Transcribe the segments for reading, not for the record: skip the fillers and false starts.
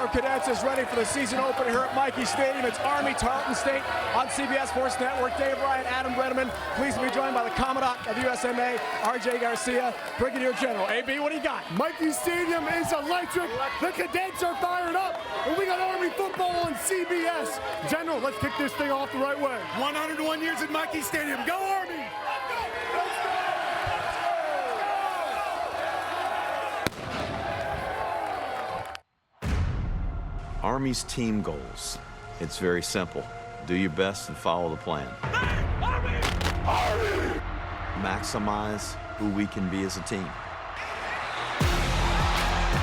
Cadets is ready for the season opener here at Michie Stadium. It's Army Tarleton State on CBS Sports Network. Dave Ryan, Adam Brenneman, pleased to be joined by the Commandant of USMA, RJ Garcia, Brigadier General. AB, what do you got? Michie Stadium is electric. The Cadets are fired up, and we got Army football on CBS. General, let's kick this thing off the right way. 101 years at Michie Stadium. Go Army! Army's team goals. It's very simple. Do your best and follow the plan. Army! Army! Maximize who we can be as a team.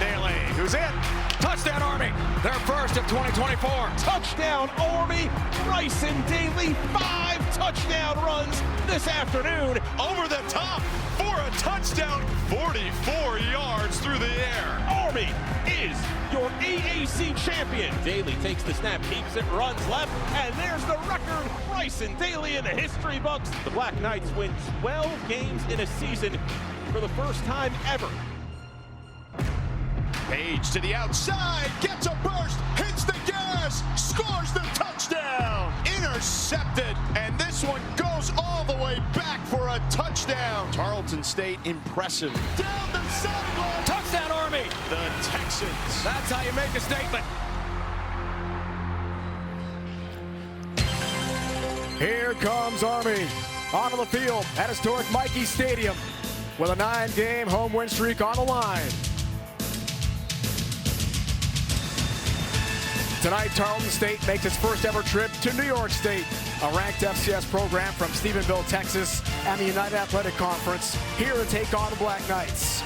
Daly, who's in? Touchdown, Army. Their first of 2024. Touchdown, Army. Bryson Daly, 5 touchdown runs this afternoon. Over the top for a touchdown, 44 yards through the air. Army is your AAC champion. Daly takes the snap, keeps it, runs left, and there's the record. Bryson Daly in the history books. The Black Knights win 12 games in a season for the first time ever. Page to the outside, gets a burst, hits the gas, scores the touchdown. Intercepted, and this one goes all the way back for a touchdown. Tarleton State impressive. Down the sideline. Touchdown, Army. The Texans. That's how you make a statement. Here comes Army onto the field at historic Michie Stadium with a 9-game home win streak on the line. Tonight, Tarleton State makes its first ever trip to New York State, a ranked FCS program from Stephenville, Texas, and the United Athletic Conference, here to take on the Black Knights.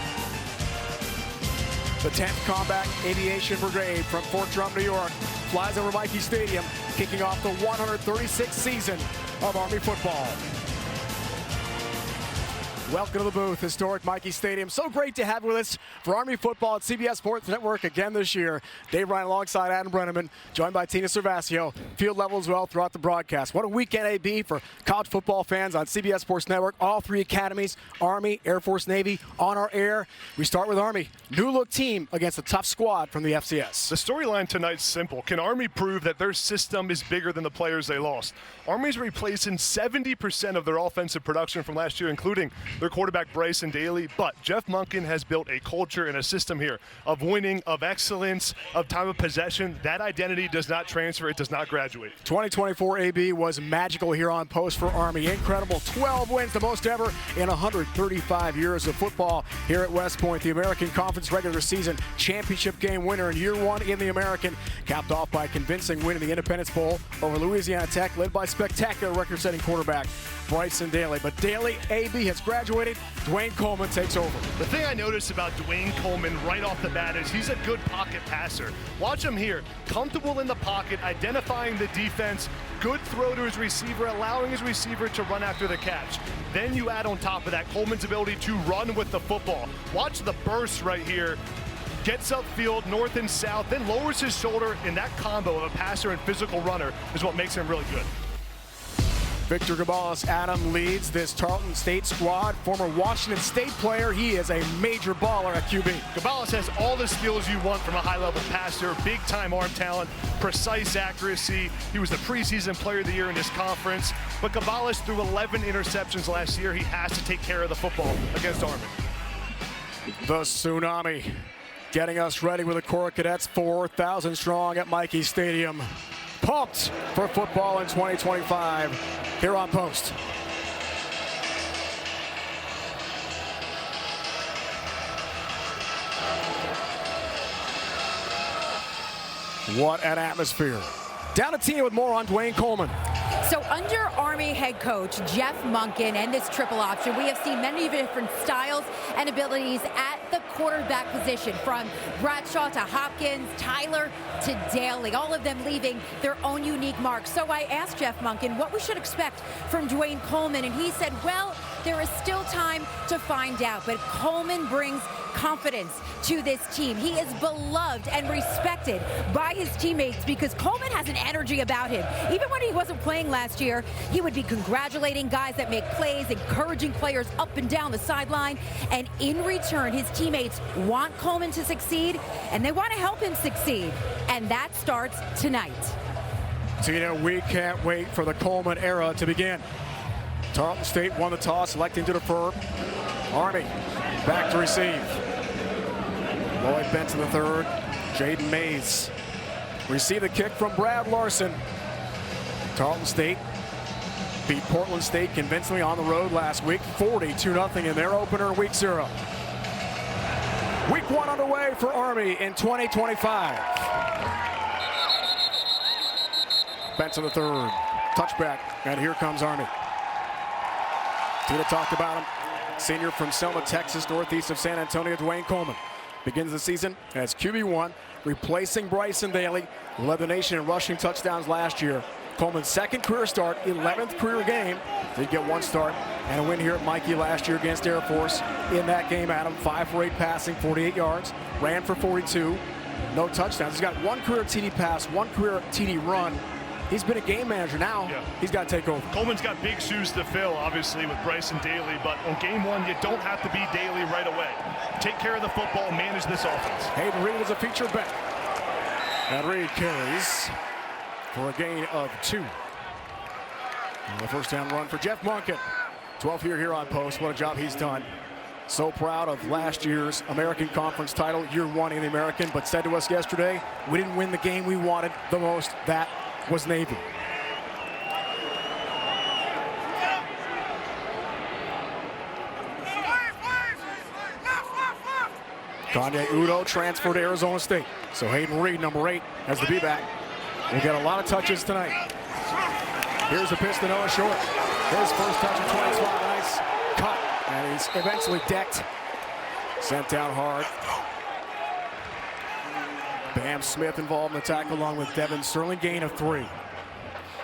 The 10th Combat Aviation Brigade from Fort Drum, New York, flies over Michie Stadium, kicking off the 136th season of Army football. Welcome to the booth, historic Michie Stadium. So great to have you with us for Army football at CBS Sports Network again this year. Dave Ryan alongside Adam Brenneman, joined by Tina Servasio. Field level as well throughout the broadcast. What a weekend AB for college football fans on CBS Sports Network. All 3 academies, Army, Air Force, Navy, on our air. We start with Army. New look team against a tough squad from the FCS. The storyline tonight's simple. Can Army prove that their system is bigger than the players they lost? Army's replacing 70% of their offensive production from last year, including their quarterback Bryson Daly, but Jeff Monken has built a culture and a system here of winning, of excellence, of time of possession. That identity does not transfer, it does not graduate. 2024 AB was magical here on post for Army. Incredible 12 wins, the most ever in 135 years of football here at West Point. The American Conference regular season championship game winner in year 1 in the American, capped off by a convincing win in the Independence Bowl over Louisiana Tech, led by spectacular record-setting quarterback Bryson Daly. But Daly, AB has graduated. Dwayne Coleman takes over. The thing I noticed about Dwayne Coleman right off the bat is he's a good pocket passer. Watch him here, comfortable in the pocket, identifying the defense, good throw to his receiver, allowing his receiver to run after the catch. Then you add on top of that Coleman's ability to run with the football. Watch the burst right here. Gets upfield, north and south, then lowers his shoulder, and that combo of a passer and physical runner is what makes him really good. Victor Gabalis, Adam, leads this Tarleton State squad. Former Washington State player, he is a major baller at QB. Gabalis has all the skills you want from a high-level passer, big-time arm talent, precise accuracy. He was the preseason player of the year in this conference. But Gabalis threw 11 interceptions last year. He has to take care of the football against Army. The Tsunami getting us ready with the Corps Cadets, 4,000 strong at Michie Stadium. Pumped for football in 2025 here on Post. What an atmosphere. Down to Tina with more on Dwayne Coleman. So under Army head coach Jeff Monken and this triple option, we have seen many different styles and abilities at the quarterback position, from Bradshaw to Hopkins, Tyler to Daly, all of them leaving their own unique mark. So I asked Jeff Monken what we should expect from Dwayne Coleman, and he said, well, there is still time to find out, but Coleman brings confidence to this team. He is beloved and respected by his teammates because Coleman has an energy about him. Even when he wasn't playing last year, he would be congratulating guys that make plays, encouraging players up and down the sideline. And in return, his teammates want Coleman to succeed, and they want to help him succeed. And that starts tonight. Tina, we can't wait for the Coleman era to begin. Tarleton State won the toss, electing to defer. Army back to receive. Lloyd Benson III, Jaden Mays. Receive the kick from Brad Larson. Tarleton State beat Portland State convincingly on the road last week, 42-0 in their opener in week 0. Week 1 underway for Army in 2025. Benson III, touchback, and here comes Army. Tina talked about him. Senior from Selma, Texas, northeast of San Antonio, Dwayne Coleman begins the season as QB1, replacing Bryson Daly, who led the nation in rushing touchdowns last year. Coleman's second career start, 11th career game. Did get one start and a win here at Mikey last year against Air Force. In that game, Adam, 5 for 8 passing, 48 yards, ran for 42, no touchdowns. He's got one career TD pass, one career TD run. He's been a game manager now. Yeah. He's got to take over. Coleman's got big shoes to fill, obviously, with Bryson Daly, but on game 1, you don't have to be Daly right away. Take care of the football and manage this offense. Hayden Reed is a feature back. And Reed carries for a gain of 2. And the first down run for Jeff Monken. 12th year here on post. What a job he's done. So proud of last year's American Conference title, year 1 in the American, but said to us yesterday, we didn't win the game we wanted the most. That was Navy. Kanye Udo transferred to Arizona State. So Hayden Reed, number 8, as the B-back. We'll get a lot of touches tonight. Here's the pitch to Noah Short. His first touch of 20 spot. Nice cut. And he's eventually decked. Sent down hard. Bam Smith involved in the tackle along with Devin Sterling. Gain of 3.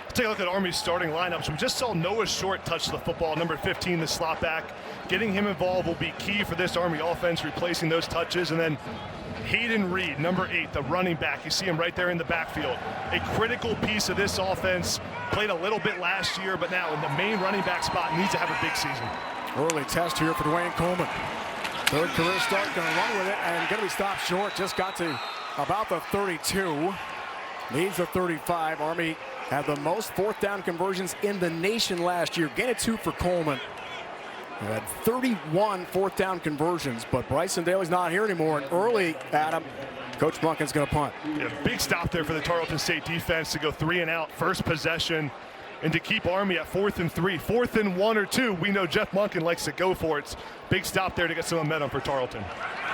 Take a look at Army's starting lineups. We just saw Noah Short touch the football, number 15, the slot back. Getting him involved will be key for this Army offense, replacing those touches. And then Hayden Reed, number 8, the running back. You see him right there in the backfield. A critical piece of this offense. Played a little bit last year, but now in the main running back spot, needs to have a big season. Early test here for Dwayne Coleman. Third career start, going to run with it, and going to be stopped short. Just got to about the 32. Needs the 35. Army had the most fourth down conversions in the nation last year. Gain of 2 for Coleman. He had 31 fourth down conversions, but Bryson Daly's not here anymore. And early, Adam, Coach Monken's going to punt. Yeah, big stop there for the Tarleton State defense to go 3 and out, first possession, and to keep Army at 4th and 3. 4th and 1 or 2, we know Jeff Monken likes to go for it. Big stop there to get some momentum for Tarleton.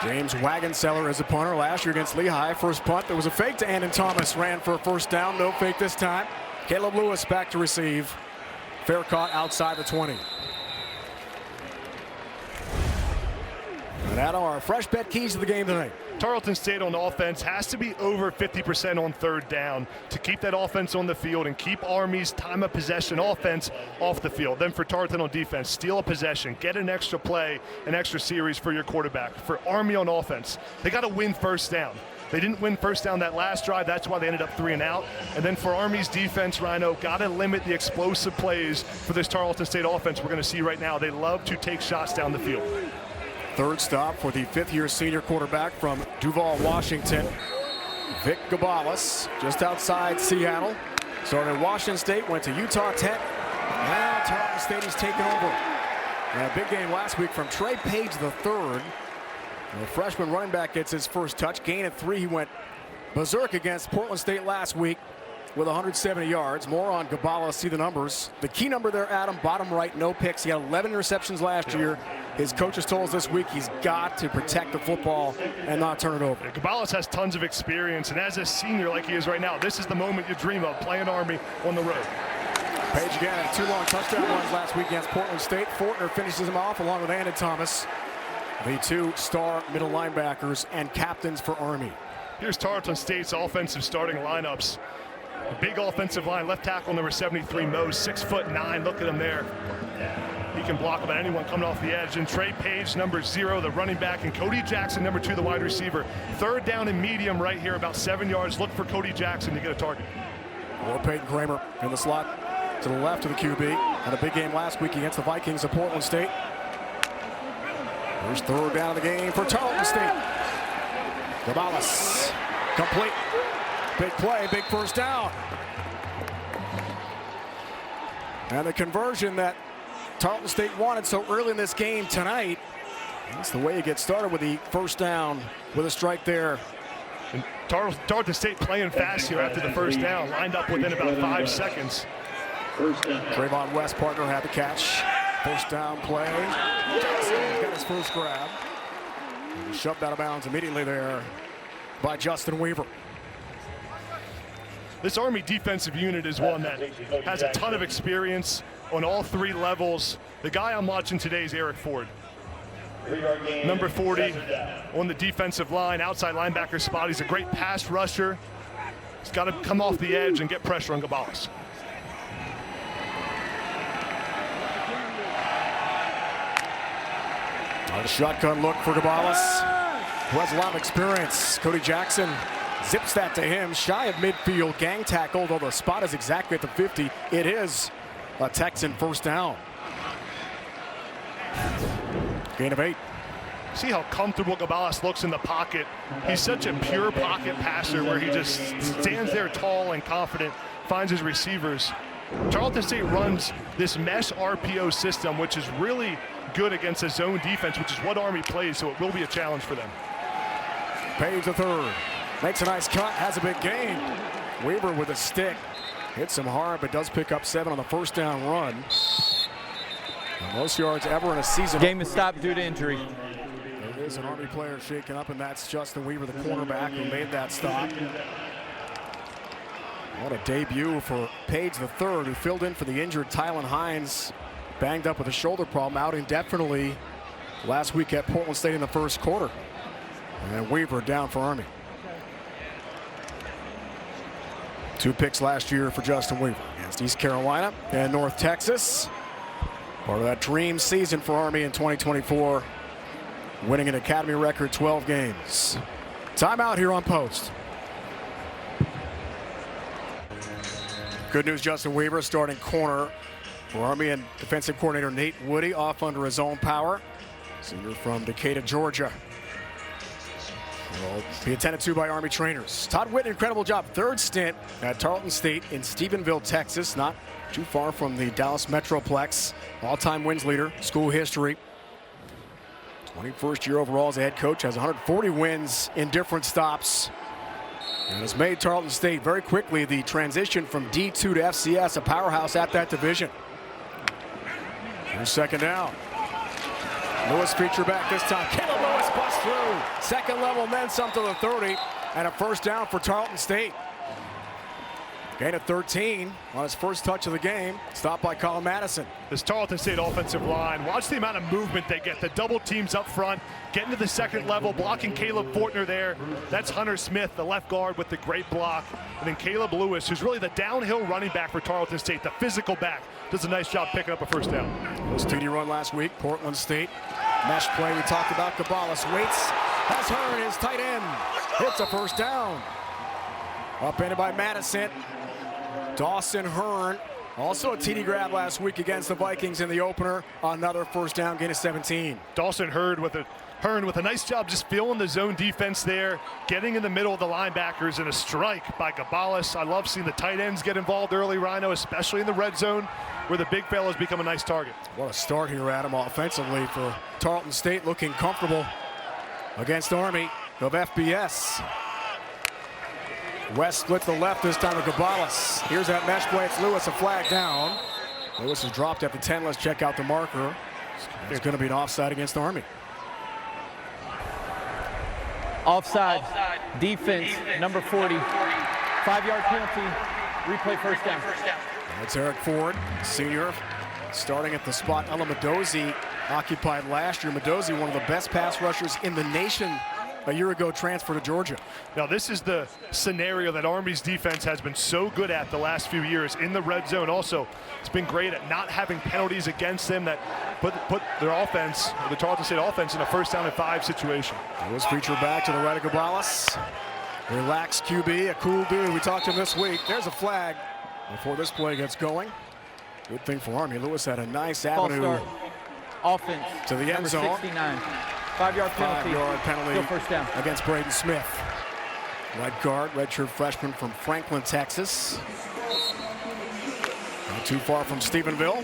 James Wagonseller is a punter last year against Lehigh. First punt, there was a fake to Andon Thomas. Ran for a first down, no fake this time. Caleb Lewis back to receive. Fair caught outside the 20. And Adam, our fresh bet keys to the game tonight. Tarleton State on offense has to be over 50% on third down to keep that offense on the field and keep Army's time of possession offense off the field. Then for Tarleton on defense, steal a possession, get an extra play, an extra series for your quarterback. For Army on offense, they got to win first down. They didn't win first down that last drive. That's why they ended up 3 and out. And then for Army's defense, Rhino, got to limit the explosive plays for this Tarleton State offense we're going to see right now. They love to take shots down the field. Third stop for the 5th-year senior quarterback from Duval, Washington. Vic Gabalis, just outside Seattle. Started at Washington State, went to Utah Tech. Now Tarleton State is taking over. And a big game last week from Trey Page III. The freshman running back gets his first touch. Gain of 3. He went berserk against Portland State last week with 170 yards. More on Gabalis. See the numbers. The key number there, Adam, bottom right, no picks. He had 11 interceptions last year. His coaches told us this week he's got to protect the football and not turn it over. Yeah, Gabalis has tons of experience, and as a senior like he is right now, this is the moment you dream of, playing Army on the road. Page again had 2 long touchdown runs last week against Portland State. Fortner finishes him off along with Andon Thomas, the 2 star middle linebackers and captains for Army. Here's Tarleton State's offensive starting lineups. A big offensive line, left tackle number 73, Mose, 6'9". Look at him there. He can block about anyone coming off the edge. And Trey Page, number 0, the running back, and Cody Jackson, number 2, the wide receiver. Third down and medium right here, about 7 yards. Look for Cody Jackson to get a target. Or Peyton Kramer in the slot to the left of the QB. Had a big game last week against the Vikings of Portland State. First third down of the game for Tarleton State. Gonzalez, complete. Big play, big first down. And the conversion that Tarleton State wanted so early in this game tonight. That's the way you get started with the first down with a strike there. And Tarleton State playing fast here after the first down, lined up within about 5 seconds. Trayvon West, partner, had the catch. First down play. Jackson got his first grab. And shoved out of bounds immediately there by Justin Weaver. This Army defensive unit is one that has a ton of experience on all 3 levels. The guy I'm watching today is Eric Ford. Number 40 on the defensive line, outside linebacker spot. He's a great pass rusher. He's got to come off the edge and get pressure on Gonzalez. A shotgun look for Gonzalez, who has a lot of experience. Cody Jackson zips that to him, shy of midfield, gang tackle, although the spot is exactly at the 50. It is a Texan first down. Gain of 8. See how comfortable Gonzalez looks in the pocket. He's such a pure pocket passer where he just stands there tall and confident, finds his receivers. Tarleton State runs this mesh RPO system, which is really good against a zone defense, which is what Army plays, so it will be a challenge for them. Page the third. Makes a nice cut, has a big gain. Weaver with a stick. Hits him hard, but does pick up 7 on the first down run. The most yards ever in a season. Game is stopped due to injury. There is an Army player shaken up, and that's Justin Weaver, the cornerback, who made that stop. What a debut for Page the third, who filled in for the injured Tylen Hines. Banged up with a shoulder problem, out indefinitely last week at Portland State in the first quarter. And Weaver down for Army. 2 picks last year for Justin Weaver against East Carolina and North Texas. Part of that dream season for Army in 2024, winning an academy record 12 games. Timeout here on Post. Good news, Justin Weaver, starting corner for Army, and defensive coordinator Nate Woody off under his own power. Senior from Decatur, Georgia. Will be attended to by Army trainers. Todd Whitten, incredible job. 3rd stint at Tarleton State in Stephenville, Texas. Not too far from the Dallas Metroplex. All-time wins leader, school history. 21st year overall as a head coach. Has 140 wins in different stops. And has made Tarleton State very quickly the transition from D2 to FCS, a powerhouse at that division. Here's second down. Lewis feature back this time. Caleb Lewis busts through. Second level, then some to the 30. And a first down for Tarleton State. Gain of 13 on his first touch of the game. Stopped by Colin Madison. This Tarleton State offensive line, watch the amount of movement they get. The double teams up front, getting to the second level, blocking Caleb Fortner there. That's Hunter Smith, the left guard, with the great block. And then Caleb Lewis, who's really the downhill running back for Tarleton State, the physical back, does a nice job picking up a first down. Was TD run last week, Portland State. Mesh play we talked about. Gonzalez waits, has Hearn, his tight end. Hits a first down. Upended by Madison. Dawson Hearn, also a TD grab last week against the Vikings in the opener. Another first down, gain of 17. Dawson Hearn with a nice job just feeling the zone defense there, getting in the middle of the linebackers, and a strike by Gonzalez. I love seeing the tight ends get involved early, Rhino, especially in the red zone where the big fellas become a nice target. What a start here, Adam, offensively for Tarleton State, looking comfortable against Army of FBS. West splits the left this time with Gonzalez. Here's that mesh play. It's Lewis, a flag down. Lewis is dropped at the 10. Let's check out the marker. It's going to be an offside against Army. Offside. Defense, number 40. 5-yard penalty. Replay first down. That's Eric Ford, senior, starting at the spot Ella Medozi occupied last year. Medozi, one of the best pass rushers in the nation a year ago transfer to Georgia. Now this is the scenario that Army's defense has been so good at the last few years in the red zone. Also, it's been great at not having penalties against them that put their offense, the Tarleton State offense, in a 1st down and 5 situation. It was featured back to the right of Gabalis. Relaxed QB, a cool dude. We talked to him this week. There's a flag before this play gets going. Good thing for Army. Lewis had a nice avenue offense to the end zone. 69. 5-yard penalty. 5-yard penalty. Still 1st down against Braden Smith. Right guard, redshirt freshman from Franklin, Texas. Not too far from Stephenville.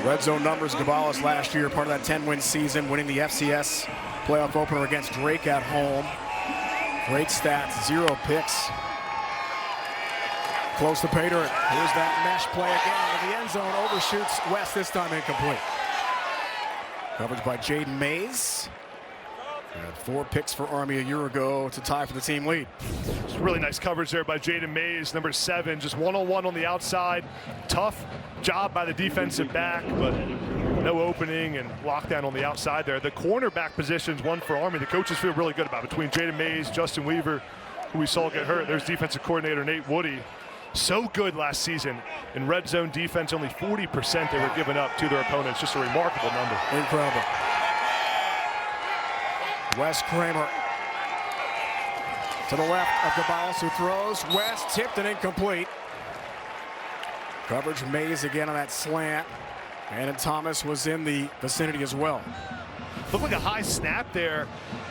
Red zone numbers, Gabalis last year, part of that 10-win season, winning the FCS playoff opener against Drake at home. Great stats, 0 picks. Close to pay dirt. Here's that mesh play again in the end zone. Overshoots West, this time incomplete. Coverage by Jaden Mays. Had 4 picks for Army a year ago to tie for the team lead. Just really nice coverage there by Jaden Mays, number 7, just one-on-one on the outside. Tough job by the defensive back, but no opening and lockdown on the outside there. The cornerback position's one for Army. The coaches feel really good about between Jaden Mays, Justin Weaver, who we saw get hurt. There's defensive coordinator Nate Woody. So good last season in red zone defense, only 40% they were giving up to their opponents. Just a remarkable number. Incredible. Wes Kramer to the left of Gabalis, who throws. West tipped and incomplete. Coverage Mays again on that slant. And Thomas was in the vicinity as well. Looked like a high snap there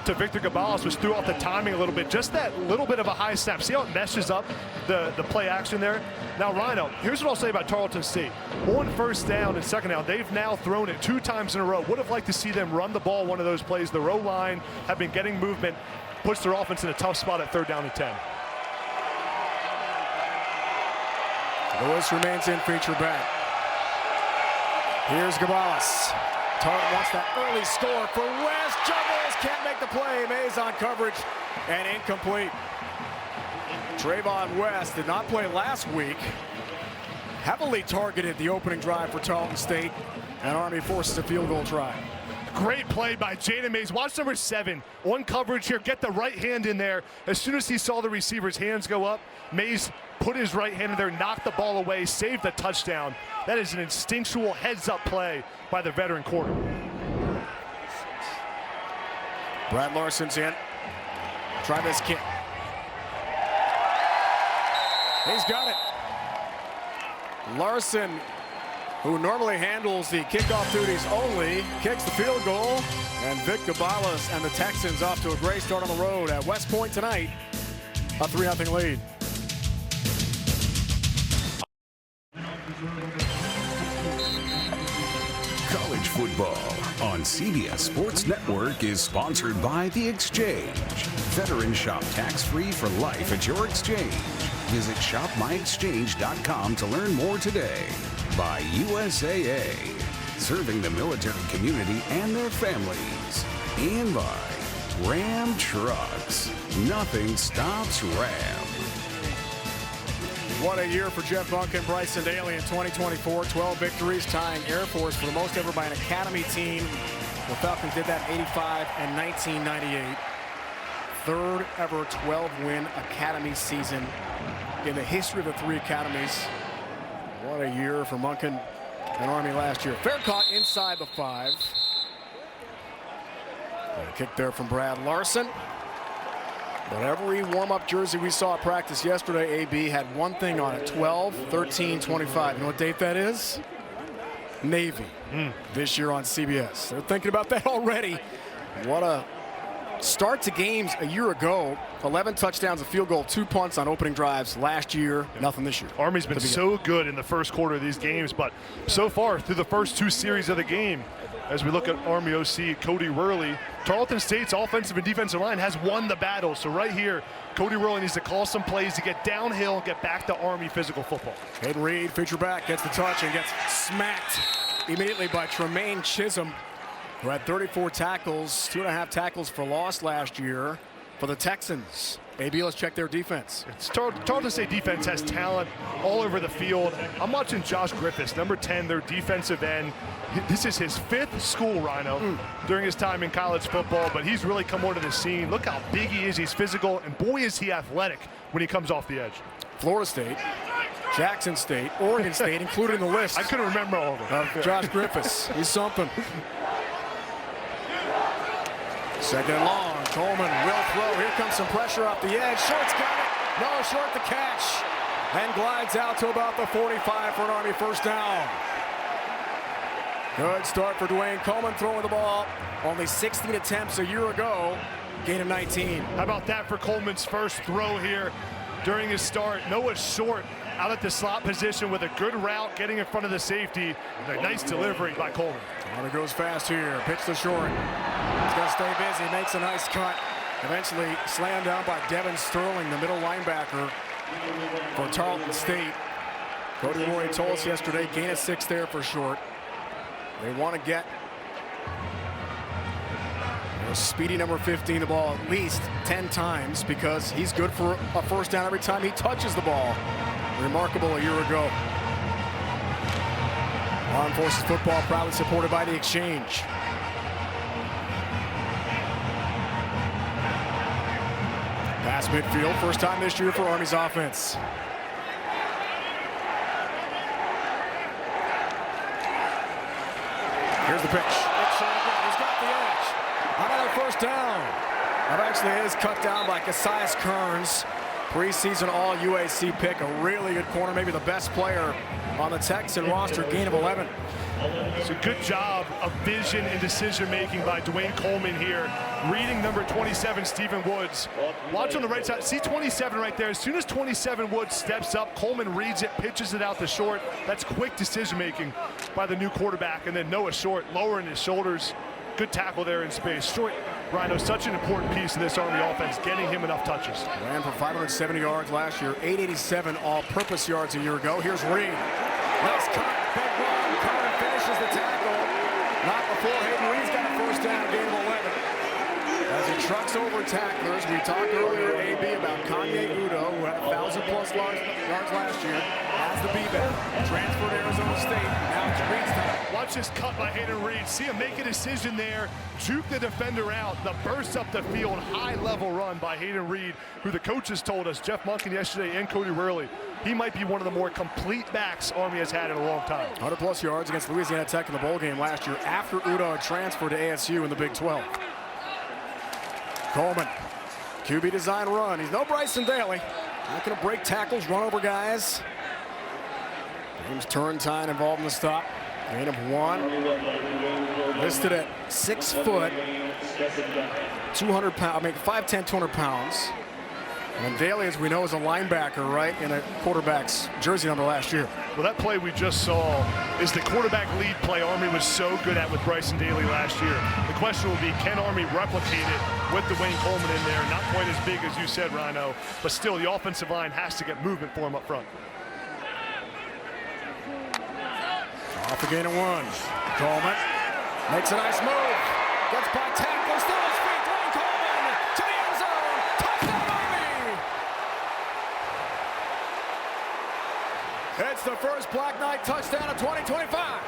to Victor Gabalis, which threw off the timing a little bit. Just that little bit of a high snap. See how it meshes up the play action there? Now, Rhino, here's what I'll say about Tarleton State. On 1st down and 2nd down, they've now thrown it 2 times in a row. Would have liked to see them run the ball one of those plays. The row line have been getting movement, puts their offense in a tough spot at 3rd down and 10. Lewis remains in, feature back. Here's Gabalis. Tarleton wants that early score for West. Juggles, can't make the play. Mays on coverage and incomplete. Trayvon West did not play last week. Heavily targeted the opening drive for Tarleton State, and Army forces a field goal try. Great play by Jaden Mays. Watch number 7 on coverage here. Get the right hand in there. As soon as he saw the receiver's hands go up, Mays put his right hand in there, knocked the ball away, saved the touchdown. That is an instinctual heads-up play by the veteran corner. Brad Larson's in. Try this kick. He's got it. Larson, who normally handles the kickoff duties only, kicks the field goal. And Vic Gabalis and the Texans off to a great start on the road at West Point tonight. A 3-0 lead. College football on CBS Sports Network is sponsored by The Exchange. Veteran shop tax-free for life at your exchange. Visit shopmyexchange.com to learn more today. By USAA, serving the military community and their families. And by Ram Trucks. Nothing stops Ram. What a year for Jeff Bunk and Bryson Daly in 2024. 12 victories, tying Air Force for the most ever by an Academy team. The Falcons did that 85 and 1998. 3rd ever 12-win Academy season in the history of the 3 academies. What a year for Monken and Army last year. Fair caught inside the 5. A kick there from Brad Larson. But every warm-up jersey we saw at practice yesterday, AB had one thing on it: 12, 13, 25. You know what date that is? Navy. This year on CBS. They're thinking about that already. What a start to games a year ago. 11 touchdowns, a field goal, 2 punts on opening drives last year. Nothing this year. Army's been so good in the first quarter of these games, but so far through the first 2 series of the game, as we look at Army OC Cody Worley, Tarleton State's offensive and defensive line has won the battle. So right here, Cody Worley needs to call some plays to get downhill and get back to Army physical football. Hayden Reed, feature back, gets the touch and gets smacked immediately by Tremaine Chisholm, who had 34 tackles, 2.5 tackles for loss last year. for the Texans. AB, let's check their defense. It's Tarleton State defense has talent all over the field. I'm watching Josh Griffiths, number 10, their defensive end. This is his 5th school, Rhino, during his time in college football, but he's really come onto the scene. Look how big he is. He's physical, and boy, is he athletic when he comes off the edge. Florida State, Jackson State, Oregon State, included in the list. I couldn't remember all of them. Josh Griffiths, he's something. Second and long, Coleman will throw. Here comes some pressure off the edge. Short's got it. No, short the catch. And glides out to about the 45 for an Army first down. Good start for Dwayne Coleman throwing the ball. Only 16 attempts a year ago. Gain of 19. How about that for Coleman's first throw here during his start? Noah Short out at the slot position with a good route, getting in front of the safety. A nice delivery by Coleman. Army goes fast here. Pitch to Short. He's going to stay busy. Makes a nice cut. Eventually slammed down by Devin Sterling, the middle linebacker for Tarleton State. Cody Roy told us yesterday, gain of 6 there for Short. They want to get speedy number 15 the ball at least 10 times because he's good for a first down every time he touches the ball. Remarkable a year ago. Armed Forces football proudly supported by the Exchange. Pass midfield, first time this year for Army's offense. Here's the pitch. He's got the edge. Another first down. Eventually is cut down by Cassius Kearns. Preseason All-UAC pick, a really good corner, maybe the best player on the Texan roster, gain of 11. It's a good job of vision and decision-making by Dwayne Coleman here. Reading number 27, Stephen Woods. Watch on the right side, see 27 right there. As soon as 27 Woods steps up, Coleman reads it, pitches it out to Short. That's quick decision-making by the new quarterback. And then Noah Short lowering his shoulders. Good tackle there in space. Short, Rhino, such an important piece in this Army offense, getting him enough touches. Ran for 570 yards last year, 887 all-purpose yards a year ago. Here's Reed. Nice cut, big run. Curran finishes the tackle. Not before Hayden Reed's got a first down, gain of 11. As he trucks over tacklers, we talked earlier, AB, about Kanye Udo, who had 1,000+ yards last year, as the B-back, transferred to Arizona State. Now it's Reed's time. Watch this cut by Hayden Reed. See him make a decision there, juke the defender out, the burst up the field, high-level run by Hayden Reed, who the coaches told us, Jeff Monken yesterday and Cody Worley, he might be one of the more complete backs Army has had in a long time. 100+ yards against Louisiana Tech in the bowl game last year after Udo had transferred to ASU in the Big 12. Coleman, QB design run. He's no Bryson Daly. Not going to break tackles, run over guys. James Turrentine involved in the stop. Gain of 1. Listed at 6 foot, 200 pounds, I mean 5'10", 200 pounds. And Daly, as we know, is a linebacker, right, in a quarterback's jersey number last year. Well, that play we just saw is the quarterback lead play Army was so good at with Bryson Daly last year. The question will be, can Army replicate it with Dwayne Coleman in there? Not quite as big as you said, Rhino, but still the offensive line has to get movement for him up front. Off a gain of 1. Coleman makes a nice move. Gets by tackle, still his feet. Dwayne Coleman to the end zone. Touchdown Army! It's the first Black Knight touchdown of 2025.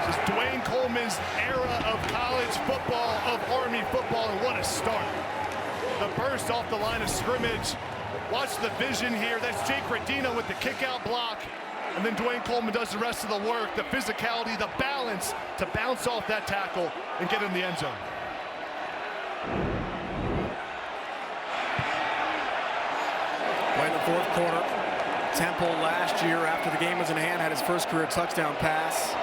This is Dwayne Coleman's era of college football, of Army football, and what a start. The burst off the line of scrimmage. Watch the vision here. That's Jake Radina with the kick-out block. And then Dwayne Coleman does the rest of the work, the physicality, the balance to bounce off that tackle and get in the end zone. Playing the fourth quarter. Temple last year, after the game was in hand, had his first career touchdown pass.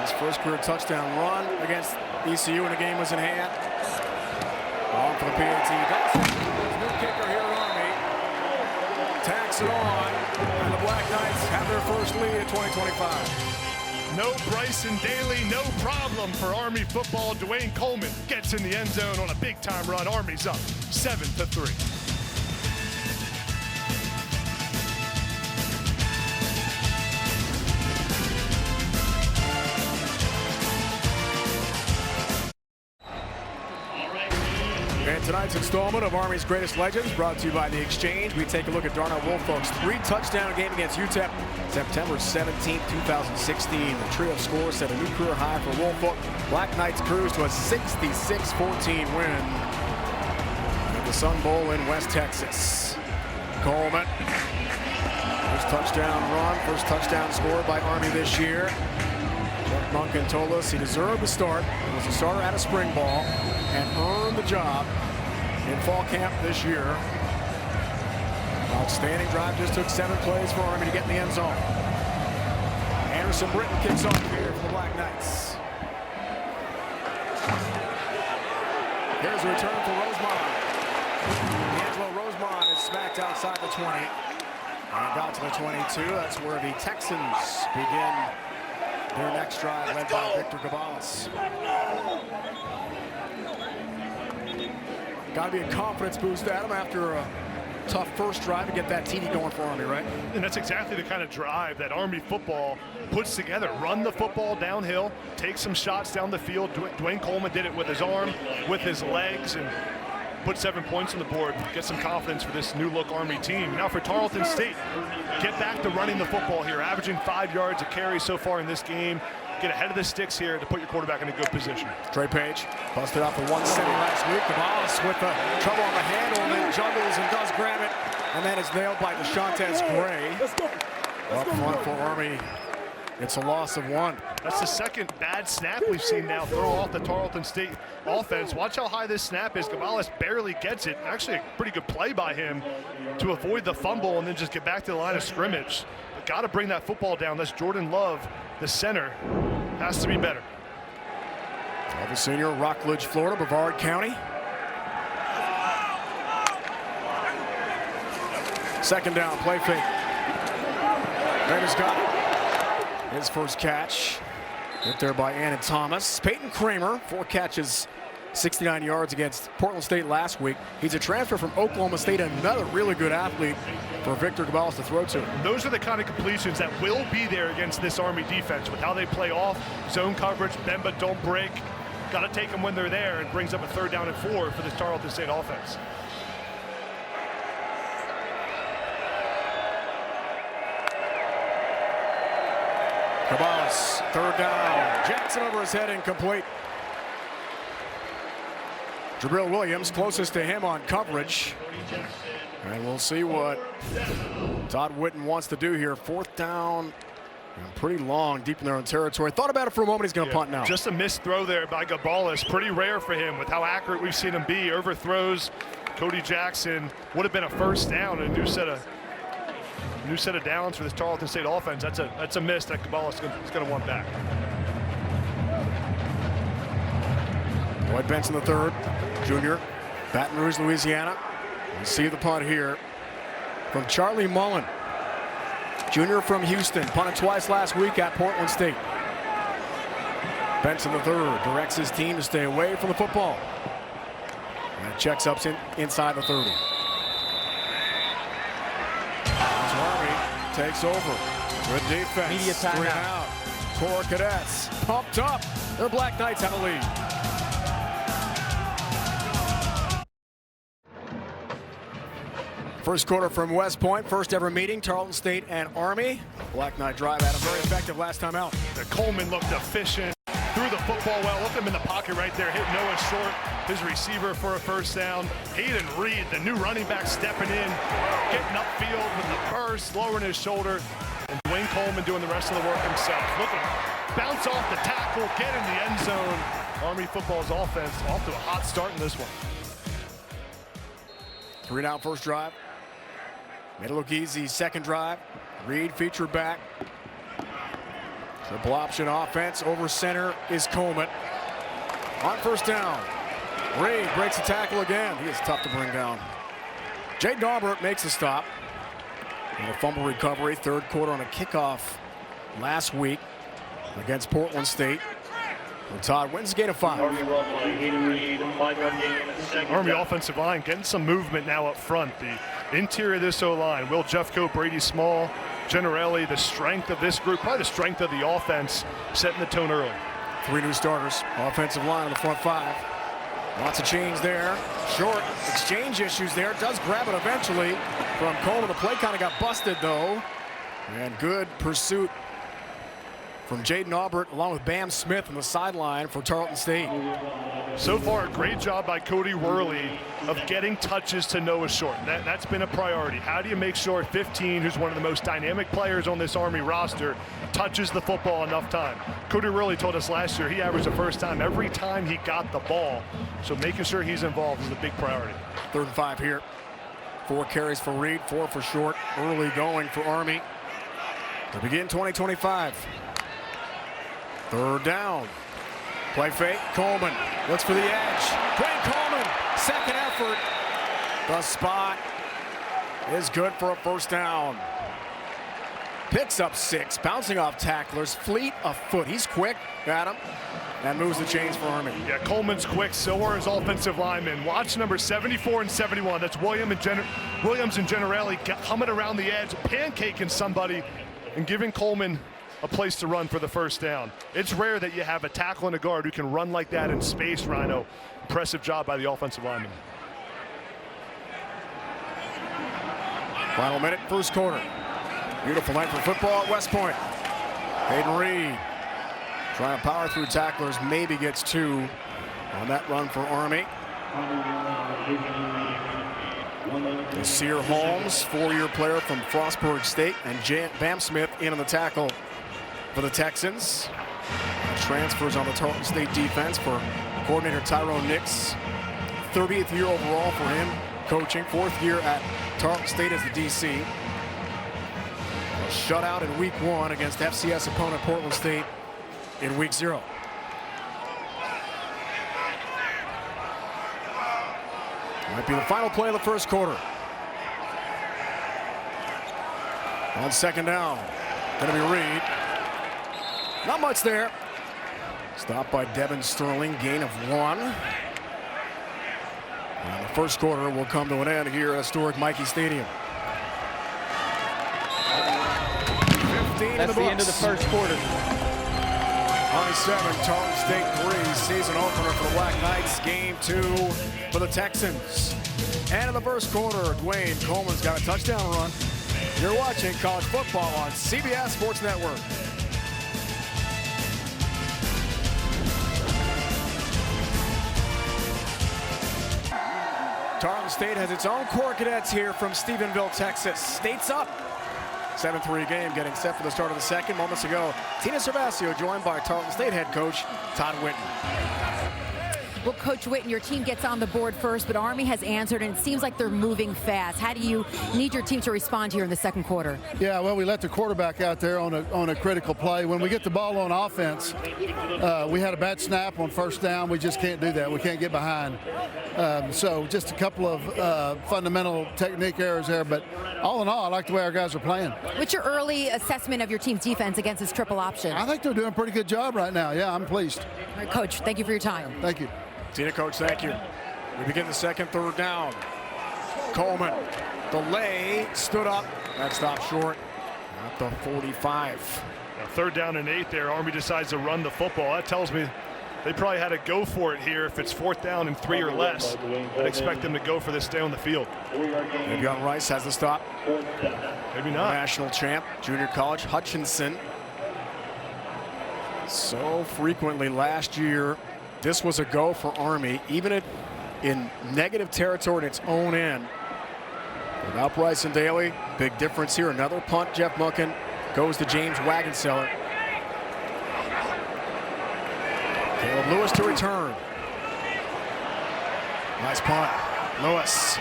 His first career touchdown run against ECU when the game was in hand. On for the PAT. There's new kicker here at Army. Tacks it on. And the Black Knights have their first lead at 2025. No Bryson Daly, no problem for Army football. Dwayne Coleman gets in the end zone on a big-time run. Army's up 7-3. This installment of Army's Greatest Legends brought to you by The Exchange. We take a look at Darnell Woolfolk's 3-touchdown game against UTEP September 17, 2016. The trio of scores set a new career high for Woolfolk. Black Knights cruise to a 66-14 win at the Sun Bowl in West Texas. Coleman, first touchdown run, first touchdown scored by Army this year. Jeff Monken told us he deserved the start. He was a starter at a spring ball and earned the job in fall camp this year. Outstanding drive, just took 7 plays for Army to get in the end zone. Anderson Britton kicks off here for the Black Knights. Here's a return for Rosemont. Angelo Rosemont is smacked outside the 20 and got to the 22. That's where the Texans begin their next drive, led by Victor Cabalas. Got to be a confidence boost, Adam, after a tough first drive to get that TD going for Army, right? And that's exactly the kind of drive that Army football puts together. Run the football downhill, take some shots down the field. Dwayne Coleman did it with his arm, with his legs, and put 7 points on the board. Get some confidence for this new-look Army team. Now for Tarleton State, get back to running the football here, averaging 5 yards a carry so far in this game. Get ahead of the sticks here to put your quarterback in a good position. Trey Page busted out for 170 last week. Cabalas with the trouble on the handle and then juggles and does grab it. And that is nailed by DeShontes Gray. Up front for Army. It's a loss of 1. That's the second bad snap we've seen now throw off the Tarleton State offense. Watch how high this snap is. Cabalas barely gets it. Actually a pretty good play by him to avoid the fumble and then just get back to the line of scrimmage. But got to bring that football down. That's Jordan Love, the center. Has to be better. The senior, Rockledge, Florida, Brevard County. Second down, play fake. Davis got it. His first catch. Hit there by Annan Thomas. Peyton Kramer, 4 catches, 69 yards against Portland State last week. He's a transfer from Oklahoma State, another really good athlete for Victor Cabalas to throw to. Those are the kind of completions that will be there against this Army defense with how they play off, zone coverage, bend but don't break. Got to take them when they're there, and brings up a 3rd down and 4 for this Tarleton State offense. Cabalas, 3rd down. Jackson over his head, incomplete. Jabril Williams closest to him on coverage. And we'll see what Todd Witten wants to do here. 4th down and pretty long, deep in their own territory. Thought about it for a moment. He's going to punt now. Just a missed throw there by Cabalas. Pretty rare for him with how accurate we've seen him be. Overthrows Cody Jackson. Would have been a 1st down and a new set of downs for this Tarleton State offense. That's a miss that Cabalas is going to want back. Lloyd Benson III, junior, Baton Rouge, Louisiana. You see the punt here from Charlie Mullen, junior from Houston. Punted twice last week at Portland State. Benson III directs his team to stay away from the football. And checks up inside the 30. Army takes over. Good defense. Media timeout. 3 out. Core Cadets pumped up. Their Black Knights have a lead. First quarter from West Point, first ever meeting, Tarleton State and Army. Black Knight drive at him, very effective last time out. Coleman looked efficient, threw the football well, looked him in the pocket right there, hit Noah Short, his receiver for a 1st down. Hayden Reed, the new running back, stepping in, getting upfield with the burst, lowering his shoulder, and Dwayne Coleman doing the rest of the work himself. Looking, bounce off the tackle, get in the end zone. Army football's offense off to a hot start in this one. 3 down first drive. Made it look easy. Second drive. Reed featured back. Triple option offense. Over center is Coleman. On 1st down. Reed breaks the tackle again. He is tough to bring down. Jay Daubert makes a stop. And a fumble recovery. 3rd quarter on a kickoff last week against Portland State. And Todd wins gain of 5. Army offensive line getting some movement now up front. The interior of this O-line, Will Jeffcoat, Brady Small, Generelli, the strength of this group, probably the strength of the offense, setting the tone early. 3 new starters. Offensive line on the front 5. Lots of change there. Short exchange issues there. Does grab it eventually from Coleman. The play kind of got busted, though. And good pursuit from Jaden Aubert along with Bam Smith on the sideline for Tarleton State. So far, a great job by Cody Worley of getting touches to Noah Short. That's been a priority. How do you make sure 15, who's one of the most dynamic players on this Army roster, touches the football enough time? Cody Worley told us last year he averaged the first time every time he got the ball. So making sure he's involved is a big priority. 3rd and 5 here. 4 carries for Reed, 4 for Short. Early going for Army to begin 2025. 3rd down. Play fake. Coleman looks for the edge. Dwayne Coleman, second effort. The spot is good for a 1st down. Picks up 6, bouncing off tacklers. Fleet of foot. He's quick. Got him. That moves the chains for Army. Yeah, Coleman's quick. So are his offensive linemen. Watch number 74 and 71. That's Williams and Generali coming around the edge, pancaking somebody, and giving Coleman a place to run for the 1st down. It's rare that you have a tackle and a guard who can run like that in space, Rhino. Impressive job by the offensive lineman. Final minute, 1st quarter. Beautiful night for football at West Point. Hayden Reed trying to power through tacklers, maybe gets 2 on that run for Army. Sear Holmes, 4-year player from Frostburg State, and Bam Smith in on the tackle for the Texans. Transfers on the Tarleton State defense for coordinator Tyrone Nix. 30th year overall for him coaching, 4th year at Tarleton State as the DC. A shutout in week 1 against FCS opponent Portland State in week 0. Might be the final play of the 1st quarter. On 2nd down, gonna be Reed. Not much there. Stopped by Devin Sterling, gain of 1. And the 1st quarter will come to an end here at historic Michie Stadium. 15 That's in the the end of the 1st quarter. Army 7, Tarleton State 3, season opener for the Black Knights. Game 2 for the Texans. And in the 1st quarter, Dwayne Coleman's got a touchdown run. You're watching college football on CBS Sports Network. Tarleton State has its own Corps Cadets here from Stephenville, Texas. State's up. 7-3 game getting set for the start of the 2nd. Moments ago, Tina Servasio joined by Tarleton State head coach Todd Whitten. Well, Coach Whitten, your team gets on the board first, but Army has answered, and it seems like they're moving fast. How do you need your team to respond here in the 2nd quarter? Yeah, well, we let the quarterback out there on a critical play. When we get the ball on offense, we had a bad snap on 1st down. We just can't do that. We can't get behind. So just a couple of fundamental technique errors there, but all in all, I like the way our guys are playing. What's your early assessment of your team's defense against this triple option? I think they're doing a pretty good job right now. Yeah, I'm pleased. All right, Coach, thank you for your time. Thank you. Tina, Coach, thank you. We begin the 2nd, 3rd down. Coleman, delay, stood up. That stopped short at the 45. Now, 3rd down and 8 there. Army decides to run the football. That tells me they probably had to go for it here. If it's 4th down and 3 or less, I'd expect them to go for this, stay on the field. Young Rice has the stop. Maybe not. National champ, junior college, Hutchinson. So frequently last year, this was a go for Army, even in negative territory in its own end. Without Bryson Daly, big difference here. Another punt, Jeff Munkin goes to James Wagonseller. Caleb Lewis to return. Nice punt, Lewis.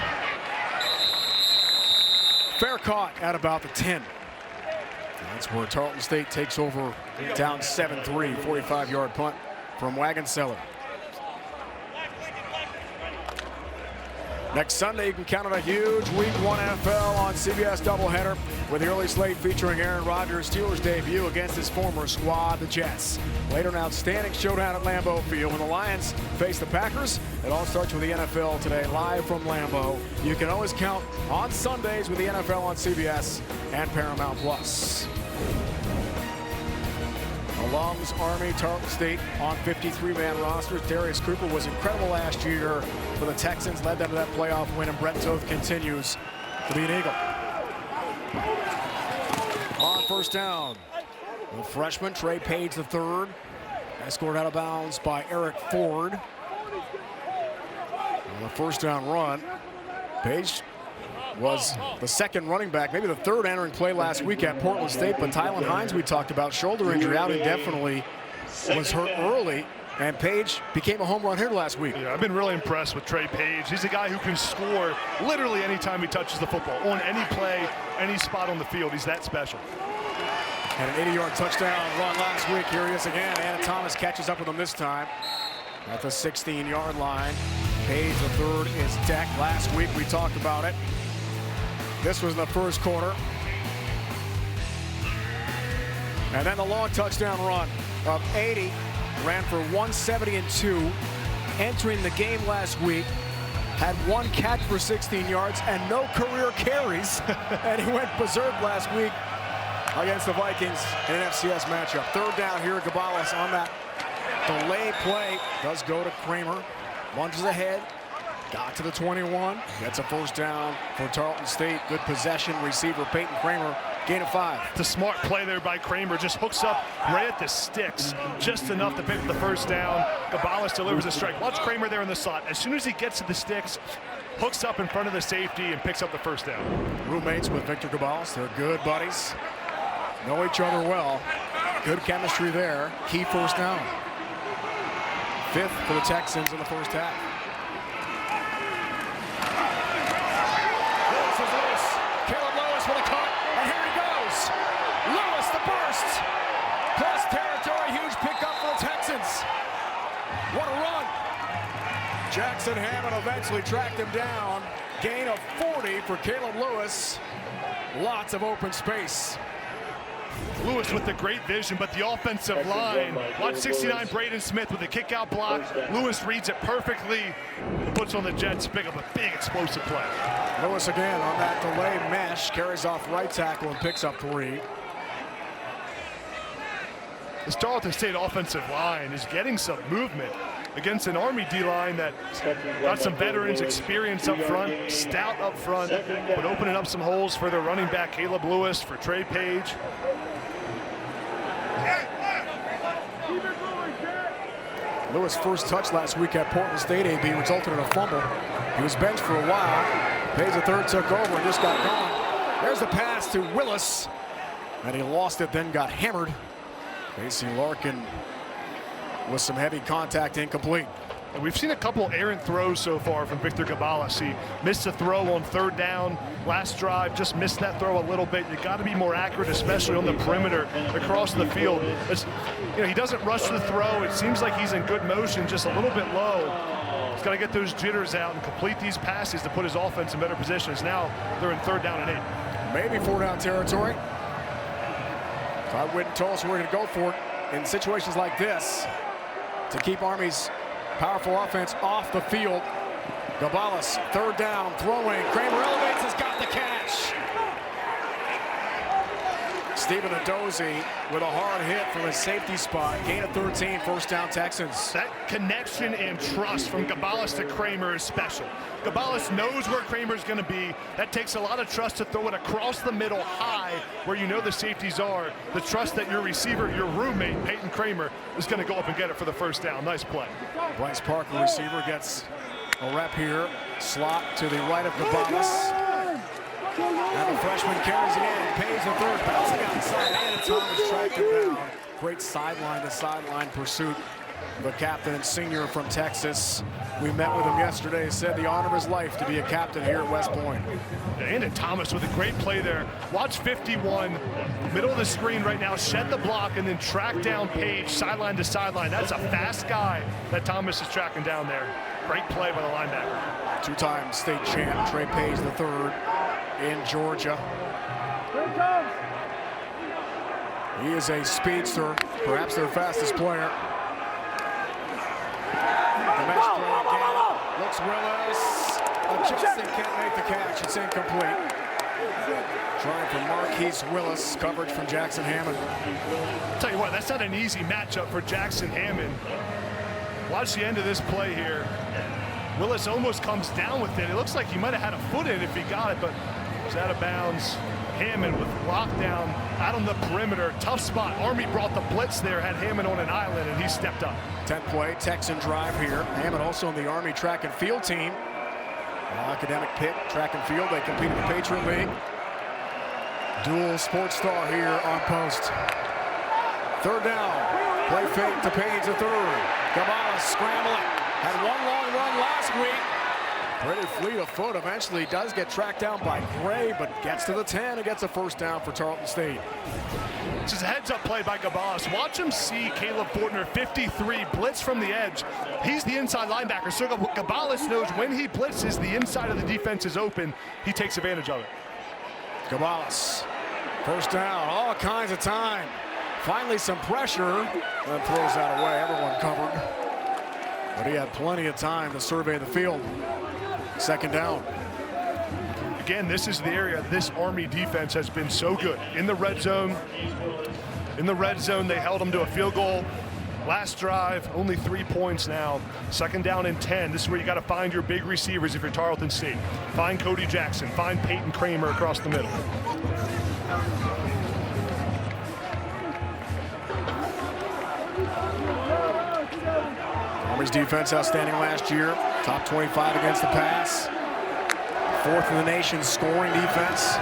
Fair caught at about the 10. That's where Tarleton State takes over, down 7-3, 45-yard punt from Wagonseller. Next Sunday, you can count on a huge Week 1 NFL on CBS doubleheader with the early slate featuring Aaron Rodgers' Steelers debut against his former squad, the Jets. Later, an outstanding showdown at Lambeau Field when the Lions face the Packers. It all starts with the NFL today, live from Lambeau. You can always count on Sundays with the NFL on CBS and Paramount Plus. Alums, Army, Tarleton State on 53-man rosters. Darius Cooper was incredible last year for the Texans, led them to that playoff win, and Brett Toth continues to be an Eagle. On first down, the freshman Trey Page III, escorted out of bounds by Eric Ford. On the first down run, Page was the second running back, maybe the third entering play last week at Portland State, but Tylen Hines, we talked about, shoulder injury, out indefinitely, was hurt early, and Page became a home run hitter last week. Yeah, I've been really impressed with Trey Page. He's a guy who can score literally anytime he touches the football, on any play, any spot on the field. He's that special. And an 80-yard touchdown run last week. Here he is again. Anna Thomas catches up with him this time at the 16-yard line. Page the third is decked. Last week we talked about it. This was in the first quarter. And then the long touchdown run of 80. Ran for 170 and 2. Entering the game last week. Had one catch for 16 yards and no career carries. And he went berserk last week against the Vikings in an FCS matchup. Third down here, Gabalis on that delay play. Does go to Kramer. Lunges ahead. Got to the 21. Gets a first down for Tarleton State. Good possession. Receiver Peyton Kramer. Gain of 5. It's a smart play there by Kramer. Just hooks up right at the sticks. Just enough to pick up the first down. Gabalis delivers a strike. Watch Kramer there in the slot. As soon as he gets to the sticks, hooks up in front of the safety and picks up the first down. Roommates with Victor Gabalis. They're good buddies. Know each other well. Good chemistry there. Key first down. 5th for the Texans in the first half. Lewis is loose. Caleb Lewis with a cut, and here he goes. Lewis the burst. Plus territory, huge pickup for the Texans. What a run. Jackson Hammond eventually tracked him down. Gain of 40 for Caleb Lewis. Lots of open space. Lewis with the great vision, but the offensive line. Watch 69 Braden Smith with a kick-out block. Lewis reads it perfectly, puts on the Jets, pick up a big explosive play. Lewis again on that delay mesh, carries off right tackle and picks up 3. This Tarleton State offensive line is getting some movement against an Army D-line that got some veterans, experience up front, stout up front, but opening up some holes for their running back, Caleb Lewis, for Trey Page. Lewis' first touch last week at Portland State, AB, resulted in a fumble. He was benched for a while. Page the third took over and just got gone. There's the pass to Willis, and he lost it, then got hammered. Casey Larkin with some heavy contact, incomplete. And we've seen a couple errant throws so far from Victor Gabalis. He missed a throw on third down last drive, just missed that throw a little bit. You got to be more accurate, especially on the perimeter across the field. He doesn't rush the throw. It seems like he's in good motion, just a little bit low. He's got to get those jitters out and complete these passes to put his offense in better positions. Now they're in 3rd down and 8. Maybe 4-down territory. Todd Whitten told us we're going to go for it in situations like this to keep Army's powerful offense off the field. Gabalis, 3rd down, throwing. Kramer elevates, has got the catch. Stephen Adozie with a hard hit from his safety spot. Gain of 13, first down Texans. That connection and trust from Gabalis to Kramer is special. Gabalis knows where Kramer's going to be. That takes a lot of trust to throw it across the middle high where you know the safeties are. The trust that your receiver, your roommate, Peyton Kramer, is going to go up and get it for the first down. Nice play. Bryce Parker, receiver, gets a rep here. Slot to the right of Gabalis. And the freshman carries it in. Pays the third, bouncing outside. And Thomas tracked him down. Great sideline-to-sideline pursuit. The captain and senior from Texas. We met with him yesterday. Said the honor of his life to be a captain here at West Point. And Thomas with a great play there. Watch 51, middle of the screen right now, shed the block and then track down Page sideline to sideline. That's a fast guy that Thomas is tracking down there. Great play by the linebacker. Two-time state champ Trey Page III in Georgia. He is a speedster, perhaps their fastest player. The mesh throw again. Looks Willis. Adjusting, can't make the catch. It's incomplete. Trying for Marquise Willis. Coverage from Jackson Hammond. I'll tell you what, that's not an easy matchup for Jackson Hammond. Watch the end of this play here. Willis almost comes down with it. It looks like he might have had a foot in it if he got it, but it was out of bounds. Hammond with lockdown out on the perimeter. Tough spot. Army brought the blitz there, had Hammond on an island, and he stepped up. 10th play, Texan drive here. Hammond also in the Army track and field team. Academic pick, track and field. They compete in the Patriot League. Dual sports star here on post. Third down. Play fake to Payne's a third. Gabala scrambling. Had one long run last week. Pretty fleet of foot. Eventually does get tracked down by Gray, but gets to the 10 and gets a first down for Tarleton State. This is a heads-up play by Gabalis. Watch him see Caleb Fortner, 53, blitz from the edge. He's the inside linebacker, so Gabalis knows when he blitzes, the inside of the defense is open. He takes advantage of it. Gabalis, first down, all kinds of time. Finally some pressure, then throws that away. Everyone covered. But he had plenty of time to survey the field. Second down. Again, this is the area this Army defense has been so good. In the red zone. In the red zone, they held them to a field goal. Last drive, only 3 points now. Second down and 10. This is where you got to find your big receivers if you're Tarleton State. Find Cody Jackson. Find Peyton Kramer across the middle. Army's defense outstanding last year. Top 25 against the pass. Fourth in the nation scoring defense.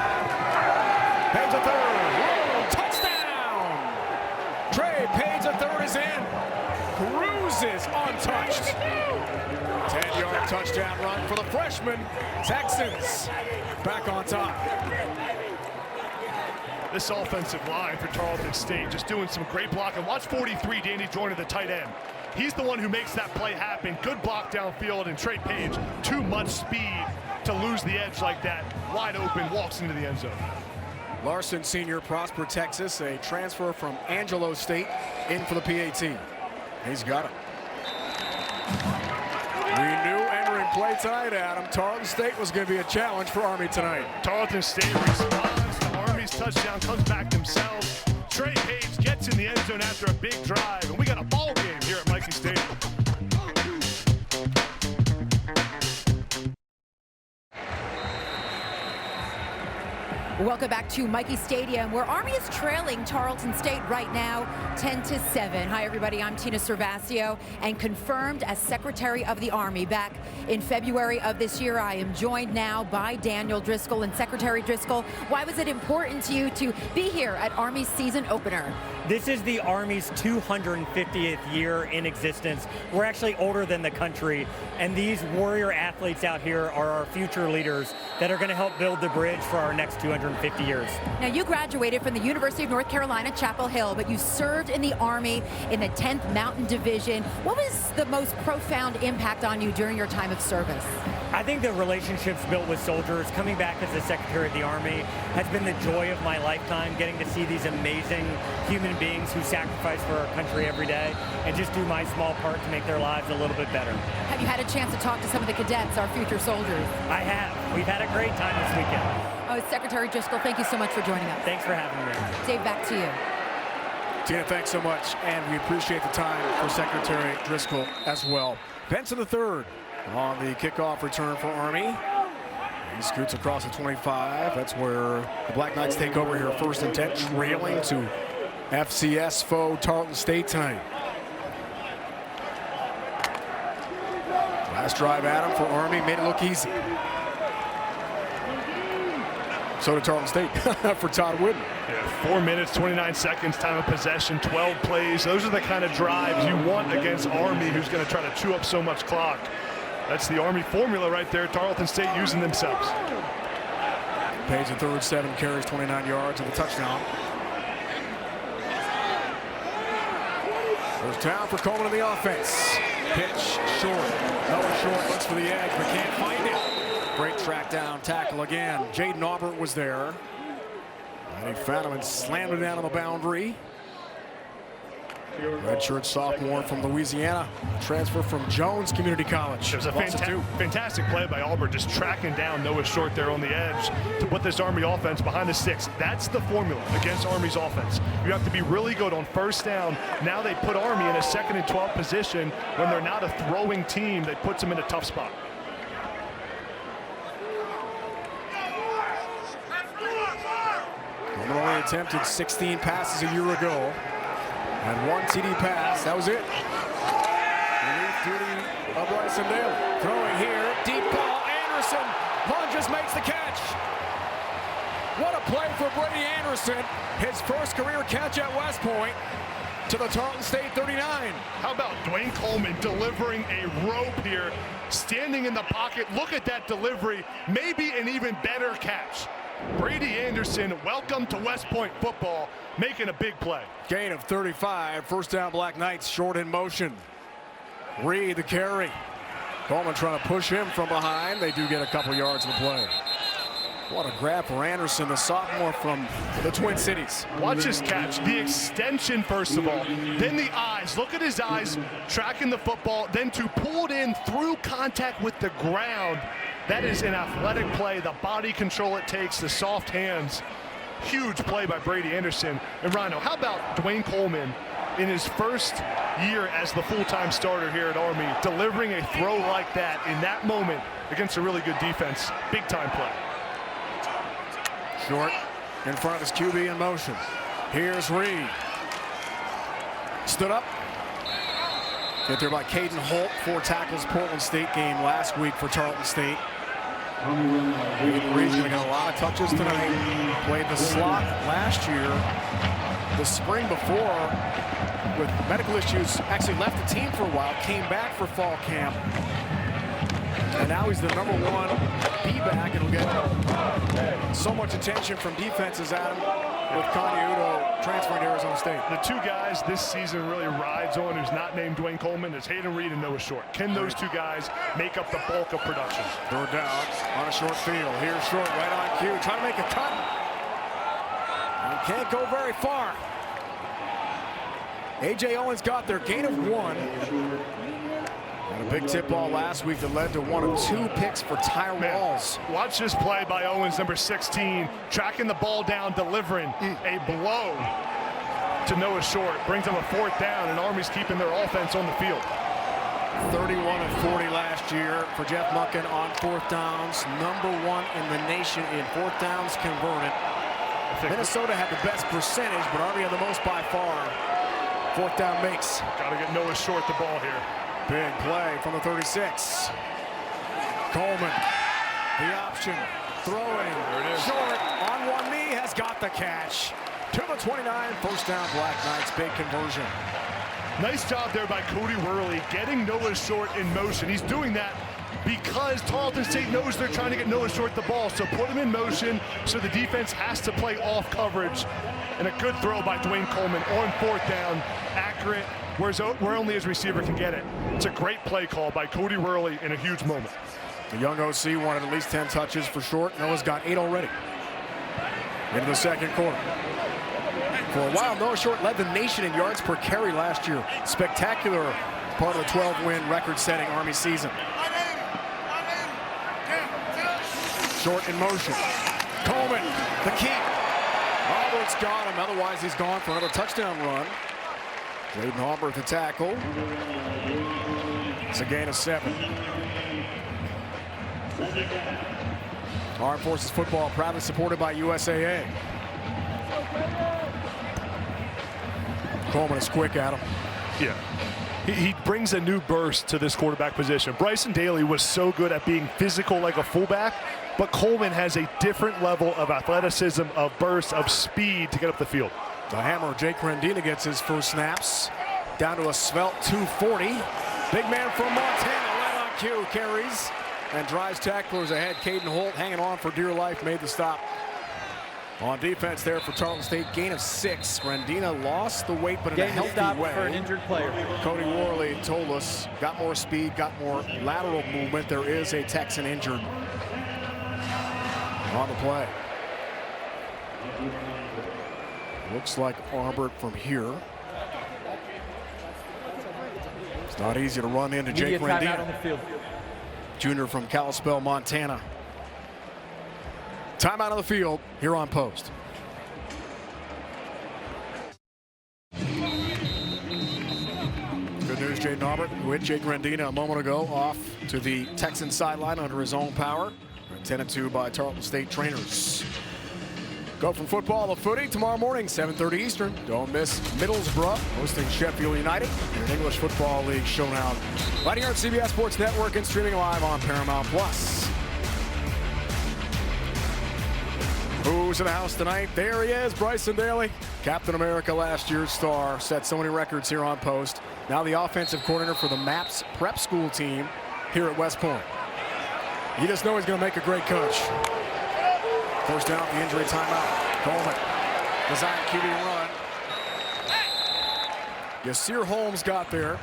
Page a third. Whoa, touchdown! Trey Page a third is in. Cruises untouched. 10-yard touchdown run for the freshman. Texans back on top. This offensive line for Tarleton State just doing some great blocking. Watch 43, Danny Joyner, the tight end. He's the one who makes that play happen. Good block downfield, and Trey Page, too much speed to lose the edge like that. Wide open, walks into the end zone. Larson, senior, Prosper, Texas, a transfer from Angelo State, in for the PAT. He's got it. We knew entering play tonight, Adam, Tarleton State was going to be a challenge for Army tonight. Tarleton State responds to Army's touchdown, comes back themselves. Trey Page gets in the end zone after a big drive, and we got a ball game here at Mikey Stadium. Welcome back to Mikey Stadium, where Army is trailing Tarleton State right now 10-7. Hi, everybody. I'm Tina Servasio, and confirmed as Secretary of the Army back in February of this year. I am joined now by Daniel Driscoll. And Secretary Driscoll, why was it important to you to be here at Army's season opener? This is the Army's 250th year in existence. We're actually older than the country, and these warrior athletes out here are our future leaders that are going to help build the bridge for our next 250 years. Now, you graduated from the University of North Carolina, Chapel Hill, but you served in the Army in the 10th Mountain Division. What was the most profound impact on you during your time of service? I think the relationships built with soldiers, coming back as the Secretary of the Army, has been the joy of my lifetime, getting to see these amazing human beings who sacrifice for our country every day and just do my small part to make their lives a little bit better. Have you had a chance to talk to some of the cadets, our future soldiers? I have. We've had a great time this weekend. Oh, Secretary Driscoll, thank you so much for joining us. Thanks for having me. Dave, back to you. Tina, thanks so much, and we appreciate the time for Secretary Driscoll as well. Benson the third on the kickoff return for Army. He scoots across the 25. That's where the Black Knights take over here, 1st and 10, trailing to FCS foe Tarleton State tonight. Last drive, Adam, for Army, made it look easy. So did Tarleton State for Todd Whitten. Yeah, 4 minutes, 29 seconds, time of possession, 12 plays. Those are the kind of drives you want against Army, who's going to try to chew up so much clock. That's the Army formula right there. Tarleton State using themselves. Page in third, 7 carries, 29 yards, and a touchdown. First down for Coleman in the offense. Pitch short. Noah Short looks for the edge, but can't find it. Great track down tackle again. Jaden Aubert was there. And he found him and slammed him down on the boundary. Redshirt sophomore from Louisiana, transfer from Jones Community College. It was a fantastic play by Auburn, just tracking down Noah Short there on the edge to put this Army offense behind the sticks. That's the formula against Army's offense. You have to be really good on first down. Now they put Army in a 2nd and 12 position when they're not a throwing team that puts them in a tough spot. Auburn only attempted 16 passes a year ago. And 1 TD pass, that was it. Relief duty of Bryson Daly. Throwing here, deep ball, Anderson lunges, makes the catch. What a play for Brady Anderson. His first career catch at West Point to the Tarleton State 39. How about Dwayne Coleman delivering a rope here, standing in the pocket. Look at that delivery, maybe an even better catch. Brady Anderson, welcome to West Point football, making a big play. Gain of 35, first down Black Knights, short in motion. Reed the carry. Coleman trying to push him from behind. They do get a couple yards of the play. What a grab for Anderson, the sophomore from the Twin Cities. Watch his catch, the extension first of all, then the eyes. Look at his eyes tracking the football, then to pull it in through contact with the ground. That is an athletic play, the body control it takes, the soft hands. Huge play by Brady Anderson. And Rhino, how about Dwayne Coleman in his first year as the full-time starter here at Army, delivering a throw like that in that moment against a really good defense? Big time play. Short in front of his QB in motion. Here's Reed. Stood up. Hit there by Caden Holt, 4 tackles, Portland State game last week for Tarleton State. Reed's going to get a lot of touches tonight. Played the slot last year. The spring before, with medical issues, actually left the team for a while, came back for fall camp. And now he's the #1 B-back, and will get so much attention from defenses, Adam, with Connie Udo transferring to Arizona State. The 2 guys this season really rides on who's not named Dwayne Coleman is Hayden Reed and Noah Short. Can those 2 guys make up the bulk of production? 3rd down on a short field. Here's Short right on cue, trying to make a cut. He can't go very far. A.J. Owens got their gain of 1. And a big tip ball last week that led to 1 of 2 picks for Ty Rawls. Watch this play by Owens, number 16, tracking the ball down, delivering a blow to Noah Short. Brings them a 4th down, and Army's keeping their offense on the field. 31 of 40 last year for Jeff Munkin on 4th downs. #1 in the nation in 4th downs converted. Minnesota had the best percentage, but Army had the most by far. 4th down makes. Got to get Noah Short the ball here. Big play from the 36. Coleman, the option, throwing. There it is. Short on one knee, has got the catch. To the 29, first down Black Knights, big conversion. Nice job there by Cody Worley, getting Noah Short in motion. He's doing that because Tarleton State knows they're trying to get Noah Short the ball, so put him in motion so the defense has to play off coverage. And a good throw by Dwayne Coleman on 4th down, accurate, where only his receiver can get it. It's a great play call by Cody Worley in a huge moment. The young OC wanted at least 10 touches for Short. Noah's got 8 already. Into the 2nd quarter. For a while, Noah Short led the nation in yards per carry last year. Spectacular part of the 12-win record-setting Army season. Short in motion. Coleman, the keep. Albert's got him, otherwise he's gone for another touchdown run. Jaden Albert the tackle. It's a gain of 7. Armed Forces football proudly supported by USAA. Coleman is quick at him. Yeah. He brings a new burst to this quarterback position. Bryson Daly was so good at being physical like a fullback, but Coleman has a different level of athleticism, of burst, of speed to get up the field. The hammer, Jake Rendina gets his first snaps. Down to a svelte 240. Big man from Montana, right on cue, carries and drives tacklers ahead. Caden Holt hanging on for dear life, made the stop. On defense there for Tarleton State, gain of 6. Rendina lost the weight, but in a healthy way. For an injured player. Cody Worley told us, got more speed, got more lateral movement. There is a Texan injured on the play. Looks like Arbert from here. Not easy to run into Jake timeout on the Rendina, field. junior from Kalispell, Montana. Timeout on the field here on Post. Good news, Jaden Aubert with Jake Rendina a moment ago off to the Texan sideline under his own power. Attended to by Tarleton State trainers. Go from football to footy tomorrow morning, 7:30 Eastern. Don't miss Middlesbrough hosting Sheffield United in an English Football League showdown. Right here on CBS Sports Network and streaming live on Paramount Plus. Who's in the house tonight? There he is, Bryson Daly. Captain America, last year's star, set so many records here on Post. Now the offensive coordinator for the MAPS prep school team here at West Point. You just know he's going to make a great coach. First down, the injury timeout. Coleman, design QB run. Yasir Holmes got there.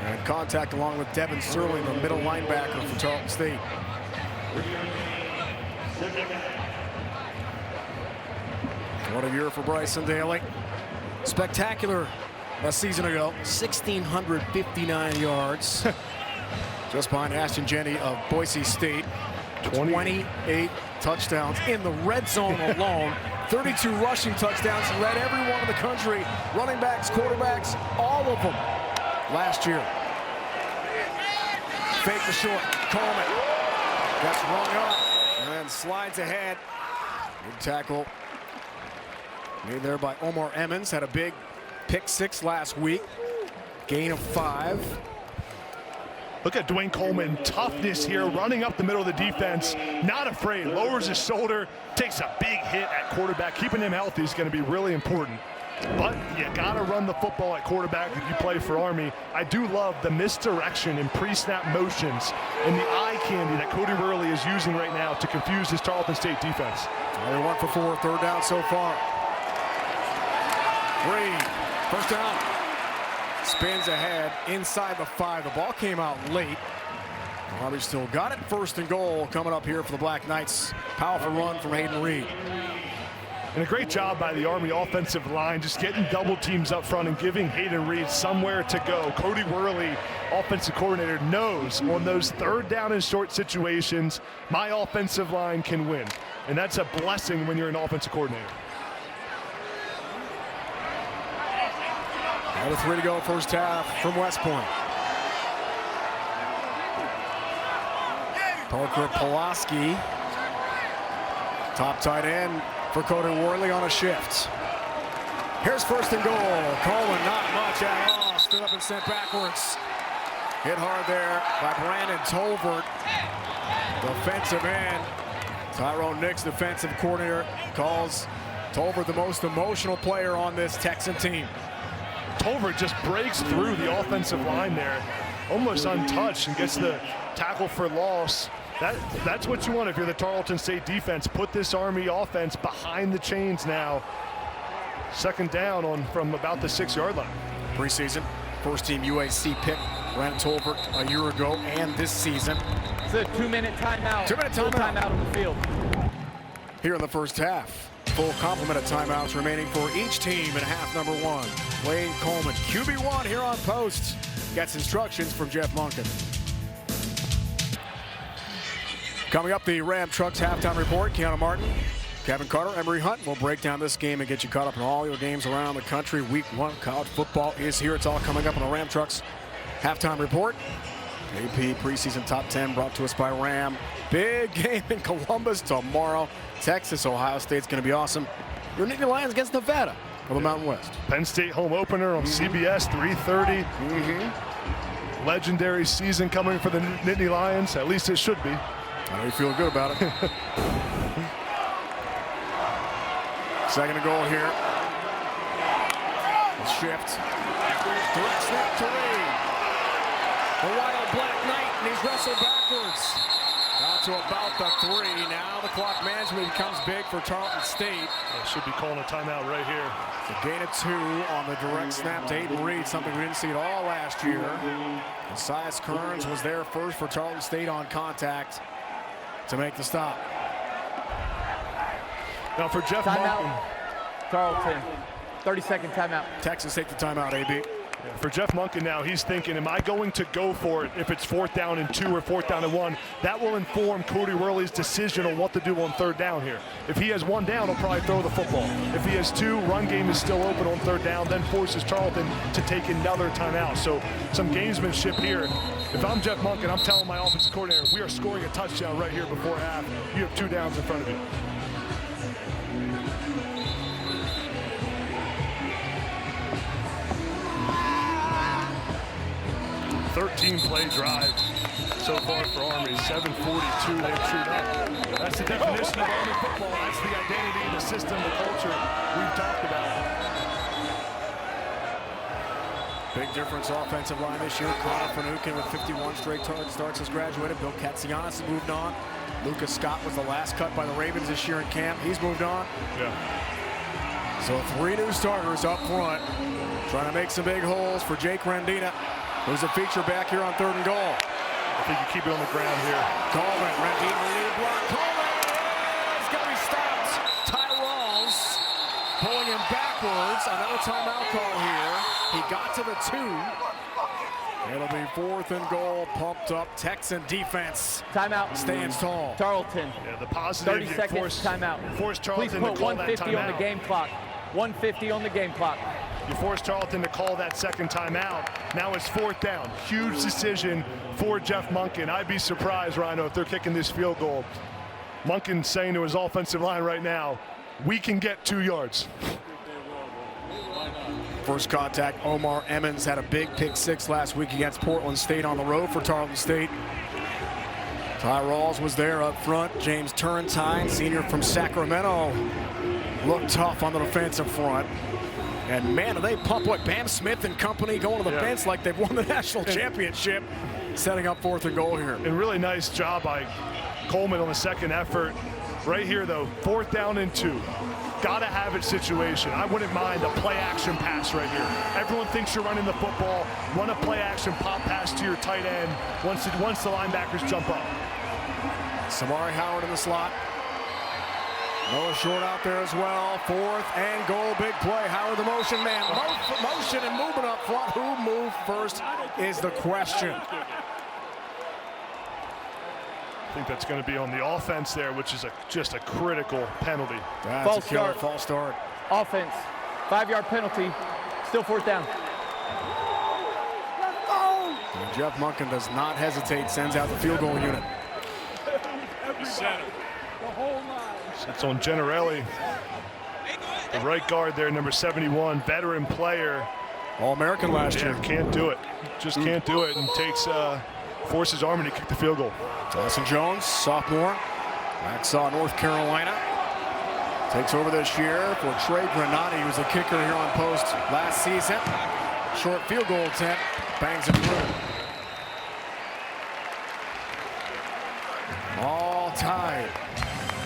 And contact along with Devin Sterling, the middle linebacker for Tarleton State. What a year for Bryson Daly. Spectacular a season ago, 1,659 yards. Just behind Ashton Jenny of Boise State. 28 touchdowns in the red zone alone. 32 rushing touchdowns. He led everyone in the country. Running backs, quarterbacks, all of them last year. Fake the short. Coleman gets rung up and then slides ahead. Big tackle made there by Omar Emmons. Had a big pick six last week. Gain of 5. Look at Dwayne Coleman, toughness here, running up the middle of the defense, not afraid, lowers his shoulder, takes a big hit at quarterback. Keeping him healthy is going to be really important. But you got to run the football at quarterback if you play for Army. I do love the misdirection and pre-snap motions and the eye candy that Cody Worley is using right now to confuse his Tarleton State defense. Only 1 for 4, third down so far. 3, first down. Spins ahead inside the 5. The ball came out late. Army still got it. First and goal coming up here for the Black Knights. Powerful run from Hayden Reed. And a great job by the Army offensive line, just getting double teams up front and giving Hayden Reed somewhere to go. Cody Worley, offensive coordinator, knows on those third down and short situations, my offensive line can win. And that's a blessing when you're an offensive coordinator. Another 3 to go first half from West Point. Parker Pulaski, top tight end for Cody Worley on a shift. Here's first and goal. Coleman, not much at all. Stood up and sent backwards. Hit hard there by Brandon Tolbert, defensive end. Tyrone Nix, defensive coordinator, calls Tolbert the most emotional player on this Texan team. Tolbert just breaks through the offensive line there, almost untouched, and gets the tackle for loss. That's what you want if you're the Tarleton State defense. Put this Army offense behind the chains now. Second down from about the 6-yard line. Preseason, first-team UAC pick, Brandon Tolbert a year ago and this season. It's a 2-minute timeout. 2-minute Full timeout on the field. Here in the first half. Full complement of timeouts remaining for each team in half number 1. Wayne Coleman, QB1 here on Post. Gets instructions from Jeff Monken. Coming up, the Ram Trucks halftime report. Keanu Martin, Kevin Carter, Emery Hunt will break down this game and get you caught up in all your games around the country. Week 1 college football is here. It's all coming up on the Ram Trucks halftime report. AP preseason top 10 brought to us by Ram. Big game in Columbus tomorrow. Texas, Ohio State's going to be awesome. Your Nittany Lions against Nevada of the Mountain West. Penn State home opener on CBS, 3:30. Legendary season coming for the Nittany Lions. At least it should be. I know you feel good about it. Second and goal here. Shift. Direct snap to Reed. The wild Black Knight, and he's wrestled backwards. Out to about the 3. Now the clock management becomes big for Tarleton State. They should be calling a timeout right here. The gain of 2 on the direct snap to Hayden Reed, something we didn't see at all last year. And Sias Kearns was there first for Tarleton State on contact to make the stop. Now for Jeff Timeout. Monken. Tarleton. 30-second timeout. Texas take the timeout, AB. Yeah, for Jeff Monken now, he's thinking, am I going to go for it if it's 4th down and 2 or 4th down and 1? That will inform Cody Worley's decision on what to do on 3rd down here. If he has 1 down, he'll probably throw the football. If he has 2, run game is still open on 3rd down, then forces Tarleton to take another timeout. So some gamesmanship here. If I'm Jeff Monken, I'm telling my offensive coordinator, we are scoring a touchdown right here before half. You have 2 downs in front of you. 13-play drive so far for Army. 7:42 they've chewed up. That's the definition of Army football. That's the identity, the system, the culture we've talked about. Big difference offensive line this year. Connor Finucane with 51 straight target starts has graduated. Bill Katsianis has moved on. Lucas Scott was the last cut by the Ravens this year in camp. He's moved on. Yeah. So 3 new starters up front. Trying to make some big holes for Jake Rendina, who's a feature back here on 3rd and goal. I think you keep it on the ground here. Coleman, Rendina with the block. Coleman is going to be stopped. Tyrells pulling him backwards. Another timeout call here. He got to the 2. It'll be 4th and goal, pumped up Texan defense. Timeout. Stands tall. Tarleton. Yeah, the positive. 30 seconds, timeout. Force Tarleton Please put to call that 150 timeout. on the game clock. 150 on the game clock. You force Tarleton to call that second timeout. Now it's 4th down. Huge decision for Jeff Monken. I'd be surprised, Rhino, if they're kicking this field goal. Monken's saying to his offensive line right now, we can get 2 yards. First contact, Omar Emmons had a big pick 6 last week against Portland State on the road for Tarleton State. Ty Rawls was there up front. James Turrentine, senior from Sacramento, looked tough on the defensive front. And man, do they pump what Bam Smith and company going to the bench like they've won the national championship, setting up 4th and goal here. And really nice job by Coleman on the second effort. Right here, though, 4th down and 2. Gotta have it situation. I wouldn't mind a play action pass right here. Everyone thinks you're running the football. Run a play action pop pass to your tight end once the linebackers jump up. Samari Howard in the slot. Noah Short out there as well. 4th and goal, big play. Howard the motion man. Motion and movement up front. Who moved first is the question. I think that's going to be on the offense there, which is just a critical penalty. That's false a killer start. false start. Offense. 5-yard penalty. Still 4th down. And Jeff Monken does not hesitate, sends out the field goal unit. It's on Generelli. The right guard there, number 71, veteran player. All-American last year. Can't do it. Just can't do it, and forces Army to kick the field goal. Dawson Jones, sophomore, Waxhaw, North Carolina, takes over this year for Trey Granati, who was a kicker here on post last season. Short field goal attempt, bangs it through. All tied.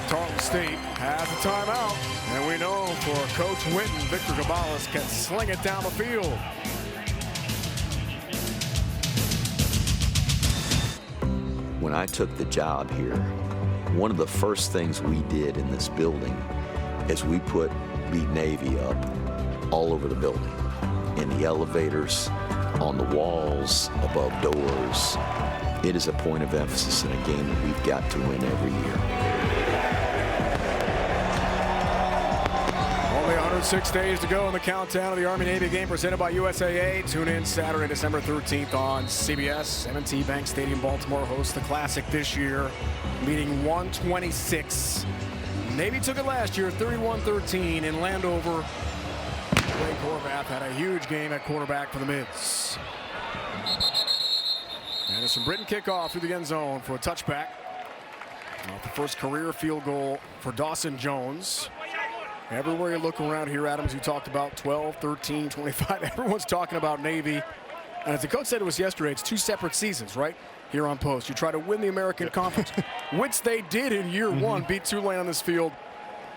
Tarleton State has a timeout, and we know for Coach Winton, Victor Gabales can sling it down the field. When I took the job here, one of the first things we did in this building is we put Beat Navy up all over the building, in the elevators, on the walls, above doors. It is a point of emphasis in a game that we've got to win every year. Only 106 days to go in the countdown of the Army-Navy game presented by USAA. Tune in Saturday, December 13th on CBS. M&T Bank Stadium, Baltimore hosts the Classic this year, meeting 126. Navy took it last year, 31-13 in Landover. Blake Horvath had a huge game at quarterback for the Mids. Anderson Britton kickoff through the end zone for a touchback. The first career field goal for Dawson Jones. Everywhere you look around here, Adams, you talked about 12, 13, 25. Everyone's talking about Navy. And as the coach said it was yesterday, it's 2 separate seasons, right? Here on post. You try to win the American Conference, which they did in year 1, beat Tulane on this field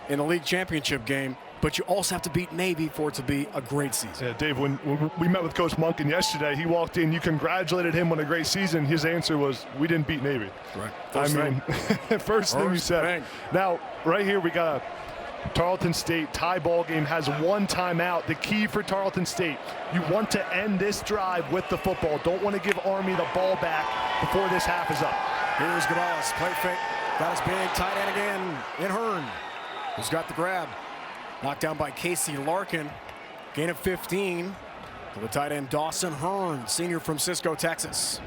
in the league championship game. But you also have to beat Navy for it to be a great season. Yeah, Dave, when we met with Coach Monken yesterday, he walked in, you congratulated him on a great season. His answer was, we didn't beat Navy. Right. First thing you said. Now, right here, we got Tarleton State tie ball game has one timeout. The key for Tarleton State, you want to end this drive with the football. Don't want to give Army the ball back before this half is up. Here's Gonzalez, play fake, got his big tight end again in Hearn, who's got the grab. Knocked down by Casey Larkin, gain of 15 to the tight end Dawson Hearn, senior from Cisco, Texas.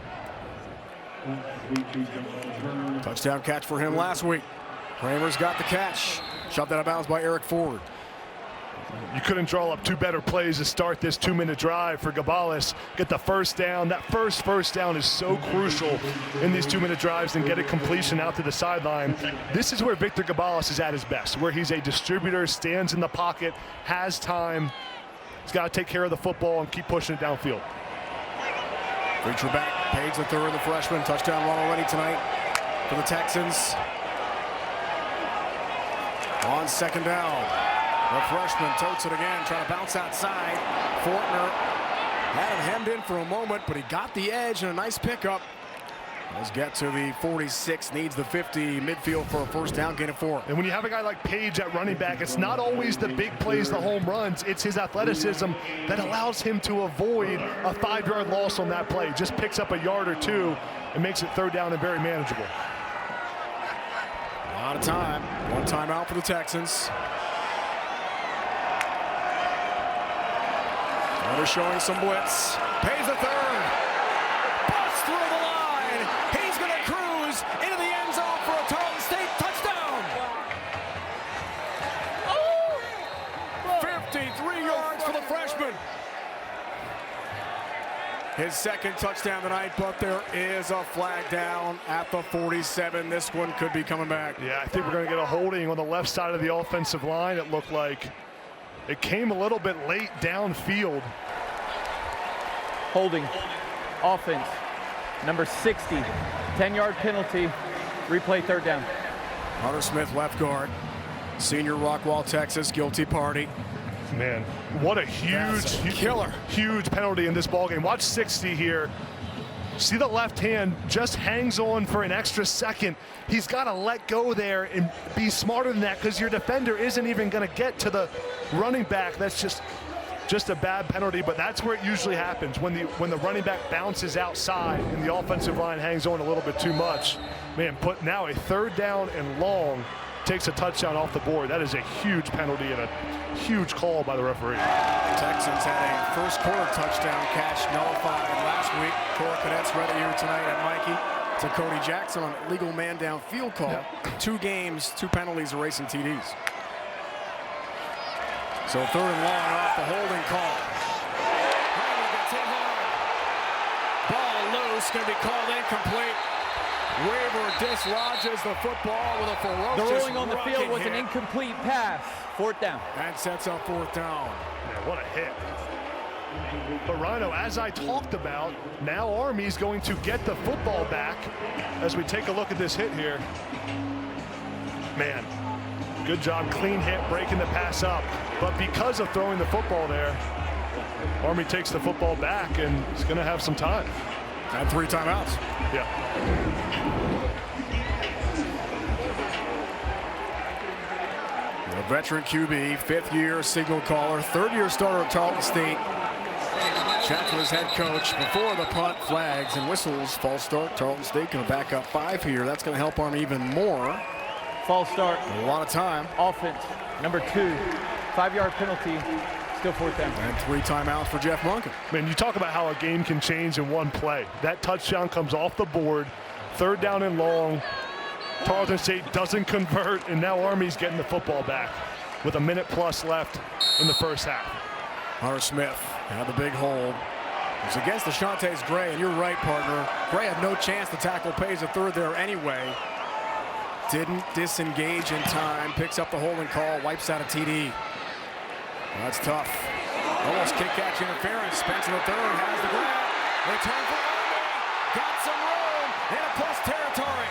Touchdown catch for him last week. Kramer's got the catch. Shoved out of bounds by Eric Ford. You couldn't draw up two better plays to start this 2-minute drive for Gabales. Get the first down. That first down is so crucial in these 2-minute drives and get a completion out to the sideline. This is where Victor Gabales is at his best, where he's a distributor, stands in the pocket, has time. He's got to take care of the football and keep pushing it downfield. Feature back, Page the third, the freshman. Touchdown run already tonight for the Texans. On second down, the freshman totes it again, trying to bounce outside. Fortner had him hemmed in for a moment, but he got the edge and a nice pickup. Let's get to the 46, needs the 50 midfield for a first down, gain of 4. And when you have a guy like Page at running back, it's not always the big plays, the home runs. It's his athleticism that allows him to avoid a 5-yard loss on that play. Just picks up a yard or two and makes it third down and very manageable. A lot of time. One timeout for the Texans. They're showing some blitz. Pays the third. Busts through the line. He's going to cruise into the end zone for a Tarleton State touchdown. 53 yards for the freshman. His second touchdown tonight, but there is a flag down at the 47. This one could be coming back. Yeah, I think we're going to get a holding on the left side of the offensive line. It looked like it came a little bit late downfield. Holding. Offense. Number 60. 10-yard penalty. Replay third down. Hunter Smith, left guard. Senior, Rockwall, Texas, guilty party. Man, what a huge killer. Huge penalty in this ballgame. Watch 60 here. See the left hand just hangs on for an extra second. He's got to let go there and be smarter than that because your defender isn't even going to get to the running back. That's just a bad penalty, but that's where it usually happens when the running back bounces outside and the offensive line hangs on a little bit too much. Man, put now a third down and long, takes a touchdown off the board. That is a huge penalty and a huge call by the referee. Texans had a first quarter touchdown catch nullified last week. Cora Cadets ready here tonight at Mikey. To Cody Jackson on legal man down field call. Yep. 2 games, 2 penalties, erasing TDs. So third and long off the holding call. Gets hit hard. Ball loose, going to be called incomplete. Weaver dislodges the football with a ferocious The ruling on the field was hit. an incomplete pass. Fourth down. And sets up fourth down. Yeah, what a hit. But Rhino, as I talked about, now Army's going to get the football back as we take a look at this hit here. Man, good job, clean hit, breaking the pass up. But because of throwing the football there, Army takes the football back and is going to have some time. And 3 timeouts. Yeah. A veteran QB, 5th year signal caller, 3rd year starter at Tarleton State. Chats with his head coach before the punt, flags and whistles. False start. Tarleton State going to back up 5 here. That's going to help Army even more. False start. A lot of time. Offense. Number 2. 5-yard penalty. Still fourth down. And 3 timeouts for Jeff Monken. Man, you talk about how a game can change in one play. That touchdown comes off the board. 3rd down and long. Tarleton State doesn't convert, and now Army's getting the football back with a minute plus left in the first half. Hunter Smith had the big hold. It was against Deshantes Gray, and you're right, partner. Gray had no chance to tackle Pays the third there anyway. Didn't disengage in time. Picks up the holding call, wipes out a TD. That's tough. Almost kick-catch interference. Spencer the third has the grab. Return for Army. Got some room in a plus territory.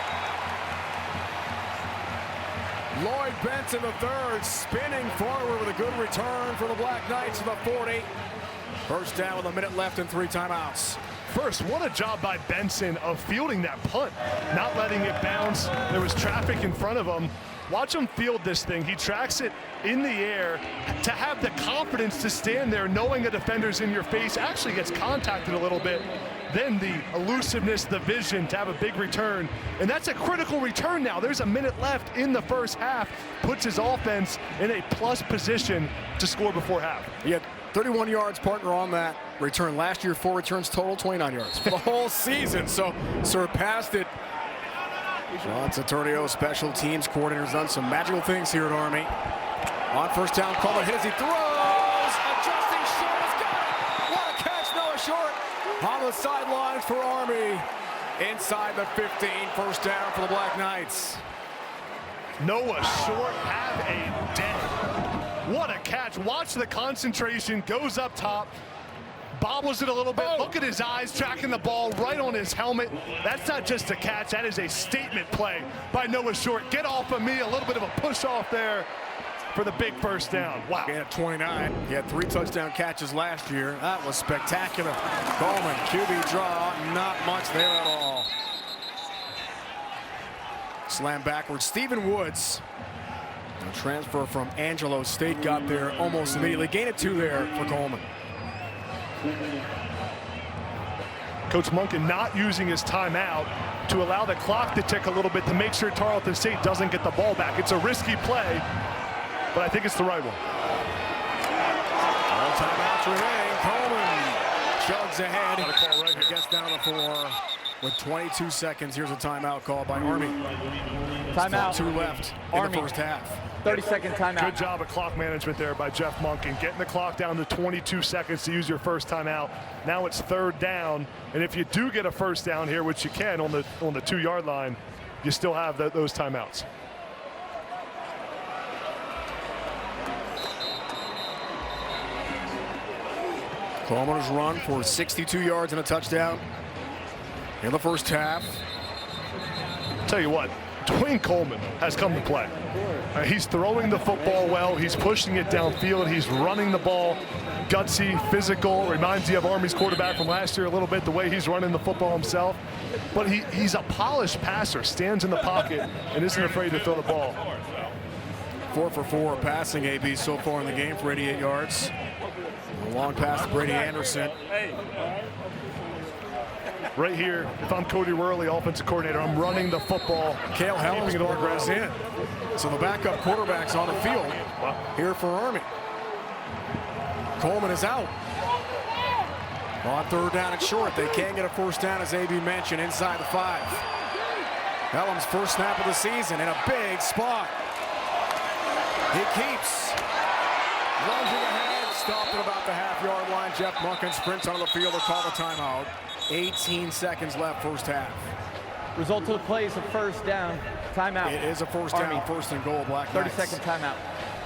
Lloyd Benson the third spinning forward with a good return for the Black Knights to the 40. First down with a minute left and 3 timeouts. First, what a job by Benson of fielding that punt, not letting it bounce. There was traffic in front of him. Watch him field this thing. He tracks it in the air. To have the confidence to stand there knowing a defender's in your face, actually gets contacted a little bit. Then the elusiveness, the vision to have a big return. And that's a critical return now. There's a minute left in the first half. Puts his offense in a plus position to score before half. He had 31 yards, partner, on that return. Last year, 4 returns total, 29 yards for the whole season. So surpassed it. John Saturdio, special teams coordinator, has done some magical things here at Army. On first down, Coleman hit as he throws. Adjusting, Short has got it. What a catch, Noah Short. On the sidelines for Army. Inside the 15, first down for the Black Knights. Noah Short have a day. What a catch. Watch the concentration, goes up top. Bobbles it a little bit. Look at his eyes tracking the ball right on his helmet. That's not just a catch. That is a statement play by Noah Short. Get off of me. A little bit of a push off there for the big first down. Wow. He had 29. He had 3 touchdown catches last year. That was spectacular. Coleman, QB draw. Not much there at all. Slam backwards. Stephen Woods, a transfer from Angelo State, got there almost immediately. Gain of 2 there for Coleman. Coach Monken not using his timeout to allow the clock to tick a little bit to make sure Tarleton State doesn't get the ball back. It's a risky play, but I think it's the right one. All timeouts remain. Coleman chugs ahead. Right, gets down to 4 with 22 seconds. Here's a timeout called by Army. Timeout. 2 left in the first half. 30-second timeout. Good job of clock management there by Jeff Monken, getting the clock down to 22 seconds to use your first timeout. Now it's 3rd down, and if you do get a first down here, which you can on the 2-yard line, you still have those timeouts. Coleman has run for 62 yards and a touchdown in the first half. Tell you what, Dwayne Coleman has come to play. He's throwing the football well. He's pushing it downfield. He's running the ball gutsy, physical. Reminds you of Army's quarterback from last year a little bit, the way he's running the football himself. But he's a polished passer, stands in the pocket, and isn't afraid to throw the ball. 4 for 4 passing AB so far in the game for 88 yards. A long pass to Brady Anderson. Right here, if I'm Cody Worley, offensive coordinator, I'm running the football. Cale Helms goes in. So the backup quarterback's on the field here for Army. Coleman is out. On 3rd down and short, they can't get a first down, as AB mentioned, inside the 5. Helms' first snap of the season in a big spot. He keeps lunging ahead, stopped at about the half-yard line. Jeff Monken sprints onto the field to call the timeout. 18 seconds left, first half. Result of the play is a first down. Timeout. It is a first down, Army. 1st and goal, Black Knights. 30-second timeout.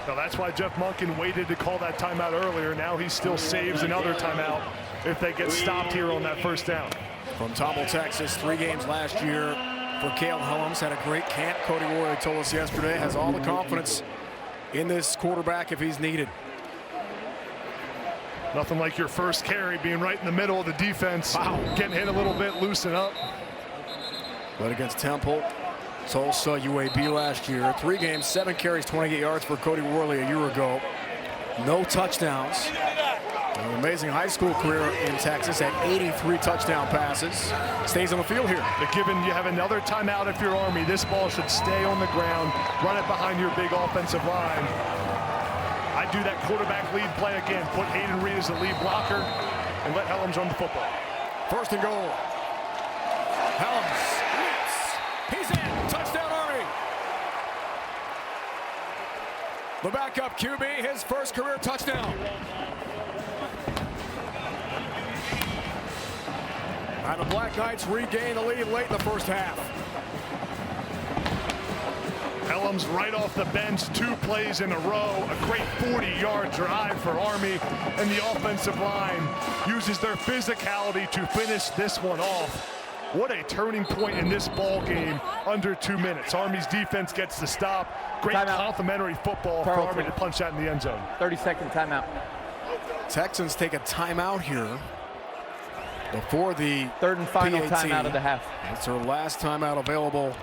Now that's why Jeff Monken waited to call that timeout earlier. Now he still saves another timeout if they get stopped here on that first down. From Tomball, Texas, 3 games last year for Cale Helms. Had a great camp. Cody Roy told us yesterday. Has all the confidence in this quarterback if he's needed. Nothing like your first carry being right in the middle of the defense. Wow. Getting hit a little bit, loosen up. But against Temple, Tulsa, UAB last year. 3 games, 7 carries, 28 yards for Cody Worley a year ago. No touchdowns. An amazing high school career in Texas at 83 touchdown passes. Stays on the field here. But given you have another timeout if you're Army, this ball should stay on the ground, run it behind your big offensive line. I do that quarterback lead play again. Put Hayden Reed as the lead blocker and let Helms run the football. 1st and goal. Helms leaps. He's in. Touchdown, Army. The backup QB, his first career touchdown. And the Black Knights regain the lead late in the first half. Helms right off the bench, 2 plays in a row. A great 40-yard drive for Army, and the offensive line uses their physicality to finish this one off. What a turning point in this ball game under 2 minutes. Army's defense gets the stop. Great complimentary football for Army to punch that in the end zone. 30-second timeout. Texans take a timeout here before the 3rd and final PAT. timeout of the half. It's their last timeout available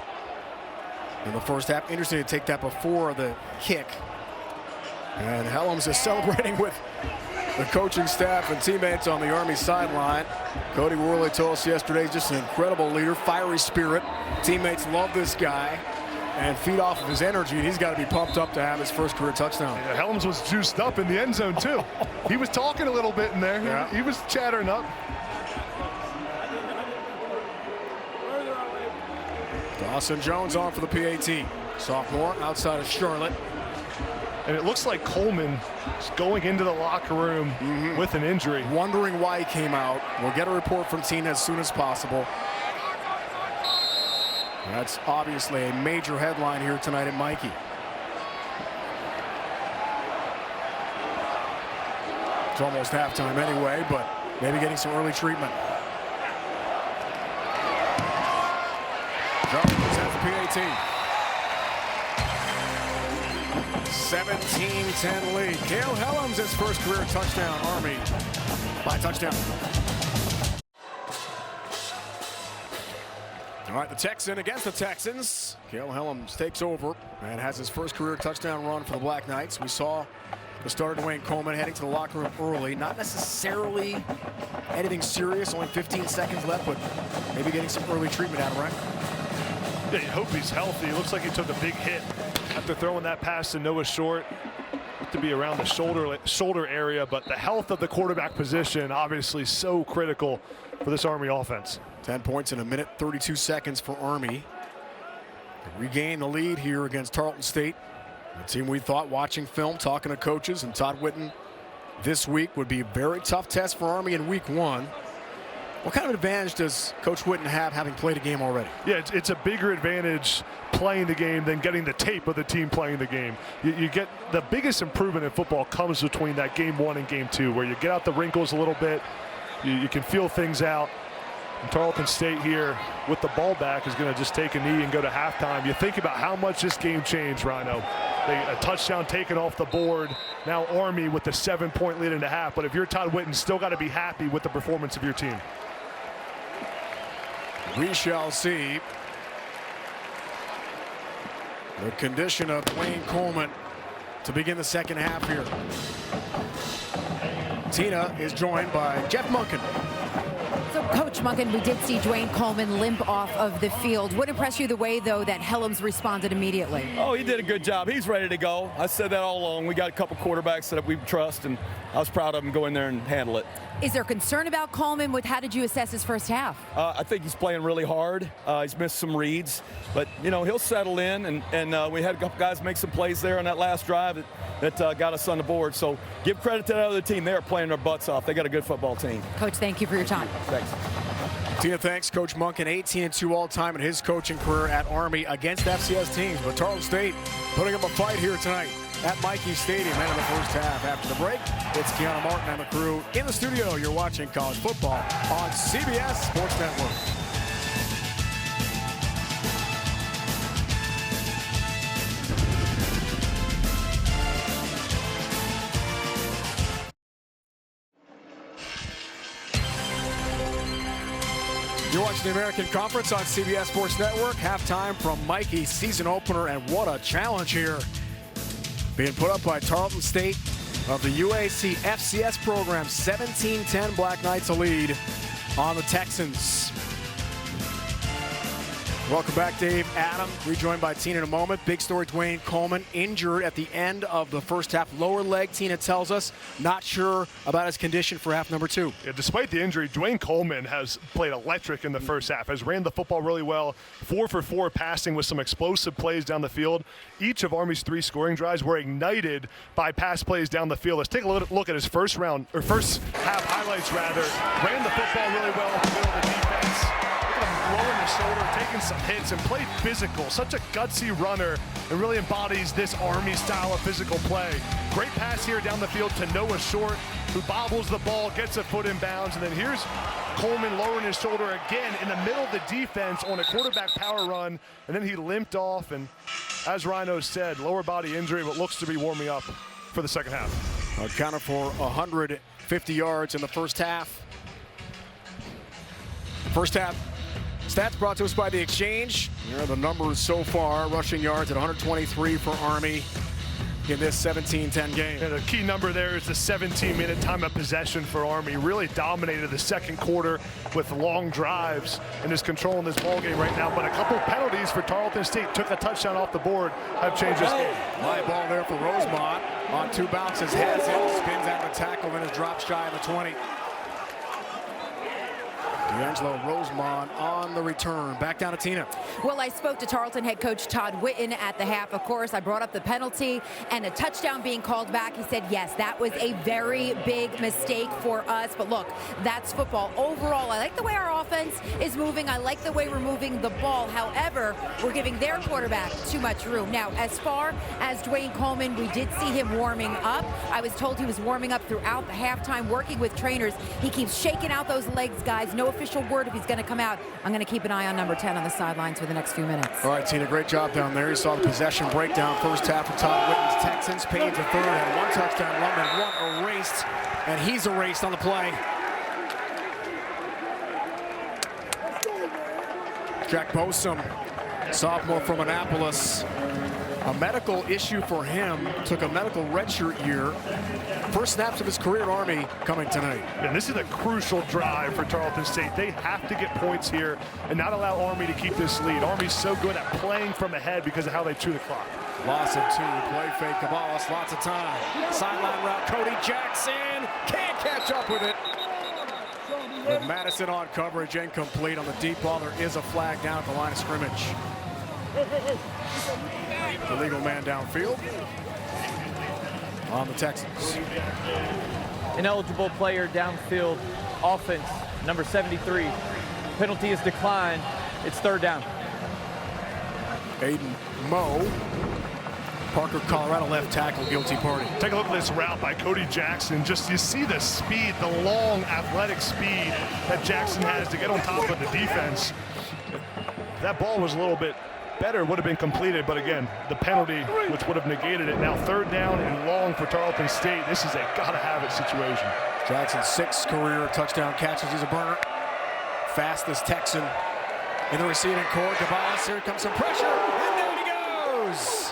in the first half. Interesting to take that before the kick. And Helms is celebrating with the coaching staff and teammates on the Army sideline. Cody Worley told us yesterday he's just an incredible leader, fiery spirit. Teammates love this guy and feed off of his energy, and he's got to be pumped up to have his first career touchdown. Yeah, Helms was juiced up in the end zone too. He was talking a little bit in there. Yeah. He was chattering up. Dawson Jones on for the PAT. Sophomore outside of Charlotte. And it looks like Coleman is going into the locker room with an injury. Wondering why he came out. We'll get a report from Tina as soon as possible. That's obviously a major headline here tonight at Mikey. It's almost halftime anyway, but maybe getting some early treatment. Jones has the PAT. 17-10 lead. Cale Helms his first career touchdown. Army by touchdown. All right, the Texan against the Texans. Cale Helms takes over and has his first career touchdown run for the Black Knights. We saw the starter Dwayne Coleman heading to the locker room early. Not necessarily anything serious, only 15 seconds left, but maybe getting some early treatment out of him. Yeah, you hope he's healthy. It looks like he took a big hit after throwing that pass to Noah Short. Looked to be around the shoulder area, but the health of the quarterback position obviously so critical for this Army offense. 10 points in a minute, 32 seconds for Army. They regain the lead here against Tarleton State. A team we thought, watching film, talking to coaches, and Todd Whitten this week would be a very tough test for Army in week 1. What kind of advantage does Coach Whitten have having played a game already? Yeah, it's a bigger advantage playing the game than getting the tape of the team playing the game. You get the biggest improvement in football comes between that game 1 and game 2, where you get out the wrinkles a little bit, you can feel things out. And Tarleton State here with the ball back is going to just take a knee and go to halftime. You think about how much this game changed, Rhino. A touchdown taken off the board. Now Army with the 7-point lead into half. But if you're Todd Whitten, still got to be happy with the performance of your team. We shall see. The condition of Dwayne Coleman to begin the second half here. Tina is joined by Jeff Monken. So, Coach Monken, we did see Dwayne Coleman limp off of the field. What impressed you the way, though, that Helms responded immediately? Oh, he did a good job. He's ready to go. I said that all along. We got a couple quarterbacks that we trust, and I was proud of him go in there and handle it. Is there concern about Coleman? How did you assess his first half? I think he's playing really hard. He's missed some reads, but, he'll settle in, and we had a couple guys make some plays there on that last drive that got us on the board. So give credit to that other team. They are playing their butts off. They got a good football team. Coach, thank you for your time. Thanks. Tina, thanks. Coach Monken, 18-2 all-time in his coaching career at Army against FCS teams. But Tarleton State putting up a fight here tonight at Mikey Stadium and in the first half. After the break, it's Kiana Martin and the crew in the studio. You're watching college football on CBS Sports Network. You're watching the American Conference on CBS Sports Network. Halftime from Mikey's season opener, and what a challenge here. Being put up by Tarleton State of the UAC FCS program. 17-10 Black Knights a lead on the Texans. Welcome back, Dave. Adam, rejoined by Tina in a moment. Big story, Dwayne Coleman injured at the end of the first half. Lower leg, Tina tells us. Not sure about his condition for half number 2. Yeah, despite the injury, Dwayne Coleman has played electric in the first half, has ran the football really well, 4 for 4 passing with some explosive plays down the field. Each of Army's 3 scoring drives were ignited by pass plays down the field. Let's take a look at his first half highlights rather. Ran the football really well in the middle of the defense. Lowering the shoulder, taking some hits, and played physical. Such a gutsy runner and really embodies this Army style of physical play. Great pass here down the field to Noah Short, who bobbles the ball, gets a foot in bounds, and then here's Coleman lowering his shoulder again in the middle of the defense on a quarterback power run, and then he limped off, and as Rhino said, lower body injury, but looks to be warming up for the second half. Accounted for 150 yards in the first half. First half, Stats brought to us by The Exchange. Here are the numbers so far. Rushing yards at 123 for Army in this 17-10 game. And the key number there is the 17-minute time of possession for Army. Really dominated the second quarter with long drives and is controlling this ball game right now. But a couple of penalties for Tarleton State. Took a touchdown off the board. Have changed this game. High ball there for Rosemont. On 2 bounces, has it, spins out of the tackle, and is dropped shy of the 20. D'Angelo Rosemont on the return. Back down to Tina. Well, I spoke to Tarleton head coach Todd Whitten at the half. Of course, I brought up the penalty and a touchdown being called back. He said, yes, that was a very big mistake for us. But look, that's football. Overall, I like the way our offense is moving. I like the way we're moving the ball. However, we're giving their quarterback too much room. Now, as far as Dwayne Coleman, we did see him warming up. I was told he was warming up throughout the halftime, working with trainers. He keeps shaking out those legs, guys. No official word if he's going to come out. I'm going to keep an eye on number 10 on the sidelines for the next few minutes. All right, Tina, great job down there. You saw the possession breakdown first half for Todd Whitten's Texans. Payne's a third, had 1 touchdown run and 1 erased, and he's erased on the play. Jack Bosom, sophomore from Annapolis. A medical issue for him. Took a medical redshirt year. First snaps of his career at Army coming tonight. And this is a crucial drive for Tarleton State. They have to get points here and not allow Army to keep this lead. Army's so good at playing from ahead because of how they chew the clock. Loss of 2. Play fake. Caballas, lots of time. Sideline route. Cody Jackson can't catch up with it. With Madison on coverage, incomplete on the deep ball. There is a flag down at the line of scrimmage. The legal man downfield on the Texans. Ineligible player downfield. Offense, number 73. Penalty is declined. It's 3rd down. Aiden Moe, Parker, Colorado left tackle, guilty party. Take a look at this route by Cody Jackson. Just you see the speed, the long athletic speed that Jackson has to get on top of the defense. That ball was a little bit better, would have been completed, but again, the penalty, which would have negated it. Now 3rd down and long for Tarleton State. This is a gotta-have-it situation. Jackson's 6th career touchdown catches. He's a burner. Fastest Texan in the receiving corps. Caballas, here comes some pressure, and down he goes.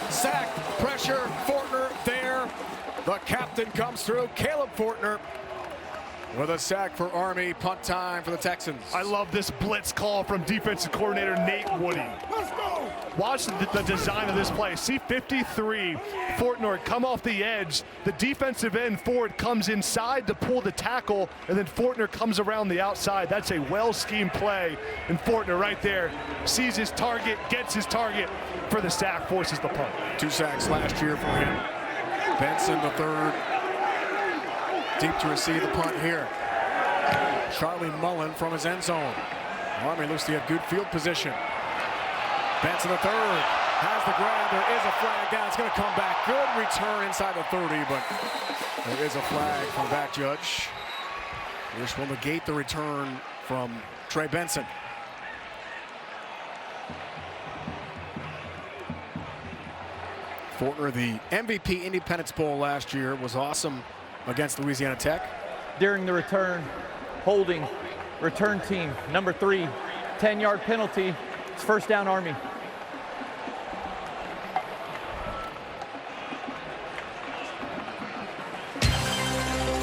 Sack, pressure, Fortner there. The captain comes through, Caleb Fortner, with a sack for Army. Punt time for the Texans. I love this blitz call from defensive coordinator Nate Woody. Let's go! Watch the design of this play. See 53, Fortner come off the edge. The defensive end Ford comes inside to pull the tackle, and then Fortner comes around the outside. That's a well-schemed play, and Fortner right there sees his target, gets his target for the sack, forces the punt. 2 sacks last year for him. Benson the 3rd. Deep to receive the punt here. Charlie Mullen from his end zone. Army looks to get good field position. Benson the 3rd has the grab. There is a flag down. It's going to come back. Good return inside the 30, but there is a flag from the back judge. This will negate the return from Trey Benson. Fortner, the MVP Independence Bowl last year, was awesome against Louisiana Tech. During the return, holding, return team, number 3, 10-yard penalty. It's 1st down, Army.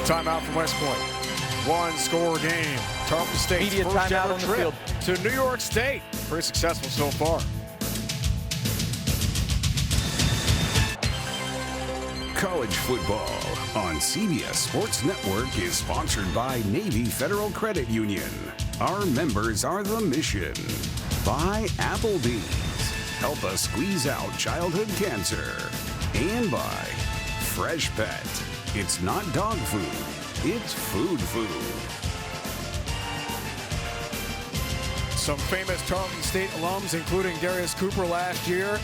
Timeout from West Point. 1-score game. Tarleton State's Media first timeout ever on the trip field to New York State. Pretty successful so far. College football on CBS Sports Network is sponsored by Navy Federal Credit Union. Our members are the mission. By Applebee's. Help us squeeze out childhood cancer. And by Fresh Pet. It's not dog food, it's food food. Some famous Tarleton State alums, including Darius Cooper last year.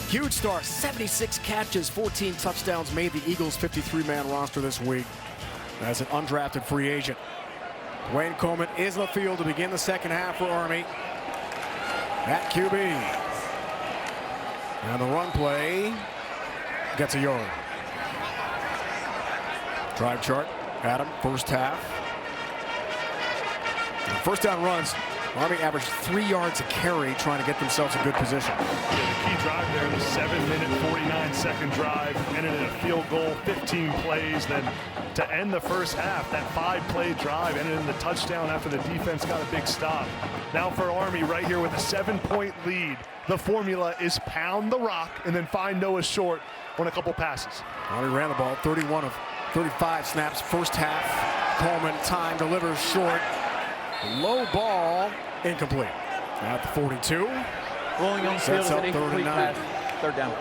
Huge start, 76 catches, 14 touchdowns, made the Eagles' 53-man roster this week as an undrafted free agent. Dwayne Coleman is in the field to begin the second half for Army. At QB. And the run play gets a yard. Drive chart, Adam, first half. And first down runs Army averaged 3 yards a carry trying to get themselves a good position. Yeah, the key drive there, the 7-minute, 49-second drive, ended in a field goal, 15 plays. Then to end the first half, that 5-play drive ended in the touchdown after the defense got a big stop. Now for Army right here with a 7-point lead. The formula is pound the rock and then find Noah Short on a couple passes. Army ran the ball 31 of 35 snaps first half. Coleman time delivers short. Low ball, incomplete. At the 42. Rolling on the field, an incomplete pass. Third down.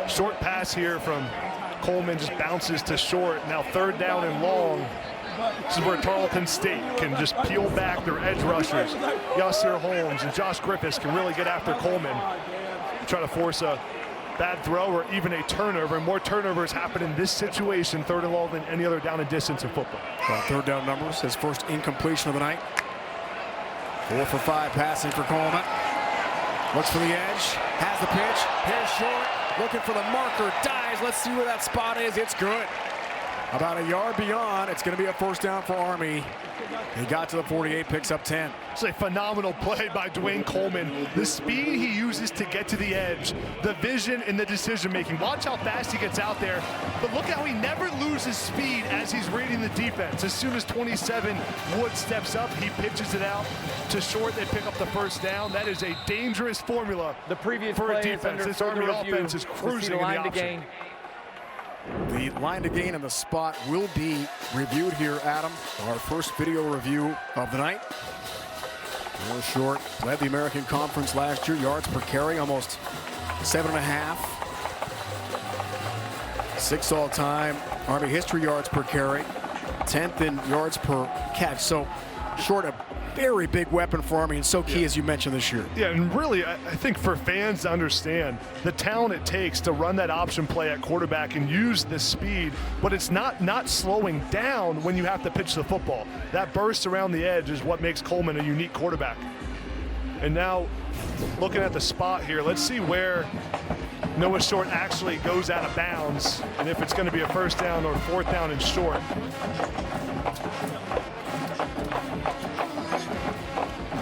Short pass here from Coleman, just bounces to Short. Now third down and long. This is where Tarleton State can just peel back their edge rushers. Yasir Holmes and Josh Griffiths can really get after Coleman. Try to force a bad throw or even a turnover. And more turnovers happen in this situation, third and long, than any other down and distance in football. Third down numbers, his first incompletion of the night. 4 for 5 passing for Coleman. Looks for the edge, has the pitch, here's Short, looking for the marker, dives. Let's see where that spot is. It's good. About a yard beyond, it's going to be a first down for Army. He got to the 48, picks up 10. It's a phenomenal play by Dwayne Coleman. The speed he uses to get to the edge, the vision and the decision making. Watch how fast he gets out there, but look how he never loses speed as he's reading the defense. As soon as 27 Wood steps up, he pitches it out to Short. They pick up the first down. That is a dangerous formula the previous for play a defense. This Army offense is cruising in the option. The line to gain and the spot will be reviewed here, Adam. Our first video review of the night. Noah Short led the American Conference last year. Yards per carry, almost 7.5. 6th all-time Army history yards per carry. 10th in yards per catch. So Short, a very big weapon for Army, and so key, as you mentioned, this year. Yeah, and really, I think for fans to understand the talent it takes to run that option play at quarterback and use the speed, but it's not slowing down when you have to pitch the football. That burst around the edge is what makes Coleman a unique quarterback. And now, looking at the spot here, let's see where Noah Short actually goes out of bounds, and if it's going to be a first down or fourth down and short.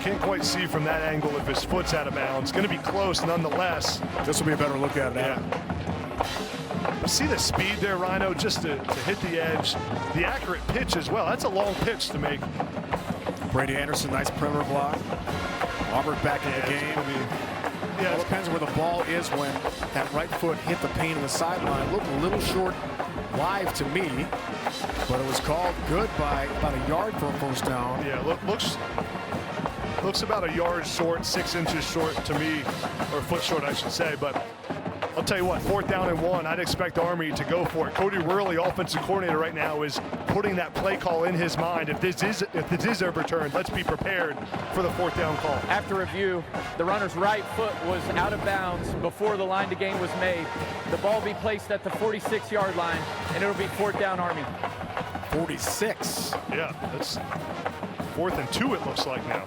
Can't quite see from that angle if his foot's out of bounds. Going to be close nonetheless. This will be a better look at it. Yeah. But see the speed there, Rhino, just to hit the edge. The accurate pitch as well. That's a long pitch to make. Brady Anderson, nice perimeter block. Auburn back in the game. Yeah, it depends where the ball is when that right foot hit the paint of the sideline. Looked a little short live to me, but it was called good by about a yard for a first down. Yeah, looks about a yard short, 6 inches short to me, or a foot short, I should say. But I'll tell you what, 4th down and 1, I'd expect Army to go for it. Cody Worley, offensive coordinator right now, is putting that play call in his mind. If this is overturned, let's be prepared for the 4th down call. After review, the runner's right foot was out of bounds before the line to gain was made. The ball be placed at the 46-yard line, and it'll be 4th down Army. 46. Yeah, that's 4th and 2 it looks like now.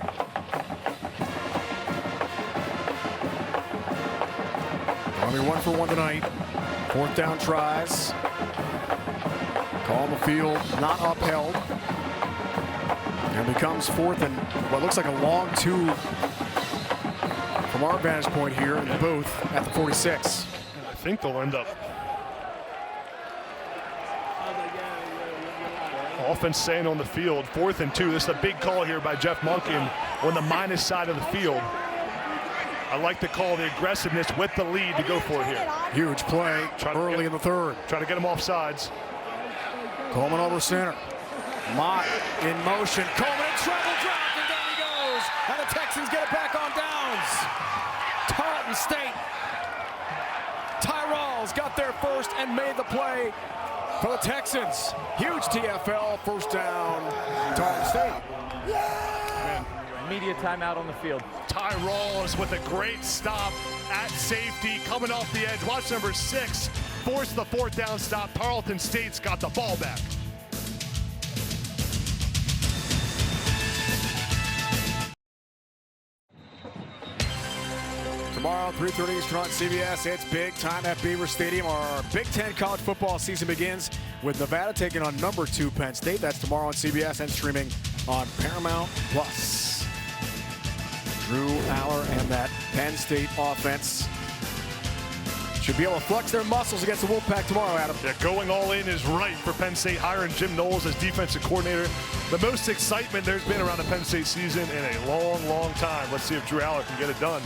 Army 1 for 1 tonight. 4th down tries. Call on the field, not upheld. And becomes 4th and what looks like a long 2 from our vantage point here in the booth at the 46. I think they'll end up. Offense staying on the field, 4th and 2. This is a big call here by Jeff Monken on the minus side of the field. I like the call, the aggressiveness with the lead to go for it here. Huge play early in the third. Try to get him off sides. Coleman over center. Mott in motion. Coleman in trouble, dropped, and down he goes. And the Texans get it back on downs. Tarleton State. Tyrell's got there first and made the play for the Texans. Huge TFL, first down, Tarleton State. Immediate timeout on the field. Ty Rawls with a great stop at safety, coming off the edge. Watch number 6 force the 4th down stop. Tarleton State's got the ball back. From tomorrow, 3:30 Eastern on CBS. It's big time at Beaver Stadium. Our Big Ten college football season begins with Nevada taking on number 2 Penn State. That's tomorrow on CBS and streaming on Paramount Plus. Drew Aller and that Penn State offense should be able to flex their muscles against the Wolfpack tomorrow, Adam. Yeah, going all in is right for Penn State, hiring Jim Knowles as defensive coordinator. The most excitement there's been around the Penn State season in a long, long time. Let's see if Drew Aller can get it done.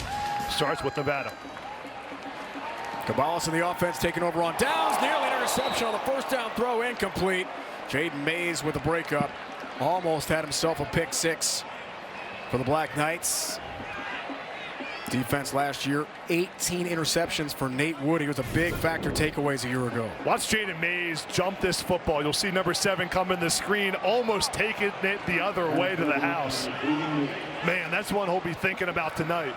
Starts with Nevada. Caballas in the offense taking over on downs. Nearly an interception on the first down throw, incomplete. Jaden Mays with a breakup. Almost had himself a pick 6 for the Black Knights. Defense last year, 18 interceptions for Nate Wood. He was a big factor takeaways a year ago. Watch Jaden Mays jump this football. You'll see number 7 come in the screen, almost taking it the other way to the house. Man, that's one he'll be thinking about tonight.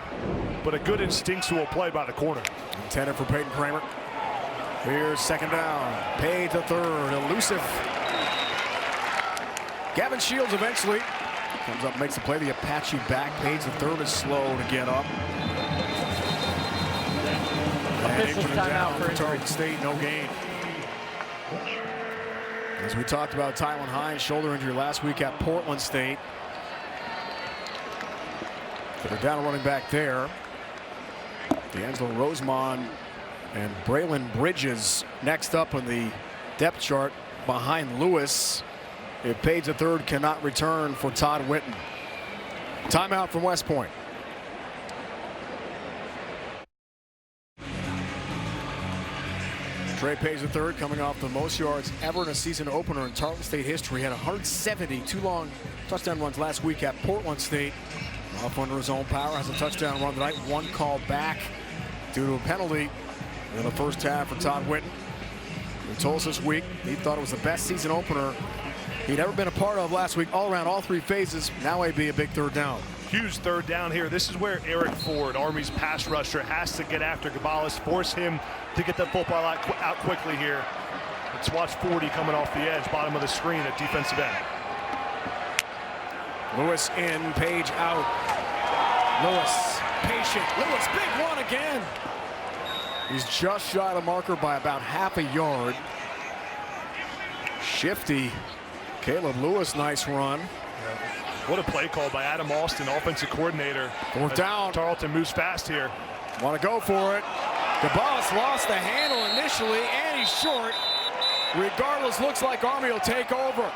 But a good instinctual play by the corner. Intended for Peyton Kramer. Here's second down. Page the third. Elusive. Gavin Shields eventually comes up, makes the play. The Apache back. Page the third is slow to get up. Official timeout for Tarleton State, no gain. As we talked about, Tylen Hines, shoulder injury last week at Portland State. They're down a running back there. D'Angelo Rosemond and Braylon Bridges next up on the depth chart behind Lewis. If Page the third cannot return for Todd Witten. Timeout from West Point. Trey Page III coming off the most yards ever in a season opener in Tarleton State history. Had 170 two-long touchdown runs last week at Portland State. Off under his own power, has a touchdown run tonight. One call back due to a penalty in the first half for Todd Witten. He told us this week he thought it was the best season opener he'd ever been a part of last week, all around, all 3 phases. Now it'd be a big third down. Huge third down here. This is where Eric Ford, Army's pass rusher, has to get after Caballas, force him to get the football out quickly here. Let's watch 40 coming off the edge, bottom of the screen at defensive end. Lewis in, Page out. Lewis, patient. Lewis, big one again. He's just shy of the marker by about half a yard. Shifty. Caleb Lewis, nice run. What a play call by Adam Alston, offensive coordinator. Fourth down. Tarleton moves fast here. Want to go for it. Caballas lost the handle initially, and he's short. Regardless, looks like Army will take over.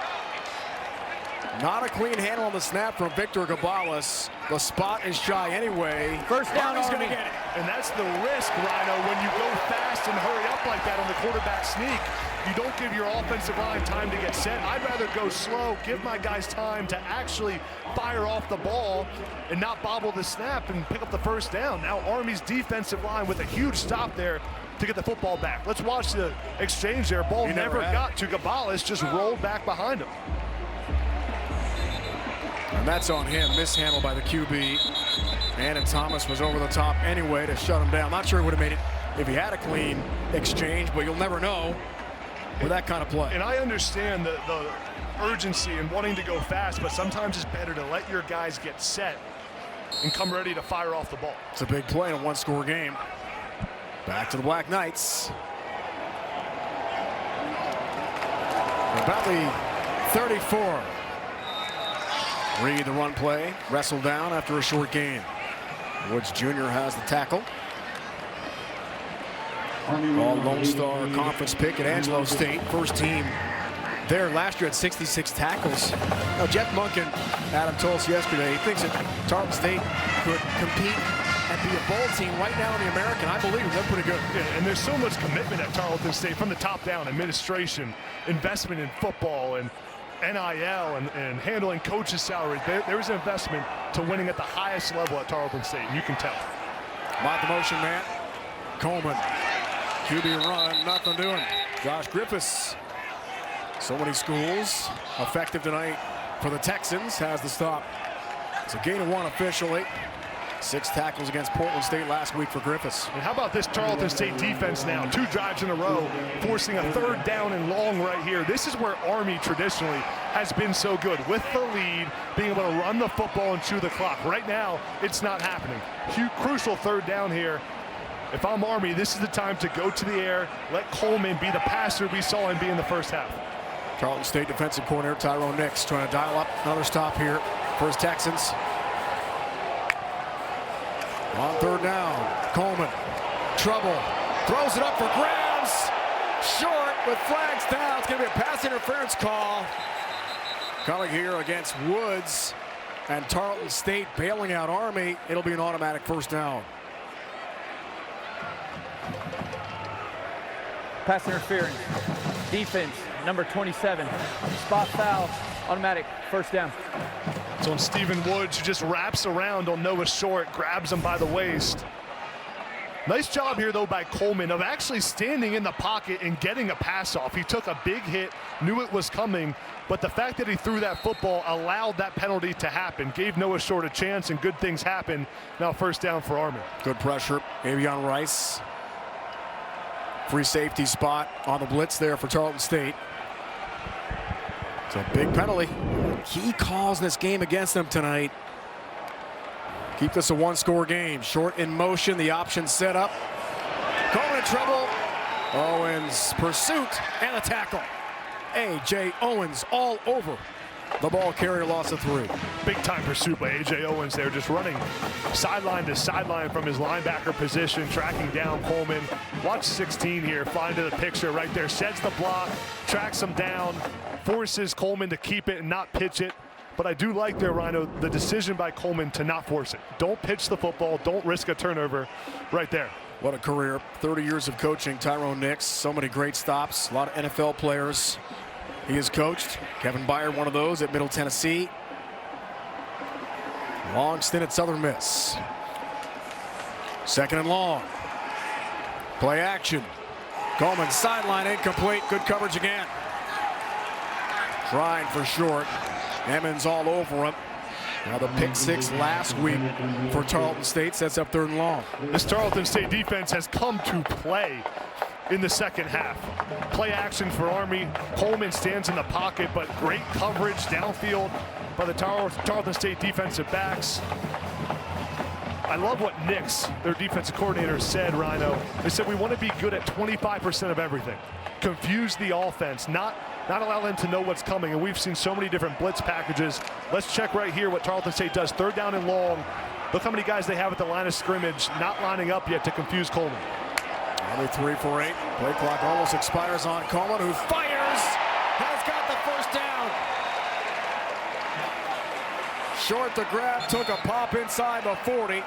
Not a clean handle on the snap from Victor Caballas. The spot is shy anyway. First down, Army's Army. going to get it. And that's the risk, Rhino, when you go fast and hurry up like that on the quarterback sneak. You don't give your offensive line time to get set. I'd rather go slow, give my guys time to actually fire off the ball and not bobble the snap and pick up the first down. Now Army's defensive line with a huge stop there to get the football back. Let's watch the exchange there. Ball never got to Caballas, just rolled back behind him. And that's on him, mishandled by the QB. And Thomas was over the top anyway to shut him down. Not sure he would have made it if he had a clean exchange, but you'll never know with that kind of play. And I understand the urgency and wanting to go fast, but sometimes it's better to let your guys get set and come ready to fire off the ball. It's a big play in a one-score game. Back to the Black Knights. About the 34. Reed the run play, wrestled down after a short gain. Woods Jr. has the tackle. All Lone Star Conference pick at Angelo State. First team there last year at 66 tackles. Now, Jeff Monken, Adam told us yesterday, he thinks that Tarleton State could compete and be a bowl team right now in the American. I believe they're pretty good. Yeah, and there's so much commitment at Tarleton State from the top down, administration, investment in football, and NIL and handling coaches' salaries. There is an investment to winning at the highest level at Tarleton State, and you can tell. About the motion, man. Coleman. QB run, nothing doing. Josh Griffiths. So many schools effective tonight for the Texans. Has the stop. It's a gain of 1 officially. 6 tackles against Portland State last week for Griffiths. And how about this Tarleton State defense now? 2 drives in a row, forcing a 3rd down and long right here. This is where Army traditionally has been so good. With the lead, being able to run the football and chew the clock. Right now, it's not happening. Crucial 3rd down here. If I'm Army, this is the time to go to the air, let Coleman be the passer we saw him be in the first half. Tarleton State defensive coordinator Tyrone Nix trying to dial up another stop here for his Texans. On 3rd down, Coleman, trouble, throws it up for grabs, short with flags down. It's going to be a pass interference call coming here against Woods, and Tarleton State bailing out Army. It'll be an automatic 1st down. Pass interference. Defense, number 27. Spot foul, automatic 1st down. So Stephen Woods, who just wraps around on Noah Short, grabs him by the waist. Nice job here, though, by Coleman of actually standing in the pocket and getting a pass off. He took a big hit, knew it was coming, but the fact that he threw that football allowed that penalty to happen, gave Noah Short a chance, and good things happened. Now 1st down for Army. Good pressure. Avion Rice. Free safety spot on the blitz there for Tarleton State. It's a big penalty. Key calls in this game against them tonight. Keep this a 1-score game. Short in motion, the option set up. Coleman in trouble. Owens pursuit and a tackle. A.J. Owens all over the ball carrier, loss of 3. Big time pursuit by A.J. Owens there, just running sideline to sideline from his linebacker position, tracking down Coleman. Watch 16 here, flying to the picture right there, sheds the block, tracks him down, forces Coleman to keep it and not pitch it. But I do like there, Rhino, the decision by Coleman to not force it. Don't pitch the football, don't risk a turnover right there. What a career, 30 years of coaching, Tyrone Nix, so many great stops, a lot of NFL players he has coached. Kevin Byard, one of those at Middle Tennessee. Long stint at Southern Miss. 2nd and long. Play action. Coleman sideline incomplete. Good coverage again. Trying for Short. Emmons all over him. Now the pick 6 last week for Tarleton State sets up 3rd and long. This Tarleton State defense has come to play in the 2nd half. Play action for Army. Coleman stands in the pocket, but great coverage downfield by the Tarleton State defensive backs. I love what Nix, their defensive coordinator, said, Rhino. They said we want to be good at 25% of everything. Confuse the offense, not allow them to know what's coming. And we've seen so many different blitz packages. Let's check right here what Tarleton State does. 3rd down and long. Look how many guys they have at the line of scrimmage, not lining up yet to confuse Coleman. Only 3 for 8. Play clock almost expires on Coleman, who fires. Has got the 1st down. Short the grab, took a pop inside the 40.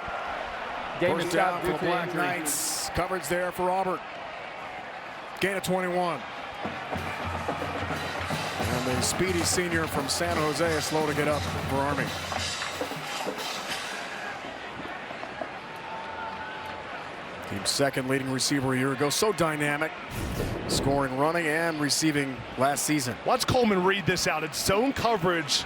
First down for the Black Knights. Coverage there for Auburn. Gain of 21. And the speedy senior from San Jose is slow to get up for Army. Team's 2nd leading receiver a year ago. So dynamic. Scoring, running, and receiving last season. Watch Coleman read this out. It's zone coverage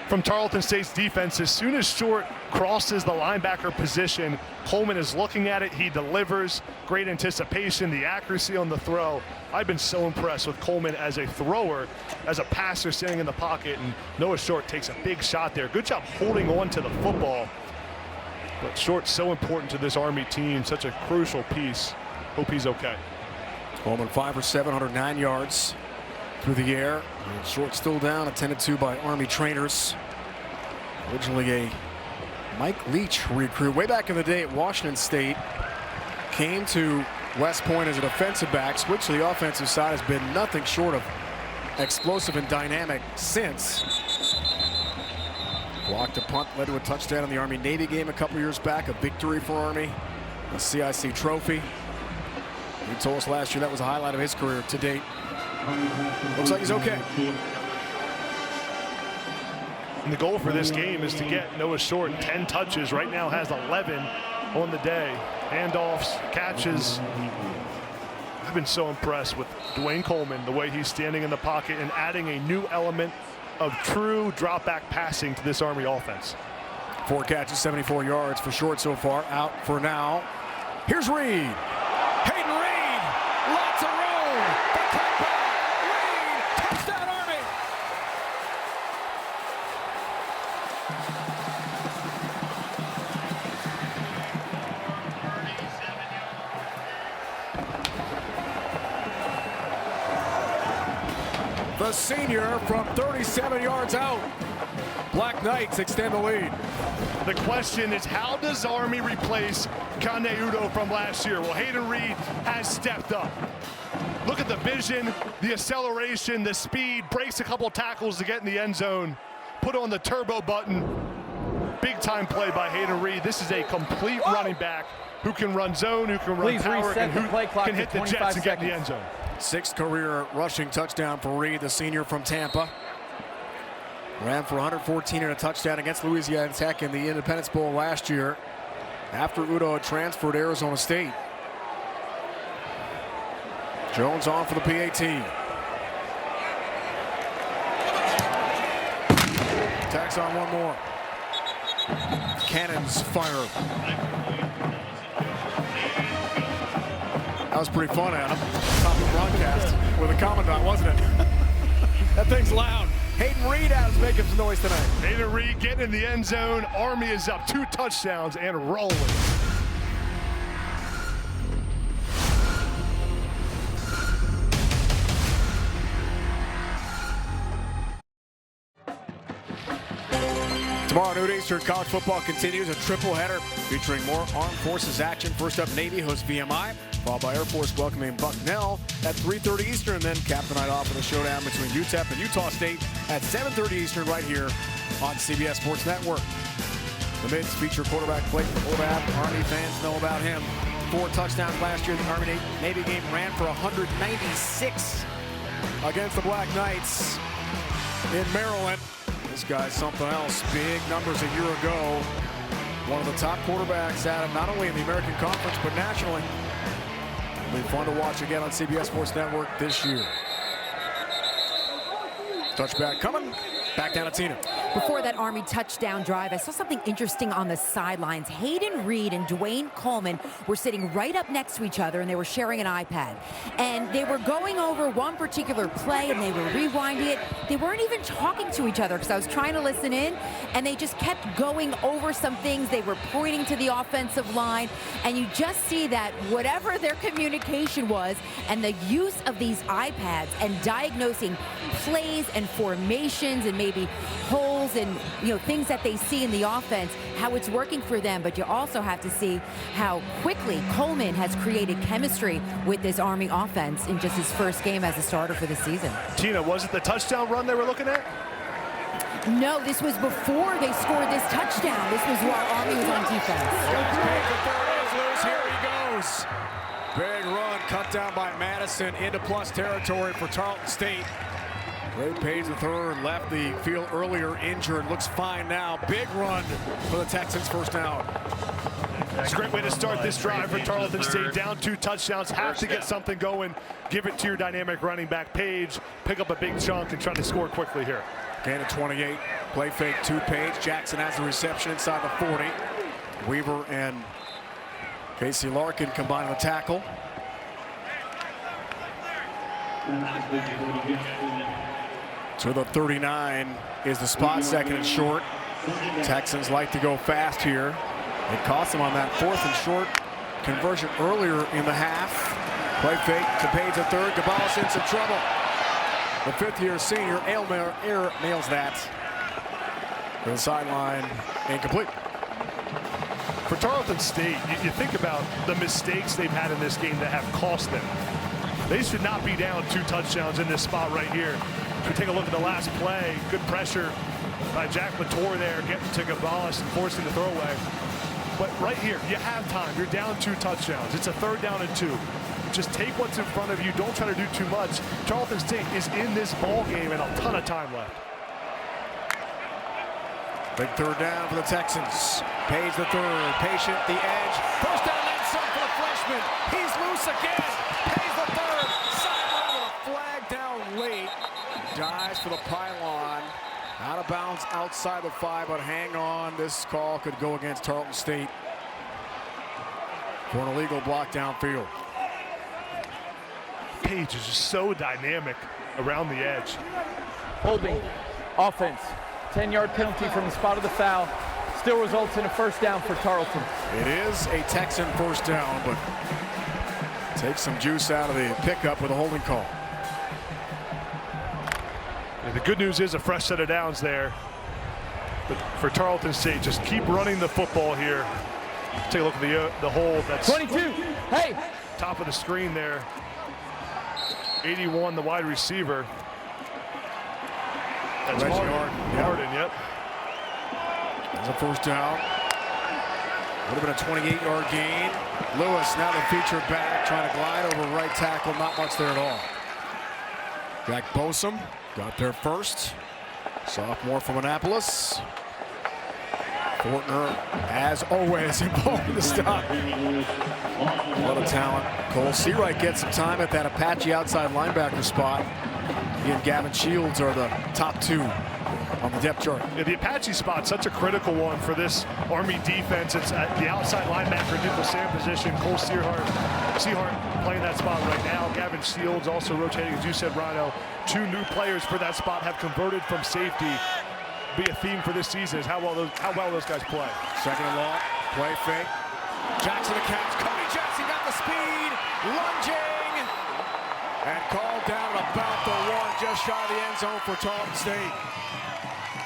from Tarleton State's defense. As soon as Short crosses the linebacker position, Coleman is looking at it. He delivers. Great anticipation, the accuracy on the throw. I've been so impressed with Coleman as a thrower, as a passer standing in the pocket, and Noah Short takes a big shot there. Good job holding on to the football. But Short's so important to this Army team, such a crucial piece. Hope he's okay. Coleman 5 for 7, 109 yards through the air. And Short still down, attended to by Army trainers. Originally a Mike Leach recruit way back in the day at Washington State. Came to West Point as a defensive back, switched to the offensive side, has been nothing short of explosive and dynamic since. Blocked a punt, led to a touchdown in the Army-Navy game a couple years back, a victory for Army, a CIC trophy. He told us last year that was a highlight of his career to date. Looks like he's okay. And the goal for this game is to get Noah Short 10 touches. Right now has 11 on the day. Handoffs, catches. I've been so impressed with Dwayne Coleman, the way he's standing in the pocket and adding a new element of true drop back passing to this Army offense. 4 catches, 74 yards for short so far. Out for now. Here's Reed. Hayden Reed. Lots of room. The cutback. Reed. Touchdown Army. The senior from 37 yards out. Black Knights extend the lead. The question is, how does Army replace Kane Udo from last year? Well, Hayden Reed has stepped up. Look at the vision, the acceleration, the speed, breaks a couple tackles to get in the end zone, put on the turbo button. Big time play by Hayden Reed. This is a complete running back who can run zone, who can run power, and who can hit the jets and get in the end zone. 6th career rushing touchdown for Reed, the senior from Tampa. Ran for 114 and a touchdown against Louisiana Tech in the Independence Bowl last year after Udo had transferred to Arizona State. Jones on for the PAT. Tacks on one more. Cannons fire. That was pretty fun, Adam. Top of the broadcast with a commandant, wasn't it? That thing's loud. Hayden Reed out is making some noise tonight. Hayden Reed getting in the end zone. Army is up 2 touchdowns and rolling. Tomorrow noon Eastern, college football continues. A triple header featuring more Armed Forces action. First up, Navy hosts VMI, followed by Air Force welcoming Bucknell at 3:30 Eastern, and then cap the night off with a showdown between UTEP and Utah State at 7:30 Eastern right here on CBS Sports Network. The Mids feature quarterback Blake Olab. Army fans know about him. 4 touchdowns last year. The Army-Navy game ran for 196 against the Black Knights in Maryland. This guy's something else. Big numbers a year ago. One of the top quarterbacks out of not only in the American Conference, but nationally. It'll be fun to watch again on CBS Sports Network this year. Touchback coming. Back down to Tina. Before that Army touchdown drive, I saw something interesting on the sidelines. Hayden Reed and Dwayne Coleman were sitting right up next to each other, and they were sharing an iPad. And they were going over one particular play, and they were rewinding it. They weren't even talking to each other, because I was trying to listen in, and they just kept going over some things. They were pointing to the offensive line, and you just see that whatever their communication was, and the use of these iPads and diagnosing plays and formations and maybe holes and things that they see in the offense, how it's working for them. But you also have to see how quickly Coleman has created chemistry with this Army offense in just his first game as a starter for the season. Tina, was it the touchdown run they were looking at? No, this was before they scored this touchdown. This was while Army was on defense. Here he goes. Big run cut down by Madison into plus territory for Tarleton State. Ray Page III left the field earlier injured. Looks fine now. Big run for the Texans, first down. It's a great way to start this drive for Tarleton State. Down 2 touchdowns. Have to get something going. Give it to your dynamic running back, Page. Pick up a big chunk and try to score quickly here. Gain of 28. Play fake to Page. Jackson has the reception inside the 40. Weaver and Casey Larkin combine the tackle. To the 39 is the spot, second and short. Texans like to go fast here. It cost them on that 4th and short conversion earlier in the half. Play fake to Page III. Cabal's in some trouble. The 5th-year senior, Air nails that. To the sideline, incomplete. For Tarleton State, you think about the mistakes they've had in this game that have cost them. They should not be down 2 touchdowns in this spot right here. If we take a look at the last play, good pressure by Jack Latour there, getting to Gabalis and forcing the throwaway. But right here, you have time. You're down 2 touchdowns. It's a 3rd down and 2. Just take what's in front of you. Don't try to do too much. Tarleton State is in this ball game and a ton of time left. Big 3rd down for the Texans. Page III, patient, the edge. First down and some for the freshman. He's loose again. Page III, sideline with a flag down late. Dives for the pylon. Out of bounds outside the 5, but hang on. This call could go against Tarleton State for an illegal block downfield. Page is just so dynamic around the edge. Holding, offense, 10-yard penalty from the spot of the foul. Still results in a first down for Tarleton. It is a Texan first down, but takes some juice out of the pickup with a holding call. And the good news is a fresh set of downs there. But for Tarleton State, just keep running the football here. Take a look at the hold. That's 22. Hey. Top of the screen there. 81, the wide receiver. That's Harden, yep. There's a first down. Would have been a 28-yard gain. Lewis now the feature back, trying to glide over right tackle. Not much there at all. Jack Bosom got there first. Sophomore from Annapolis. Fortner, as always, involved in the stop. A lot of talent. Cole Seawright gets some time at that Apache outside linebacker spot. He and Gavin Shields are the top 2 on the depth chart. Yeah, the Apache spot, such a critical one for this Army defense. It's at the outside linebacker, nickel Sam position. Cole Seahart playing that spot right now. Gavin Shields also rotating, as you said, Rhino. 2 new players for that spot have converted from safety. Be a theme for this season is how well those guys play. Second and long, play fake. Jackson the catch. Cody Jackson got the speed, lunging, and called down about the 1, just shy of the end zone for Tarleton State.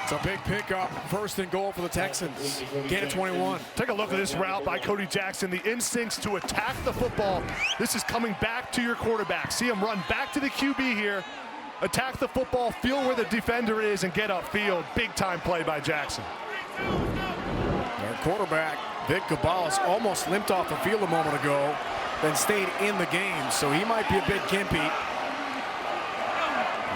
It's a big pickup, first and goal for the Texans. Gain of 21. Take a look at this route by Cody Jackson. The instincts to attack the football. This is coming back to your quarterback. See him run back to the QB here. Attack the football, feel where the defender is, and get upfield. Big time play by Jackson. Our quarterback, Vic Cabales, almost limped off the field a moment ago, then stayed in the game, so he might be a bit gimpy.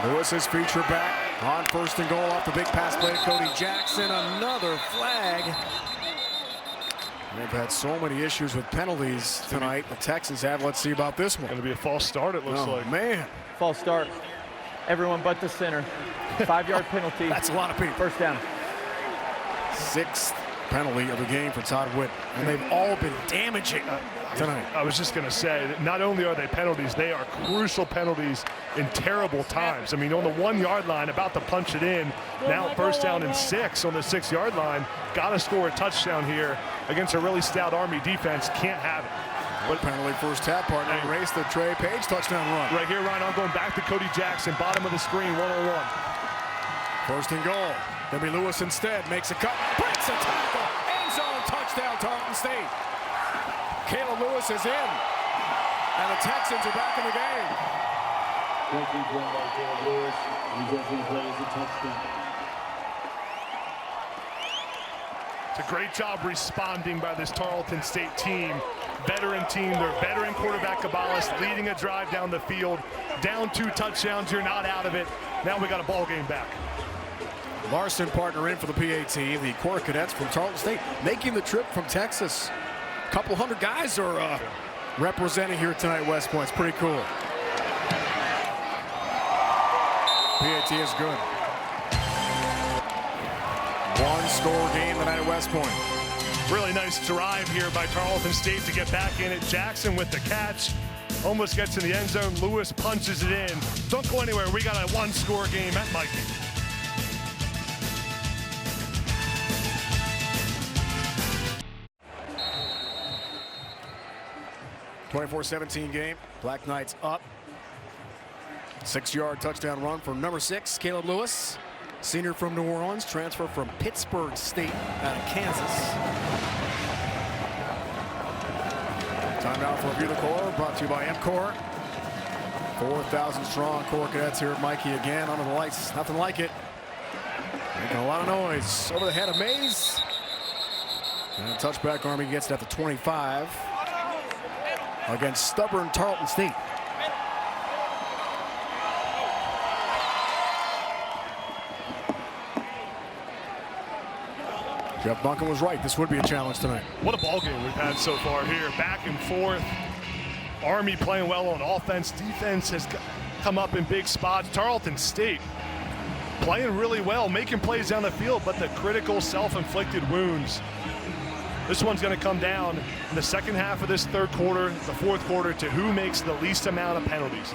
Lewis is feature back on first and goal off the big pass play to Cody Jackson. Another flag. They've had so many issues with penalties tonight. The Texans have. Let's see about this one. Going to be a false start, it looks like. Man. False start. Everyone but the center. 5-yard penalty. That's a lot of people. First down. 6th penalty of the game for Todd Witt. And they've all been damaging tonight. I was just going to say that not only are they penalties, they are crucial penalties in terrible times. I mean, on the 1-yard line, about to punch it in. Now first down and 6 on the 6-yard line. Got to score a touchdown here against a really stout Army defense. Can't have it. What penalty first half partner race the Trey Page touchdown run. Right here, Ryan, I'm going back to Cody Jackson, bottom of the screen, 1-on-1. First and goal. Debbie Lewis instead makes a cut, breaks a tackle, end zone touchdown Tarleton State. Caleb Lewis is in, and the Texans are back in the game. It's a great job responding by this Tarleton State team. Veteran team, their veteran quarterback Cabales leading a drive down the field. Down 2 touchdowns, you're not out of it. Now we got a ball game back. Larson partner in for the PA team, the Corps Cadets from Tarleton State, making the trip from Texas. A couple hundred guys are representing here tonight, West Point. It's pretty cool. PAT is good. 1-score game tonight at West Point. Really nice drive here by Tarleton State to get back in it. Jackson with the catch. Almost gets in the end zone. Lewis punches it in. Don't go anywhere. We got a 1-score game at Mikey. (24-17) game. Black Knights up. 6-yard touchdown run for number 6, Caleb Lewis. Senior from New Orleans, transfer from Pittsburgh State out of Kansas. Timeout for Review the Corps, brought to you by MCorps. 4,000 strong Corps Cadets here at Mikey again under the lights. Nothing like it. Making a lot of noise over the head of Mays. And touchback, Army gets it at the 25 against stubborn Tarleton State. Jeff Bunkin was right. This would be a challenge tonight. What a ball game we've had so far here. Back and forth. Army playing well on offense. Defense has come up in big spots. Tarleton State playing really well, making plays down the field, but the critical self-inflicted wounds. This one's going to come down in the second half of this third quarter, the fourth quarter, to who makes the least amount of penalties.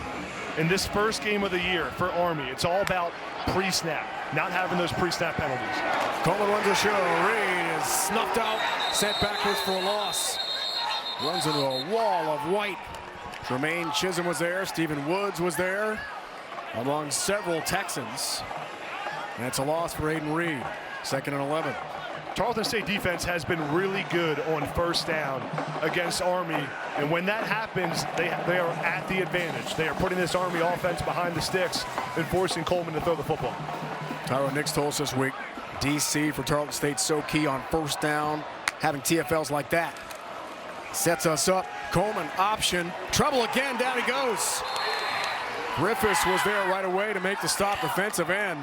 In this first game of the year for Army, it's all about pre-snap, not having those pre-snap penalties. Coleman runs the show. Reed is snuffed out, sent backwards for a loss. Runs into a wall of white. Tremaine Chisholm was there. Stephen Woods was there, among several Texans. And it's a loss for Aiden Reed. 2nd and 11. Tarleton State defense has been really good on first down against Army, and when that happens, they are at the advantage. They are putting this Army offense behind the sticks and forcing Coleman to throw the football. Tyro Nix told us this week, DC for Tarleton State so key on first down, having TFLs like that. Sets us up. Coleman option. Trouble again. Down he goes. Griffiths was there right away to make the stop, defensive end.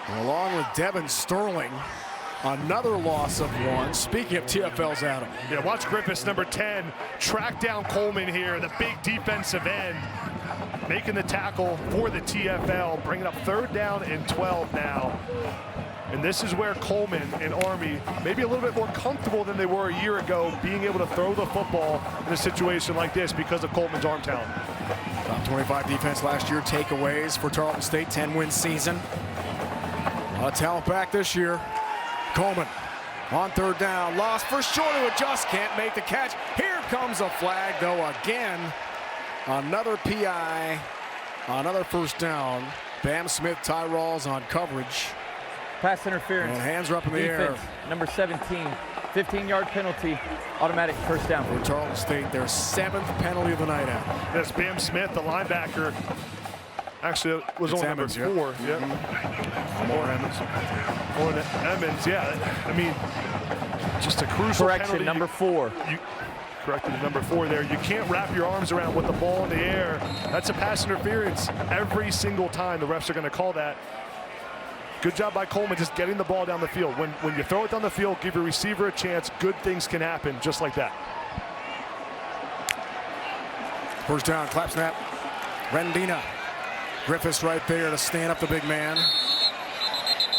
And along with Devin Sterling, another loss of 1. Speaking of TFLs, Adam. Yeah, watch Griffiths, number 10, track down Coleman here, the big defensive end, making the tackle for the TFL, bringing up 3rd down and 12 now. And this is where Coleman and Army maybe a little bit more comfortable than they were a year ago, being able to throw the football in a situation like this because of Coleman's arm talent. Top 25 defense last year. Takeaways for Tarleton State, 10-win season. A lot of talent back this year. Coleman on 3rd down, lost for sure to adjust, can't make the catch. Here comes a flag, though, again. Another PI, another 1st down. Bam Smith, Tyralls on coverage. Pass interference. And hands are up in the defense, air. Number 17, 15-yard penalty, automatic 1st down. For Tarleton State, their 7th penalty of the night out. Yes, Bam Smith, the linebacker. Actually, it was on number 4. Yep. Or Emmons. Or Emmons, yeah. I mean, just a crucial correction, penalty. number 4. You corrected to number 4 there. You can't wrap your arms around with the ball in the air. That's a pass interference every single time. The refs are going to call that. Good job by Coleman just getting the ball down the field. When you throw it down the field, give your receiver a chance, good things can happen just like that. 1st down, clap snap. Rendina. Griffiths right there to stand up the big man.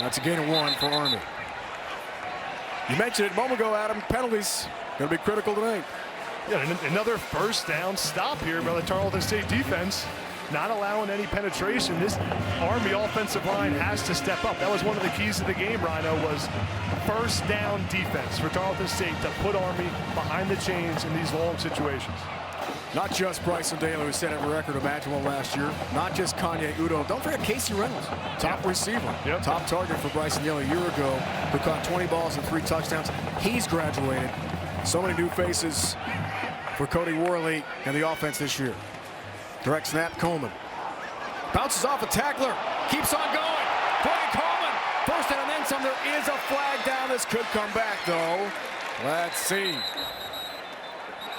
That's a gain of 1 for Army. You mentioned it a moment ago, Adam. Penalties going to be critical tonight. Yeah, another 1st down stop here by the Tarleton State defense. Not allowing any penetration. This Army offensive line has to step up. That was one of the keys to the game, Rhino, was 1st down defense for Tarleton State to put Army behind the chains in these long situations. Not just Bryson Daly, who set a record imaginable last year. Not just Kanye Udo. Don't forget Casey Reynolds, top receiver. Yep. Top target for Bryson Daly a year ago, who caught 20 balls and 3 touchdowns. He's graduated. So many new faces for Cody Worley and the offense this year. Direct snap, Coleman. Bounces off a tackler. Keeps on going. Cody Coleman. 1st down and then some. There is a flag down. This could come back, though. Let's see.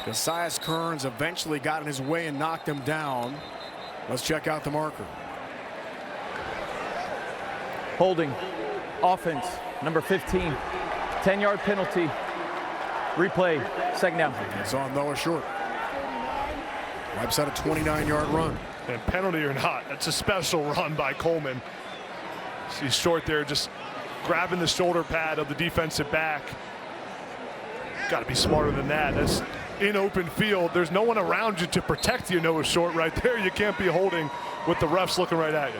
Josias Kearns eventually got in his way and knocked him down. Let's check out the marker. Holding, offense, number 15, 10-yard penalty. Replay, 2nd down. It's on Noah Short. Wipes out a 29-yard run. And penalty or not, that's a special run by Coleman. See Short there just grabbing the shoulder pad of the defensive back. Got to be smarter than that. That's in open field. There's no one around you to protect you, Noah Short, right there. You can't be holding with the refs looking right at you.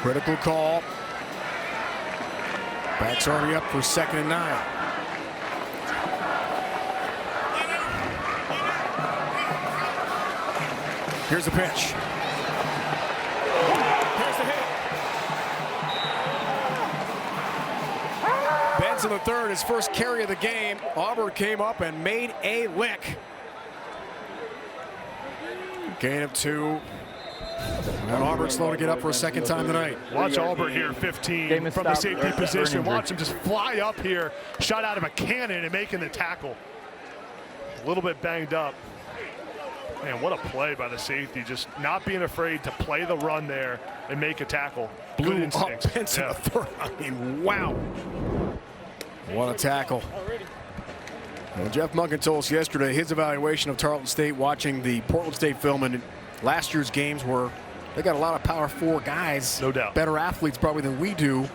Critical call. Backs Army up for 2nd and 9. Here's the pitch. Here's the hit. Benson the 3rd, his 1st carry of the game. Auburn came up and made a lick. Gain of 2. And Auburn slow to get up for a 2nd time tonight. Watch Auburn here, 15 from the safety position. Watch him just fly up here, shot out of a cannon and making the tackle. A little bit banged up. Man, what a play by the safety. Just not being afraid to play the run there and make a tackle. Blew up Benson the 3rd. I mean, wow. What a tackle. Well, Jeff Monken told us yesterday his evaluation of Tarleton State watching the Portland State film in last year's games where they got a lot of Power 4 guys. No doubt. Better athletes probably than we do.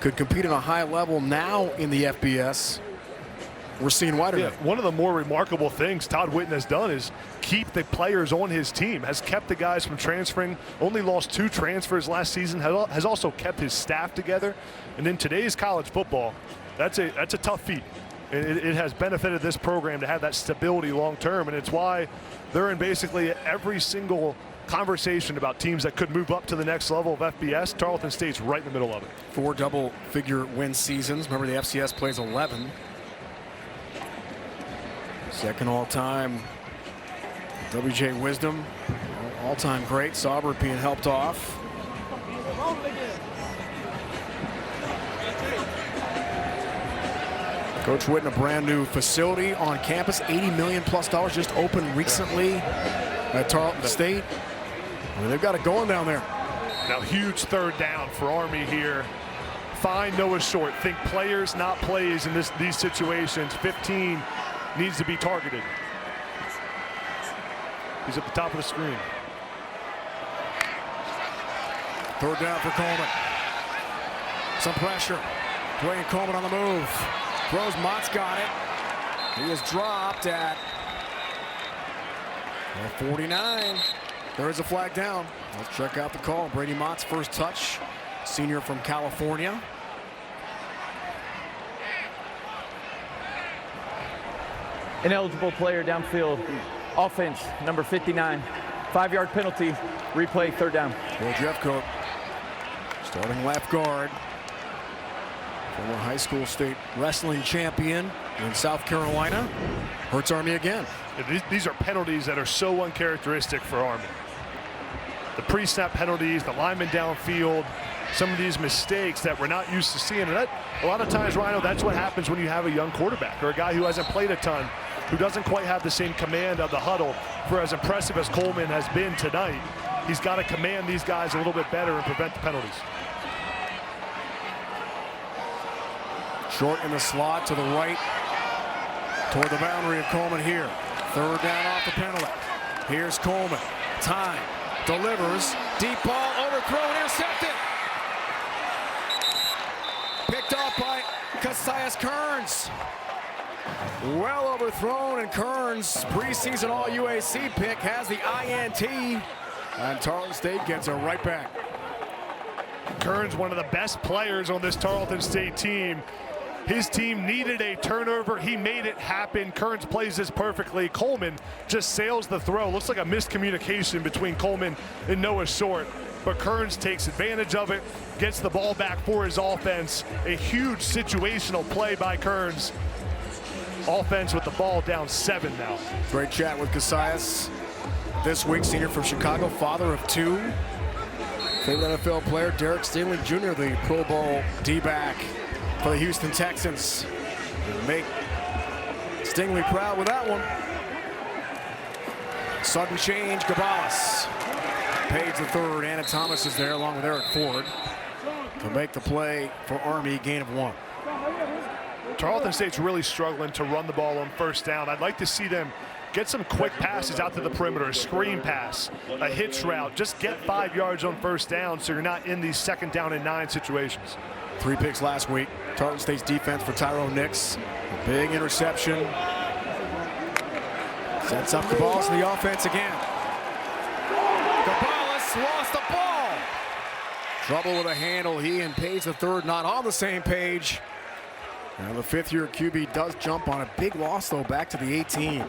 Could compete at a high level now in the FBS. We're seeing why today. Yeah, one of the more remarkable things Todd Whitten has done is keep the players on his team, has kept the guys from transferring, only lost 2 transfers last season, has also kept his staff together. And in today's college football, that's a tough feat. It has benefited this program to have that stability long term, and it's why they're in basically every single conversation about teams that could move up to the next level of FBS. Tarleton State's right in the middle of it. 4 double-figure win seasons. Remember, the FCS plays 11. Second all-time. W.J. Wisdom, all-time great. Sauber being helped off. Coach Whitten, a brand new facility on campus, $80 million plus just opened recently at Tarleton State. I mean, they've got it going down there. Now, huge third down for Army here. Find Noah Short. Think players, not plays in these situations. 15 needs to be targeted. He's at the top of the screen. Third down for Coleman. Some pressure. Dwayne Coleman on the move. Throws, Mott's got it. He is dropped at 49. There is a flag down. Let's check out the call. Brady Mott's first touch. Senior from California. Ineligible player downfield. Offense, number 59. 5-yard penalty. Replay, third down. Well, Jeffcoat, starting left guard. Former high school state wrestling champion in South Carolina. Hurts Army again. These are penalties that are so uncharacteristic for Army. The pre-snap penalties, the lineman downfield, some of these mistakes that we're not used to seeing. And that, a lot of times, Rhino, that's what happens when you have a young quarterback or a guy who hasn't played a ton, who doesn't quite have the same command of the huddle. For as impressive as Coleman has been tonight, he's got to command these guys a little bit better and prevent the penalties. Short in the slot to the right, toward the boundary of Coleman here. Third down off the penalty. Here's Coleman. Time. Delivers. Deep ball. Overthrown. Intercepted. Picked off by Cassius Kearns. Well overthrown, and Kearns, preseason All-UAC pick, has the INT. And Tarleton State gets it right back. Kearns, one of the best players on this Tarleton State team. His team needed a turnover. He made it happen. Kearns plays this perfectly. Coleman just sails the throw. Looks like a miscommunication between Coleman and Noah Short. But Kearns takes advantage of it, gets the ball back for his offense. A huge situational play by Kearns. Offense with the ball down 7 now. Great chat with Cassius. This week, senior from Chicago, father of 2. Favorite NFL player, Derek Stingley Jr., the Pro Bowl D-back for the Houston Texans. Make Stingley proud with that one. Sudden change, Gabalis. Page the third. Anna Thomas is there along with Eric Ford to make the play for Army, gain of 1. Tarleton State's really struggling to run the ball on first down. I'd like to see them get some quick passes out to the perimeter, a screen pass, a hitch route. Just get 5 yards on first down so you're not in these 2nd down and 9 situations. 3 picks last week. Tarleton State's defense for Tyrone Nix. A big interception. Sets up Gabalis in the offense again. Gabalis lost the ball. Trouble with a handle. He and Page the third not on the same page. And the 5th-year QB does jump on a big loss, though, back to the 18.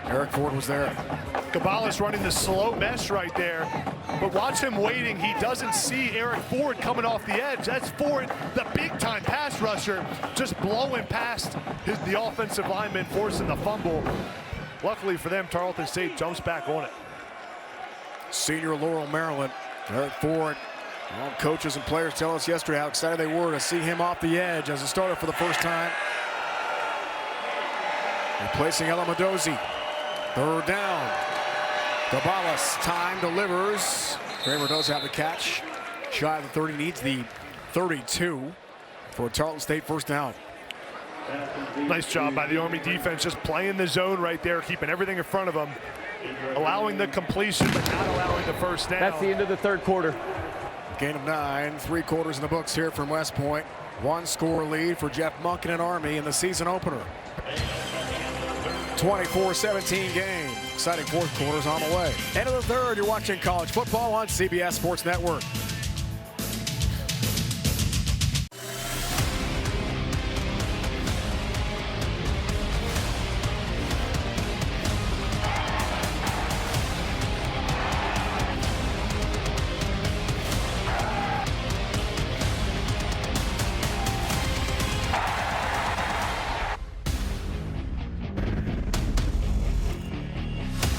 Eric Ford was there. Gabalis running the slow mesh right there. But watch him waiting. He doesn't see Eric Ford coming off the edge. That's Ford, the big-time pass rusher, just blowing past the offensive lineman, forcing the fumble. Luckily for them, Tarleton State jumps back on it. Senior Laurel, Maryland. Eric Ford. Well, coaches and players tell us yesterday how excited they were to see him off the edge as a starter for the first time. Replacing Ella Mendoza. Third down. Gabalis, time, delivers. Kramer does have the catch. Shy of the 30, needs the 32 for Tarleton State first down. Nice job by the Army defense, just playing the zone right there, keeping everything in front of them, allowing the completion, but not allowing the first down. That's the end of the third quarter. Gain of 9, 3 quarters in the books here from West Point. 1-score lead for Jeff Monken and Army in the season opener. 24-17 game. Exciting fourth quarters on the way. End of the third, you're watching college football on CBS Sports Network.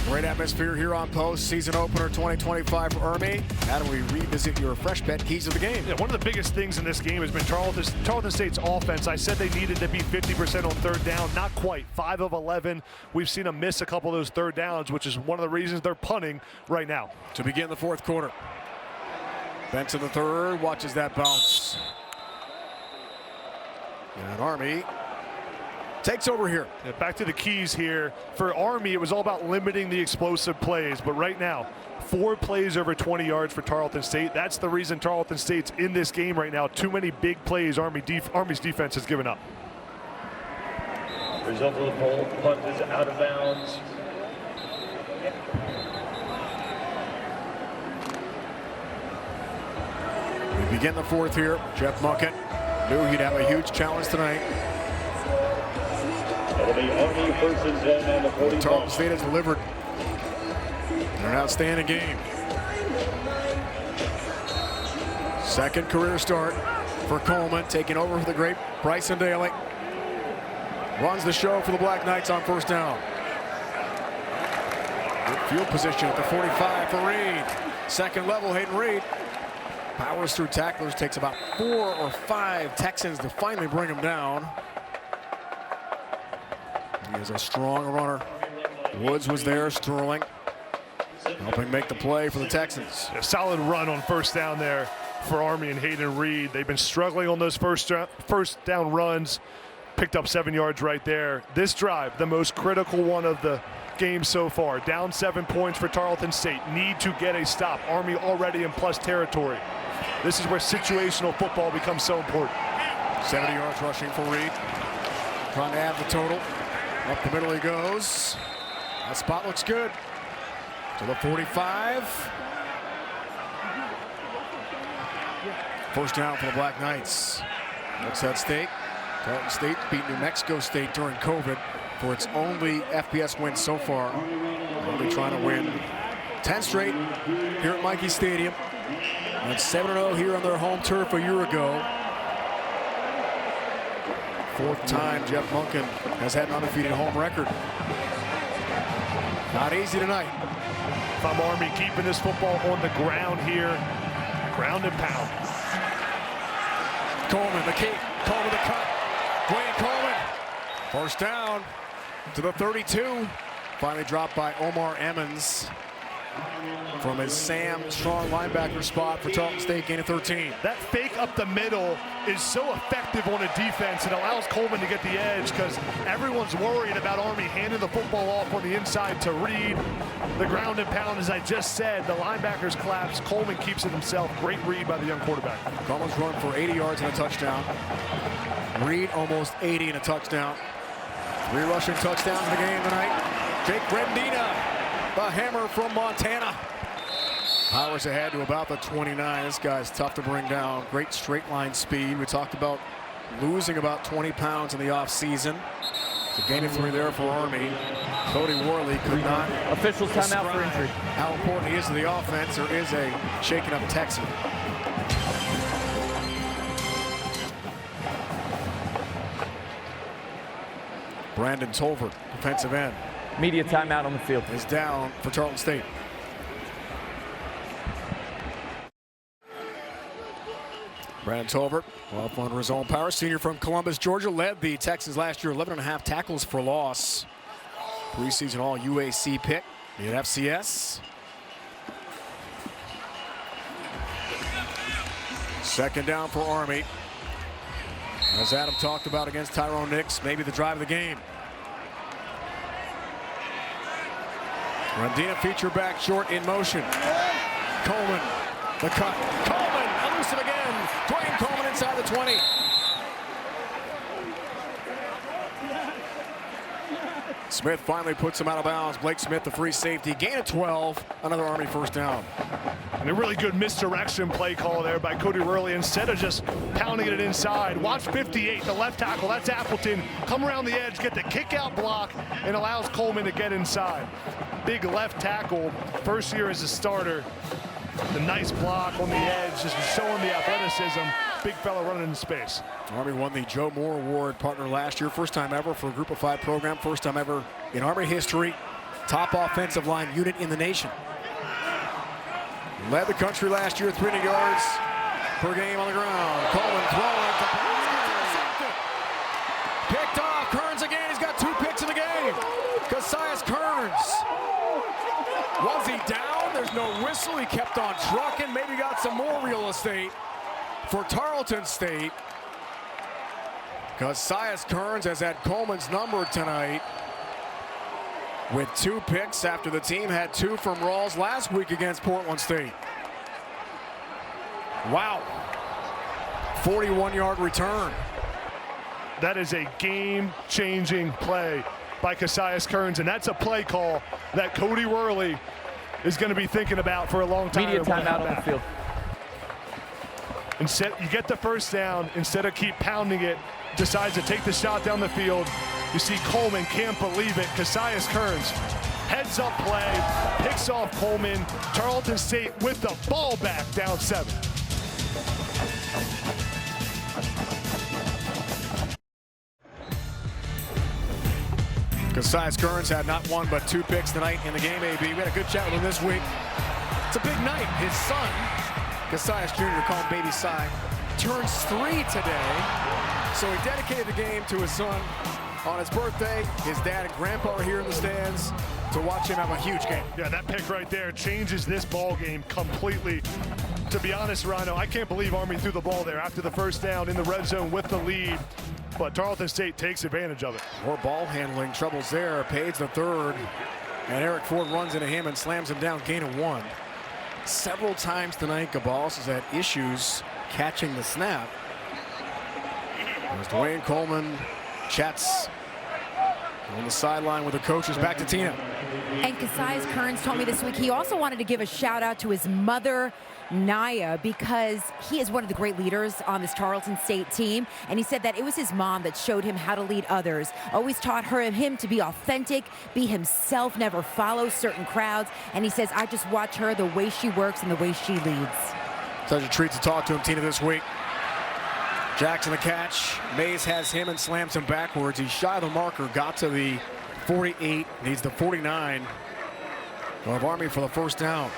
Great atmosphere here on Post. Season opener 2025 for Army. Adam, we revisit your fresh bet keys of the game. Yeah, one of the biggest things in this game has been Tarleton State's offense. I said they needed to be 50% on third down. Not quite. 5 of 11. We've seen them miss a couple of those third downs, which is one of the reasons they're punting right now. To begin the fourth quarter. Benson the third watches that bounce. And Army takes over here. Yeah, back to the keys here. For Army, it was all about limiting the explosive plays. But right now, 4 plays over 20 yards for Tarleton State. That's the reason Tarleton State's in this game right now. Too many big plays Army's defense has given up. Result of the poll, punt is out of bounds. We begin the fourth here. Jeff Monken knew he'd have a huge challenge tonight. It'll be Army versus them on the 40. Tarleton State has delivered an outstanding game. Second career start for Coleman, taking over for the great Bryson Daly. Runs the show for the Black Knights on first down. Good field position at the 45 for Reed. Second level, Hayden Reed powers through tacklers, takes about 4 or 5 Texans to finally bring him down. He is a strong runner. Woods was there, Sterling helping make the play for the Texans. A solid run on first down there for Army and Hayden Reed. They've been struggling on those first down runs. Picked up 7 yards right there. This drive, the most critical one of the game so far. Down 7 points for Tarleton State. Need to get a stop. Army already in plus territory. This is where situational football becomes so important. 70 yards rushing for Reed. Trying to add the total. Up the middle he goes. That spot looks good. To the 45. First down for the Black Knights. Looks at stake. Tarleton State beat New Mexico State during COVID for its only FBS win so far. They'll be trying to win 10 straight here at Michie Stadium. And 7-0 here on their home turf a year ago. 4th time Jeff Monken has had an undefeated home record. Not easy tonight. If I'm Army, keeping this football on the ground here. Ground and pound. Coleman, the key. Coleman, the cut. Dwayne Coleman. First down to the 32. Finally dropped by Omar Emmons from his Sam Strong linebacker spot for Tarleton State, gain of 13. That fake up the middle is so effective on a defense. It allows Coleman to get the edge because everyone's worried about Army handing the football off on the inside to Reed. The ground and pound, as I just said, the linebackers collapse. Coleman keeps it himself. Great read by the young quarterback. Coleman's run for 80 yards and a touchdown. Reed almost 80 and a touchdown. 3 rushing touchdowns in the game tonight. Jake Rendina, the hammer from Montana. Powers ahead to about the 29. This guy's tough to bring down. Great straight line speed. We talked about losing about 20 pounds in the offseason. So gain of 3 there for Army. Cody Worley could not. Officials timeout for injury. How important he is to the offense. There is a shaken up Texan. Brandon Tolvert, defensive end. Media timeout on the field. Is down for Tarleton State. Brandon Tolvert, off under his own power. Senior from Columbus, Georgia, led the Texans last year, 11.5 tackles for loss. Preseason all UAC pick at FCS. Second down for Army. As Adam talked about against Tyrone Nix, maybe the drive of the game. Rondina feature back short in motion. Coleman, the cut. Coleman, elusive again. Dwayne Coleman inside the 20. Smith finally puts him out of bounds. Blake Smith, the free safety, gain of 12. Another Army first down. And a really good misdirection play call there by Cody Worley. Instead of just pounding it inside, watch 58, the left tackle, that's Appleton, come around the edge, get the kick out block, and allows Coleman to get inside. Big left tackle, first year as a starter. The nice block on the edge, just showing the athleticism. Big fella running into space. Army won the Joe Moore Award partner last year. First time ever for a Group of 5 program. First time ever in Army history. Top offensive line unit in the nation. Led the country last year, 300 yards per game on the ground. Coleman throwing to intercepted. Picked off. Kearns again. He's got 2 picks in the game. Cassius Kearns. Was he down? There's no whistle. He kept on trucking. Maybe got some more real estate for Tarleton State. Cassius Kearns has had Coleman's number tonight with 2 picks after the team had 2 from Rawls last week against Portland State. Wow. 41-yard return. That is a game-changing play by Cassius Kearns, and that's a play call that Cody Worley is going to be thinking about for a long time. Media timeout on the field. Instead, you get the first down, instead of keep pounding it, decides to take the shot down the field. You see Coleman, can't believe it. Cassius Kearns, heads up play, picks off Coleman. Tarleton State with the ball back, down 7. Cassius Kearns had not 1 but 2 picks tonight in the game, AB. We had a good chat with him this week. It's a big night. His son, Cassius Jr., called Baby Cy, turns 3 today. So he dedicated the game to his son on his birthday. His dad and grandpa are here in the stands to watch him have a huge game. Yeah, that pick right there changes this ball game completely. To be honest, Rhino, I can't believe Army threw the ball there after the first down in the red zone with the lead. But Tarleton State takes advantage of it. More ball handling troubles there. Page the third. And Eric Ford runs into him and slams him down, gain of 1. Several times tonight, Gabalis has had issues catching the snap. As Dwayne Coleman chats on the sideline with the coaches. Back to Tina. And Cassius Kearns told me this week he also wanted to give a shout out to his mother, Naya, because he is one of the great leaders on this Tarleton State team. And he said that it was his mom that showed him how to lead others. Always taught him to be authentic, be himself, never follow certain crowds. And he says, I just watch her, the way she works and the way she leads. Such a treat to talk to him, Tina, this week. Jackson the catch. Mays has him and slams him backwards. He's shy of the marker, got to the 48, needs the 49 of Army for the first down.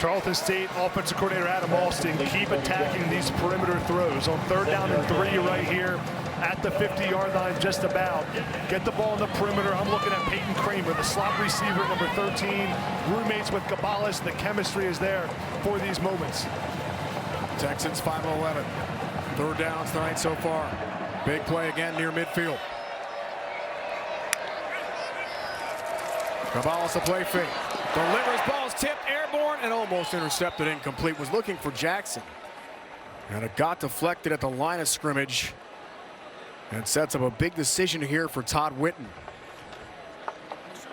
Tarleton State offensive coordinator Adam Alston, keep attacking these perimeter throws. On 3rd down and 3 right here at the 50-yard line, just about. Get the ball in the perimeter. I'm looking at Peyton Kramer, the slot receiver, number 13. Roommates with Gabalis. The chemistry is there for these moments. Texans 5-11. 3rd downs tonight so far. Big play again near midfield. Gabalis a play fake. Delivers, ball's tipped, airborne, and almost intercepted, incomplete. Was looking for Jackson. And it got deflected at the line of scrimmage. And sets up a big decision here for Todd Witten.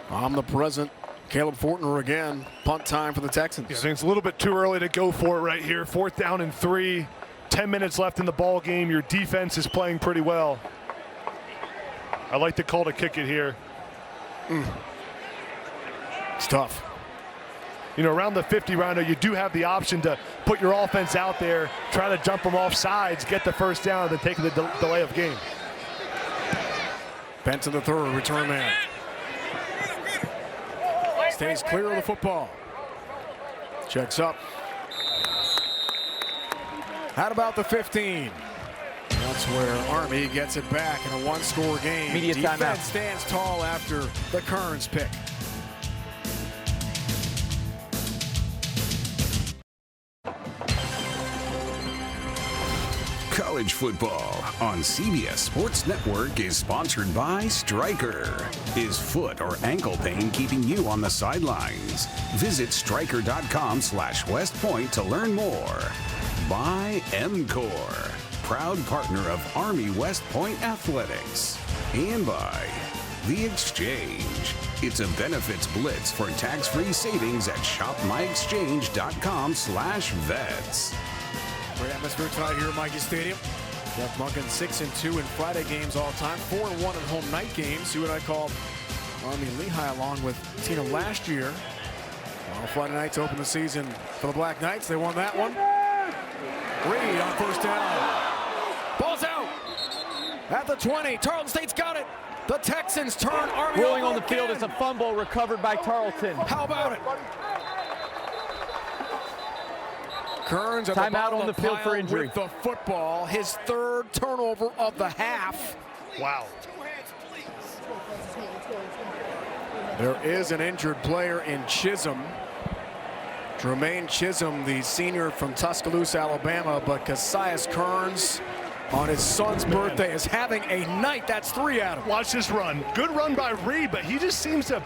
Omnipresent Caleb Fortner again. Punt time for the Texans. Yeah, I think it's a little bit too early to go for it right here. 4th down and 3. 10 minutes left in the ball game. Your defense is playing pretty well. I like the call to kick it here. It's tough. You know, around the 50 rounder, you do have the option to put your offense out there, try to jump them off sides, get the first down, and then take the delay of game. Benson the third, return man. Stays clear of the football. Checks up. How about the 15? That's where Army gets it back in a 1-score game. Media Defense timeout. stands tall after the Kearns pick. college football on CBS Sports Network is sponsored by Stryker. Is foot or ankle pain keeping you on the sidelines? Visit Stryker.com/WestPoint to learn more. By MCOR, proud partner of Army West Point Athletics. And by The Exchange. It's a benefits blitz for tax-free savings at shopmyexchange.com/vets. Great atmosphere tonight here at Michie Stadium. Jeff Monken 6-2 in Friday games all time, 4-1 in home night games. You and I called Army Lehigh along with Tina last year. Well, Friday nights open the season for the Black Knights. They won that one. Reed on first down. Ball's out at the 20. Tarleton State's got it. The Texans turn Army Rolling over on the field. again. It's a fumble recovered by Tarleton. How about it? Kearns at the Timeout bottom on of the field for pile injury. with the football. His third turnover of the half. Wow. There is an injured player in Chisholm. Jermaine Chisholm, the senior from Tuscaloosa, Alabama, but Cassius Kearns on his son's birthday is having a night. That's 3 out of him. Watch this run. Good run by Reed, but he just seems to...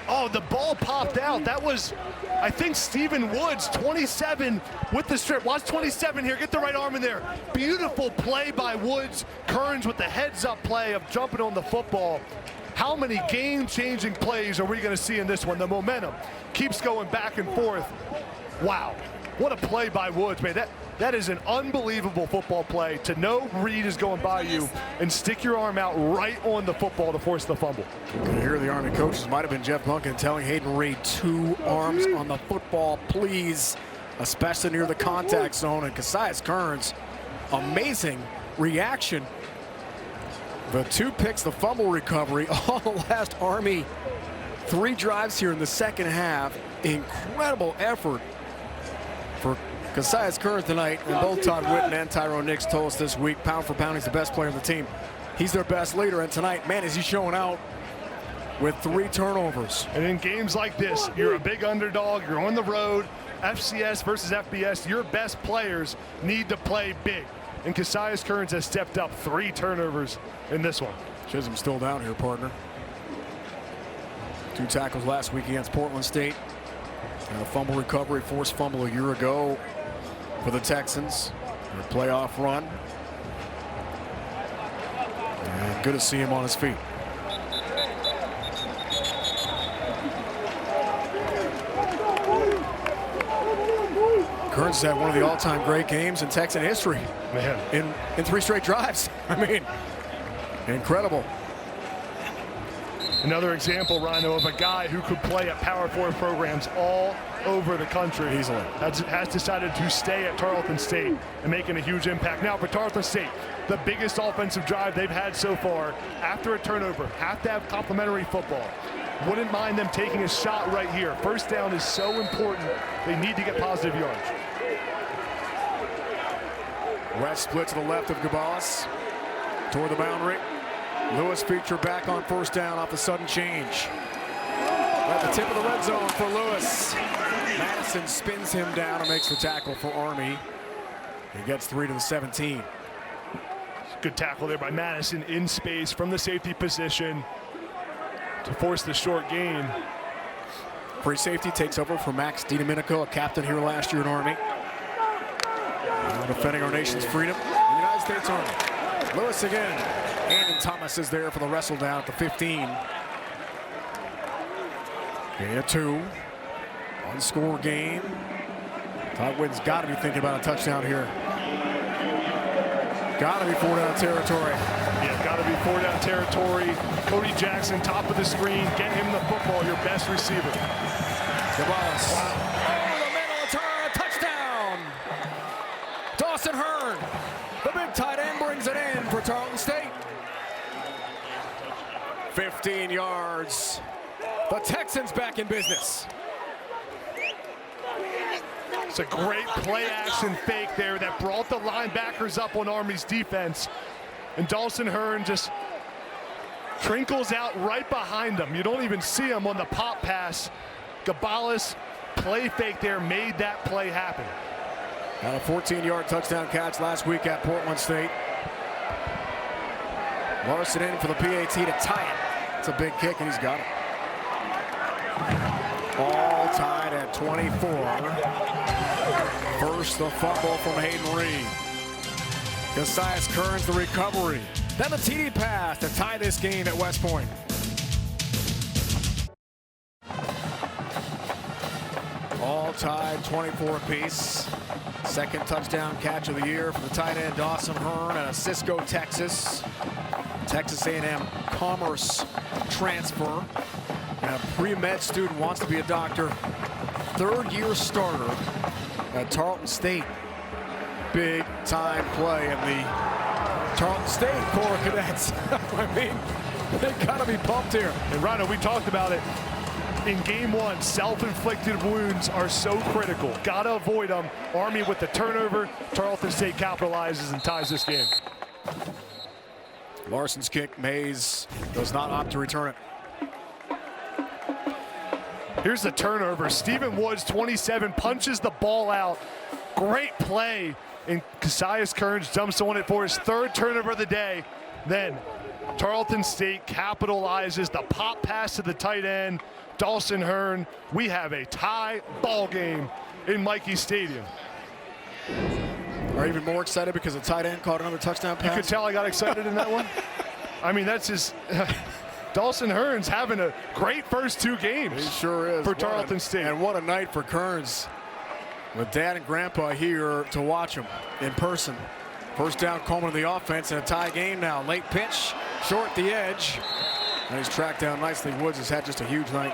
Oh, the ball popped out. That was, I think, Stephen Woods, 27 with the strip. Watch 27 here. Get the right arm in there. Beautiful play by Woods. Kearns with the heads-up play of jumping on the football. How many game-changing plays are we going to see in this one? The momentum keeps going back and forth. Wow. What a play by Woods, man. That is an unbelievable football play to know Reed is going by you and stick your arm out right on the football to force the fumble. You can hear the Army coaches, might have been Jeff Monken, telling Hayden Reed, 2 arms on the football, please, especially near the contact zone. And Cassius Kearns, amazing reaction. The 2 picks, the fumble recovery, all the last Army 3 drives here in the second half. Incredible effort for Cassius Kearns tonight, and both Todd Whitten and Tyrone Nix told us this week, pound for pound, he's the best player on the team. He's their best leader, and tonight, man, is he showing out with 3 turnovers. And in games like this, you're a big underdog, you're on the road, FCS versus FBS, your best players need to play big. And Cassius Kearns has stepped up, 3 turnovers in this one. Chisholm's still down here, partner. 2 tackles last week against Portland State. And a fumble recovery, forced fumble a year ago for the Texans. Their playoff run. And good to see him on his feet. Kearns has had one of the all-time great games in Texan history. Man. In 3 straight drives. I mean, incredible. Another example, Rhino, of a guy who could play at Power 4 programs all over the country. Easily. Has decided to stay at Tarleton State and making a huge impact. Now for Tarleton State, the biggest offensive drive they've had so far, after a turnover, have to have complimentary football. Wouldn't mind them taking a shot right here. First down is so important. They need to get positive yards. West split to the left of Gabalis toward the boundary. Lewis feature back on first down off the sudden change. At the tip of the red zone for Lewis. Madison spins him down and makes the tackle for Army. He gets 3 to the 17. Good tackle there by Madison in space from the safety position to force the short gain. Free safety takes over for Max DiDomenico, a captain here last year in Army. Now defending our nation's freedom, the United States Army. Lewis again. Andon Thomas is there for the wrestle down at the 15. Gain of 2. One-score game. Todd Whitten's got to be thinking about a touchdown here. Got to be 4-down territory. Yeah, got to be 4-down territory. Cody Jackson, top of the screen. Get him the football, your best receiver. Gabalis. Wow. Oh, the middle turn, a touchdown. Dawson Hearn, the big tight end, brings it in for Tarleton State. 15 yards. The Texans back in business. It's a great play-action fake there that brought the linebackers up on Army's defense. And Dawson Hearn just trinkles out right behind them. You don't even see him on the pop pass. Gabalis, play fake there, made that play happen. Got a 14-yard touchdown catch last week at Portland State. Larson in for the PAT to tie it. It's a big kick, and he's got it. All tied at 24. First, the fumble from Hayden Reed. Cassius Kearns, the recovery. Then the TD pass to tie this game at West Point. All tied, 24 apiece. Second touchdown catch of the year for the tight end Dawson Hearn out of Cisco, Texas. Texas A&M Commerce transfer. And a pre-med student wants to be a doctor. Third-year starter at Tarleton State. Big time play in the Tarleton State Corps Cadets. I mean, they gotta be pumped here. And Rhino, we talked about it in game one. Self-inflicted wounds are so critical. Gotta avoid them. Army with the turnover. Tarleton State capitalizes and ties this game. Larson's kick. Mays does not opt to return it. Here's the turnover. Stephen Woods, 27, punches the ball out. Great play. And Cassius Kearns jumps on it for his third turnover of the day. Then Tarleton State capitalizes the pop pass to the tight end, Dawson Hearn. We have a tie ball game in Mikey Stadium. Are you even more excited because the tight end caught another touchdown pass? You could tell I got excited in that one. I mean, that's just Dawson Hearn's having a great first two games. He sure is. For Tarleton State. And what a night for Kearns. With Dad and Grandpa here to watch him in person. First down, Coleman in the offense, and a tie game now. Late pitch, short the edge. And he's tracked down nicely. Woods has had just a huge night.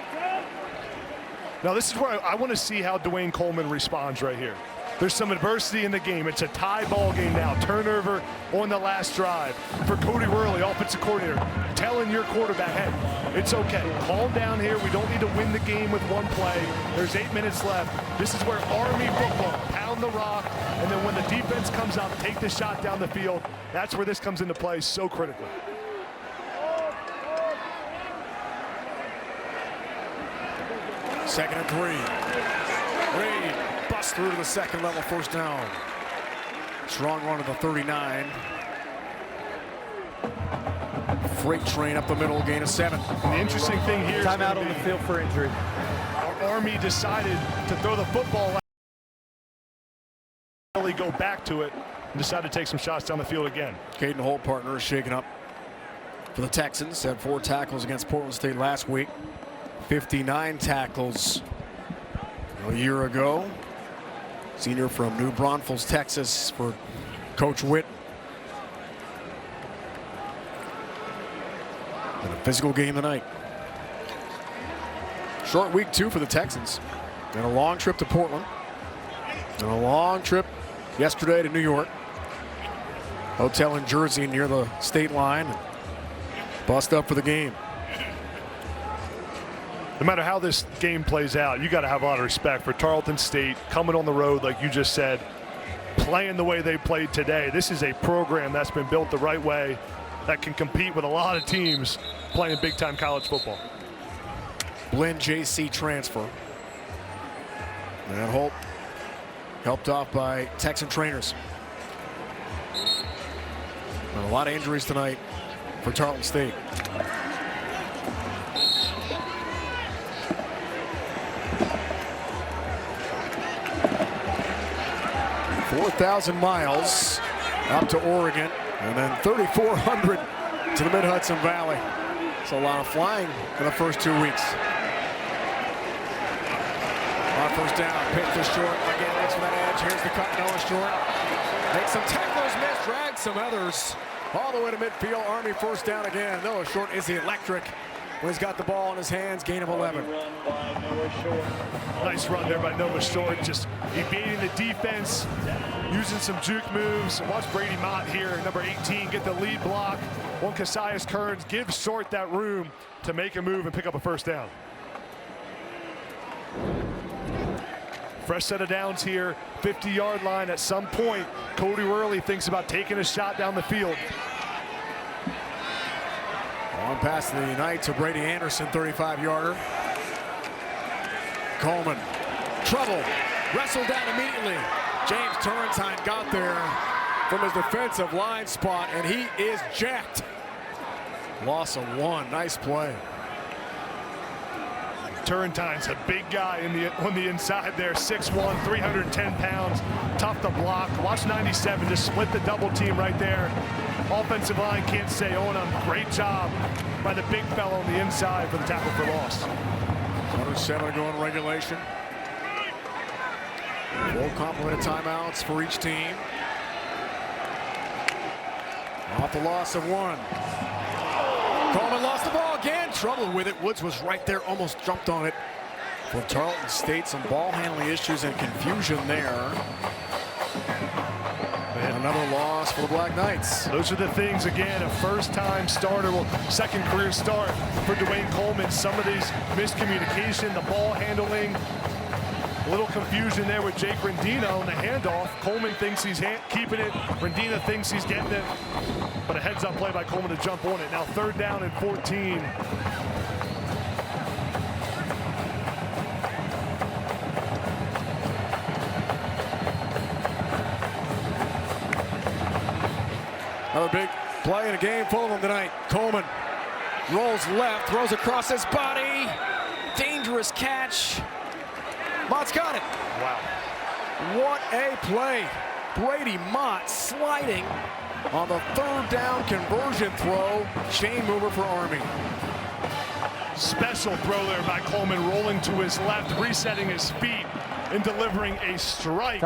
Now this is where I want to see how Dwayne Coleman responds right here. There's some adversity in the game. It's a tie ball game now. Turnover on the last drive. For Cody Worley, offensive coordinator, telling your quarterback, hey, it's okay. Calm down here. We don't need to win the game with one play. There's 8 minutes left. This is where Army football, pound the rock, and then when the defense comes out, take the shot down the field. That's where this comes into play so critically. Second and 3. Reed busts through to the second level, first down. Strong run to the 39. Freight train up the middle, gain of 7. And the interesting thing here is timeout on the field for injury. Army decided to throw the football out. Really go back to it and decided to take some shots down the field again. Caden Holt, partner, is shaken up for the Texans. Had 4 tackles against Portland State last week. 59 tackles a year ago. Senior from New Braunfels, Texas, for Coach Witt. And a physical game tonight. Short week 2 for the Texans. And a long trip to Portland. And a long trip yesterday to New York. Hotel in Jersey near the state line. Bust up for the game. No matter how this game plays out, you got to have a lot of respect for Tarleton State coming on the road, like you just said, playing the way they played today. This is a program that's been built the right way that can compete with a lot of teams playing big-time college football. Blinn JC transfer. And Holt helped off by Texan trainers. And a lot of injuries tonight for Tarleton State. 4,000 miles up to Oregon, and then 3,400 to the Mid-Hudson Valley. It's a lot of flying in the first 2 weeks. On first down, pitch to short. Again, looks for that edge. Here's the cut. Noah short. Makes some tackles miss, drags some others all the way to midfield. Army first down again. Noah Short is the electric when he's got the ball in his hands. Gain of 11. Nice run there by Noah Short, just evading the defense, using some juke moves. Watch Brady Mott here, number 18, get the lead block on Cassius Kearns, give Short that room to make a move and pick up a first down. Fresh set of downs here, 50-yard line. At some point, Cody Worley thinks about taking a shot down the field. On pass to the night to Brady Anderson, 35-yarder. Coleman, trouble, wrestled down immediately. James Turrentine got there from his defensive line spot, and he is jacked. Loss of 1. Nice play. Turrentine's a big guy on the inside there, 6'1", 310 pounds, tough to block. Watch 97 just split the double team right there. Offensive line can't say on him. Great job by the big fellow on the inside for the tackle for loss. 107 to go in regulation. Full complement of timeouts for each team. Off the loss of 1. Coleman lost the ball again. Trouble with it. Woods was right there, almost jumped on it. For Tarleton State, some ball handling issues and confusion there. And another loss for the Black Knights. Those are the things, again, a first-time starter, well, second career start for Dwayne Coleman. Some of these miscommunication, the ball handling, a little confusion there with Jake Rendina on the handoff. Coleman thinks he's keeping it. Rendina thinks he's getting it. But a heads-up play by Coleman to jump on it. Now 3rd down and 14. Another big play in a game full of them tonight. Coleman rolls left, throws across his body. Dangerous catch. Mott's got it. Wow. What a play. Brady Mott sliding on the 3rd down conversion throw. Chain mover for Army. Special throw there by Coleman, rolling to his left, resetting his feet, and delivering a strike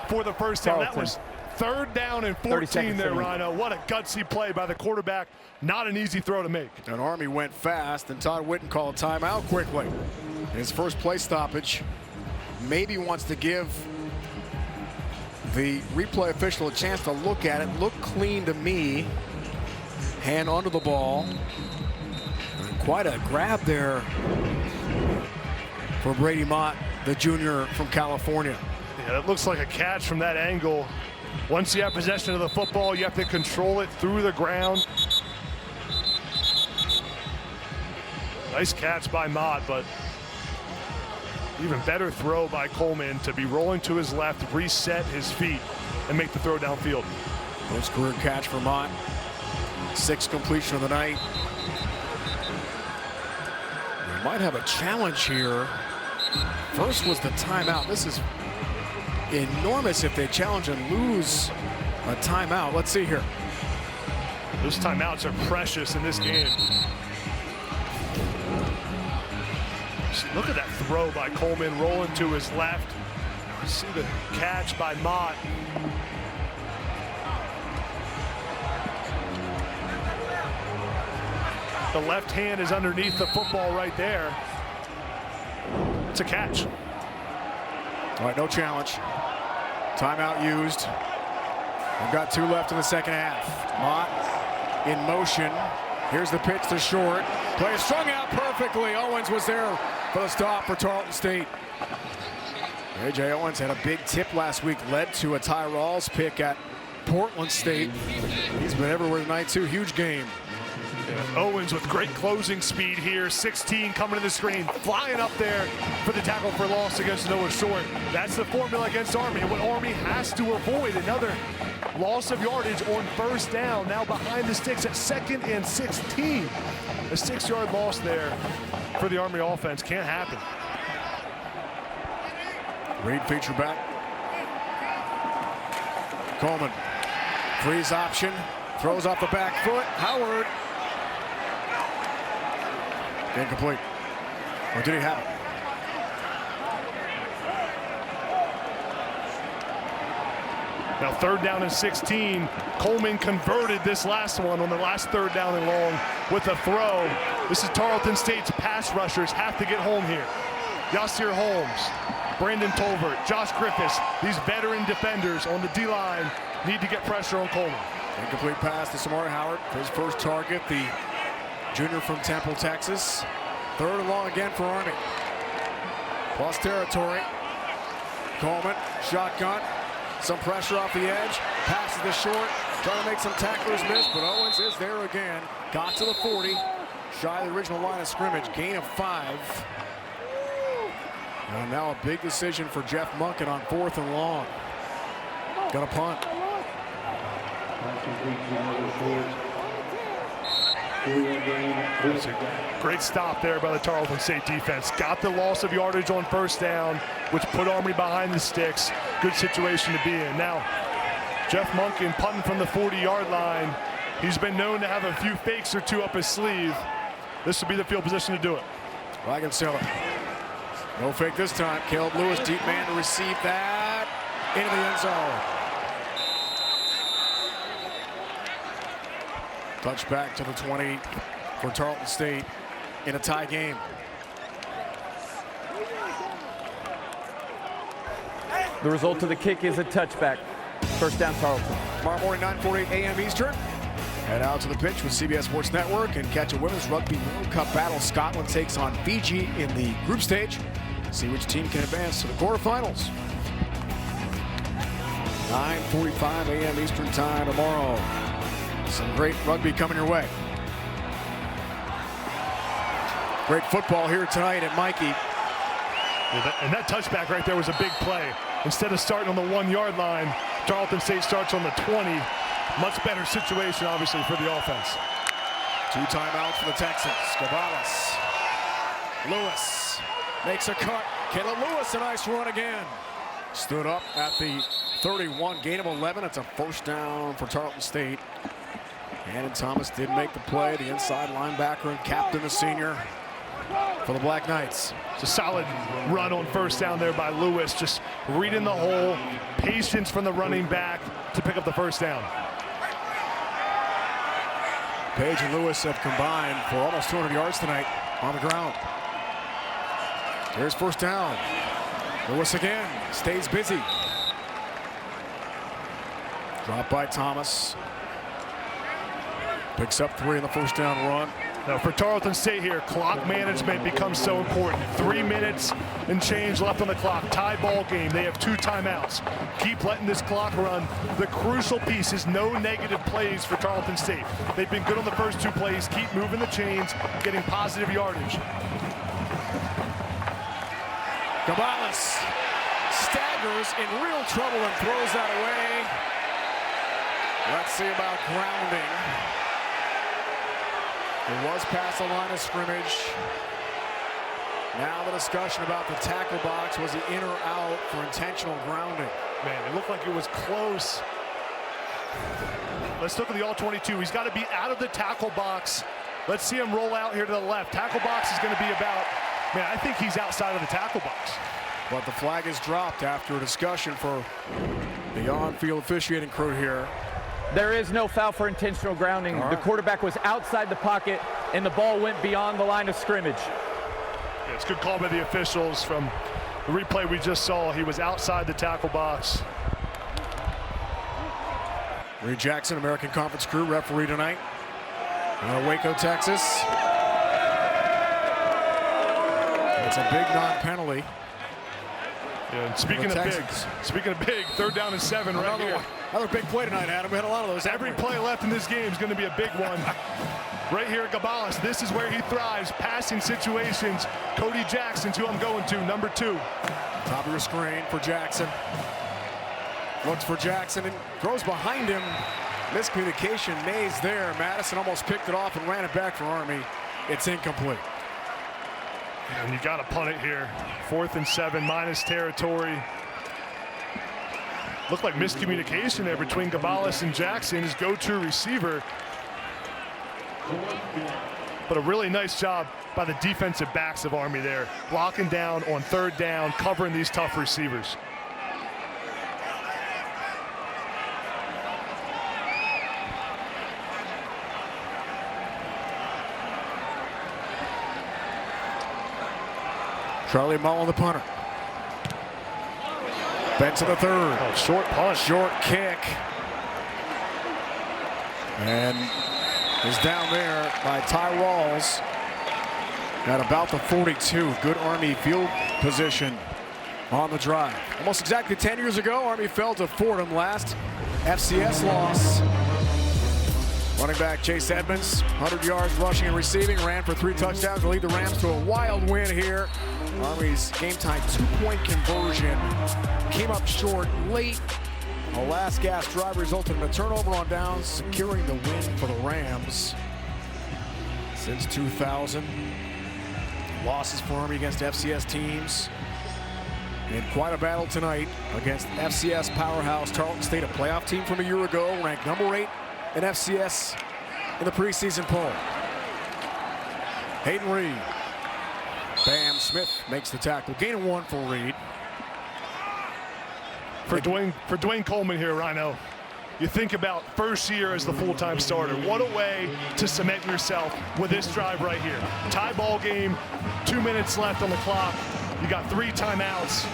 for the first down. That was 3rd down and 14 there, Rhino. What a gutsy play by the quarterback. Not an easy throw to make. And Army went fast, and Todd Whitten called a timeout quickly. His first play stoppage. Maybe wants to give the replay official a chance to look at it. Looked clean to me. Hand onto the ball. And quite a grab there for Brady Mott, the junior from California. Yeah, that looks like a catch from that angle. Once you have possession of the football, you have to control it through the ground. Nice catch by Mott, but even better throw by Coleman to be rolling to his left, reset his feet, and make the throw downfield. First career catch for Mott. 6th completion of the night. We might have a challenge here. First was the timeout. This is enormous if they challenge and lose a timeout. Let's see here. Those timeouts are precious in this game. Look at that throw by Coleman, rolling to his left. See the catch by Mott. The left hand is underneath the football right there. It's a catch. All right, no challenge. Timeout used. We've got 2 left in the second half. Mott in motion. Here's the pitch to short. Play strung out perfectly. Owens was there for the stop for Tarleton State. A.J. Owens had a big tip last week, led to a Ty Rawls pick at Portland State. He's been everywhere tonight too. Huge game. Yeah, Owens with great closing speed here. 16 coming to the screen, flying up there for the tackle for loss against Noah Short. That's the formula against Army. And what Army has to avoid, another loss of yardage on 1st down. Now behind the sticks at 2nd and 16. A 6-yard loss there for the Army offense. Can't happen. Reed feature back. Coleman. Freeze option. Throws off the back foot. Howard. Incomplete. Or did he have it? Now 3rd down and 16. Coleman converted this last one on the last 3rd down and long with a throw. This is Tarleton State's pass rushers have to get home here. Yasir Holmes, Brandon Tolbert, Josh Griffiths, these veteran defenders on the D-line need to get pressure on Coleman. Incomplete pass to Samari Howard for his first target, the junior from Temple, Texas. 3rd and long again for Army. Plus territory. Coleman, shotgun. Some pressure off the edge. Passes the short. Trying to make some tacklers miss, but Owens is there again. Got to the 40. Shy of the original line of scrimmage. Gain of 5. And now a big decision for Jeff Monken on 4th and long. got a punt. Great stop there by the Tarleton State defense. Got the loss of yardage on first down, which put Army behind the sticks. Good situation to be in. Now, Jeff Monken punting from the 40-yard line. He's been known to have a few fakes or two up his sleeve. This will be the field position to do it. Wagonseller. No fake this time. Caleb Lewis, deep man to receive that. Into the end zone. Touchback to the 20 for Tarleton State in a tie game. The result of the kick is a touchback. First down, Tarleton. Tomorrow morning, 9:48 a.m. Eastern. Head out to the pitch with CBS Sports Network and catch a Women's Rugby World Cup battle. Scotland takes on Fiji in the group stage. See which team can advance to the quarterfinals. 9:45 a.m. Eastern time tomorrow. Some great rugby coming your way. Great football here tonight at Mikey. And that touchback right there was a big play. Instead of starting on the 1-yard line, Tarleton State starts on the 20. Much better situation, obviously, for the offense. 2 timeouts for the Texans. Gavalis. Lewis makes a cut. Caleb Lewis, a nice run again. Stood up at the 31, gain of 11. It's a first down for Tarleton State. And Thomas did make the play. The inside linebacker and captain, the senior, for the Black Knights. It's a solid run on first down there by Lewis. Just reading the hole. Patience from the running back to pick up the first down. Page and Lewis have combined for almost 200 yards tonight on the ground. There's first down. Lewis again, stays busy. Drop by Thomas. Picks up 3 in the first down run. Now for Tarleton State here, clock management becomes so important. 3 minutes and change left on the clock. Tie ball game. They have 2 timeouts. Keep letting this clock run. The crucial piece is no negative plays for Tarleton State. They've been good on the first 2 plays. Keep moving the chains, getting positive yardage. Gavalis staggers in real trouble and throws that away. Let's see about grounding. It was past the line of scrimmage. Now the discussion about the tackle box. Was he in or out for intentional grounding? Man, it looked like it was close. Let's look at the all-22. He's got to be out of the tackle box. Let's see him roll out here to the left. Tackle box is going to be about, man, I think he's outside of the tackle box. But the flag is dropped after a discussion for the on-field officiating crew here. There is no foul for intentional grounding. The quarterback was outside the pocket, and the ball went beyond the line of scrimmage. Yeah, it's a good call by the officials. From the replay we just saw, he was outside the tackle box. Reed Jackson, American Conference crew, referee tonight. Out of Waco, Texas. It's a big non-penalty. Yeah, and speaking of big, 3rd down and 7 right here. Another big play tonight, Adam. We had a lot of those. Every play left in this game is going to be a big one. Right here at Gavalis, this is where he thrives. Passing situations. Cody Jackson's who I'm going to, number 2. Top of your screen for Jackson. Looks for Jackson and throws behind him. Miscommunication. Mays there. Madison almost picked it off and ran it back for Army. It's incomplete. And you got to punt it here. 4th and 7, minus territory. Looked like miscommunication there between Gavalis and Jackson, his go-to receiver. But a really nice job by the defensive backs of Army there. Blocking down on 3rd down, covering these tough receivers. Charlie Mullen, the punter. Bent to the 3rd. Oh, short punt. Short kick. And is down there by Ty Rawls at about the 42. Good Army field position on the drive. Almost exactly 10 years ago, Army fell to Fordham last FCS loss. Running back Chase Edmonds, 100 yards rushing and receiving, ran for 3 touchdowns to lead the Rams to a wild win here. Army's game-time 2-point conversion came up short late A last gasp drive resulted in a turnover on downs, securing the win for the Rams. Since 2000, losses for Army against FCS teams. And quite a battle tonight against FCS powerhouse Tarleton State, a playoff team from a year ago, ranked #8 in FCS in the preseason poll. Hayden Reed. Bam Smith makes the tackle. Gain of 1 for Reed. For Dwayne Coleman here, Rhino, you think about first year as the full-time starter. What a way to cement yourself with this drive right here. Tie ball game, 2 minutes left on the clock. You got 3 timeouts,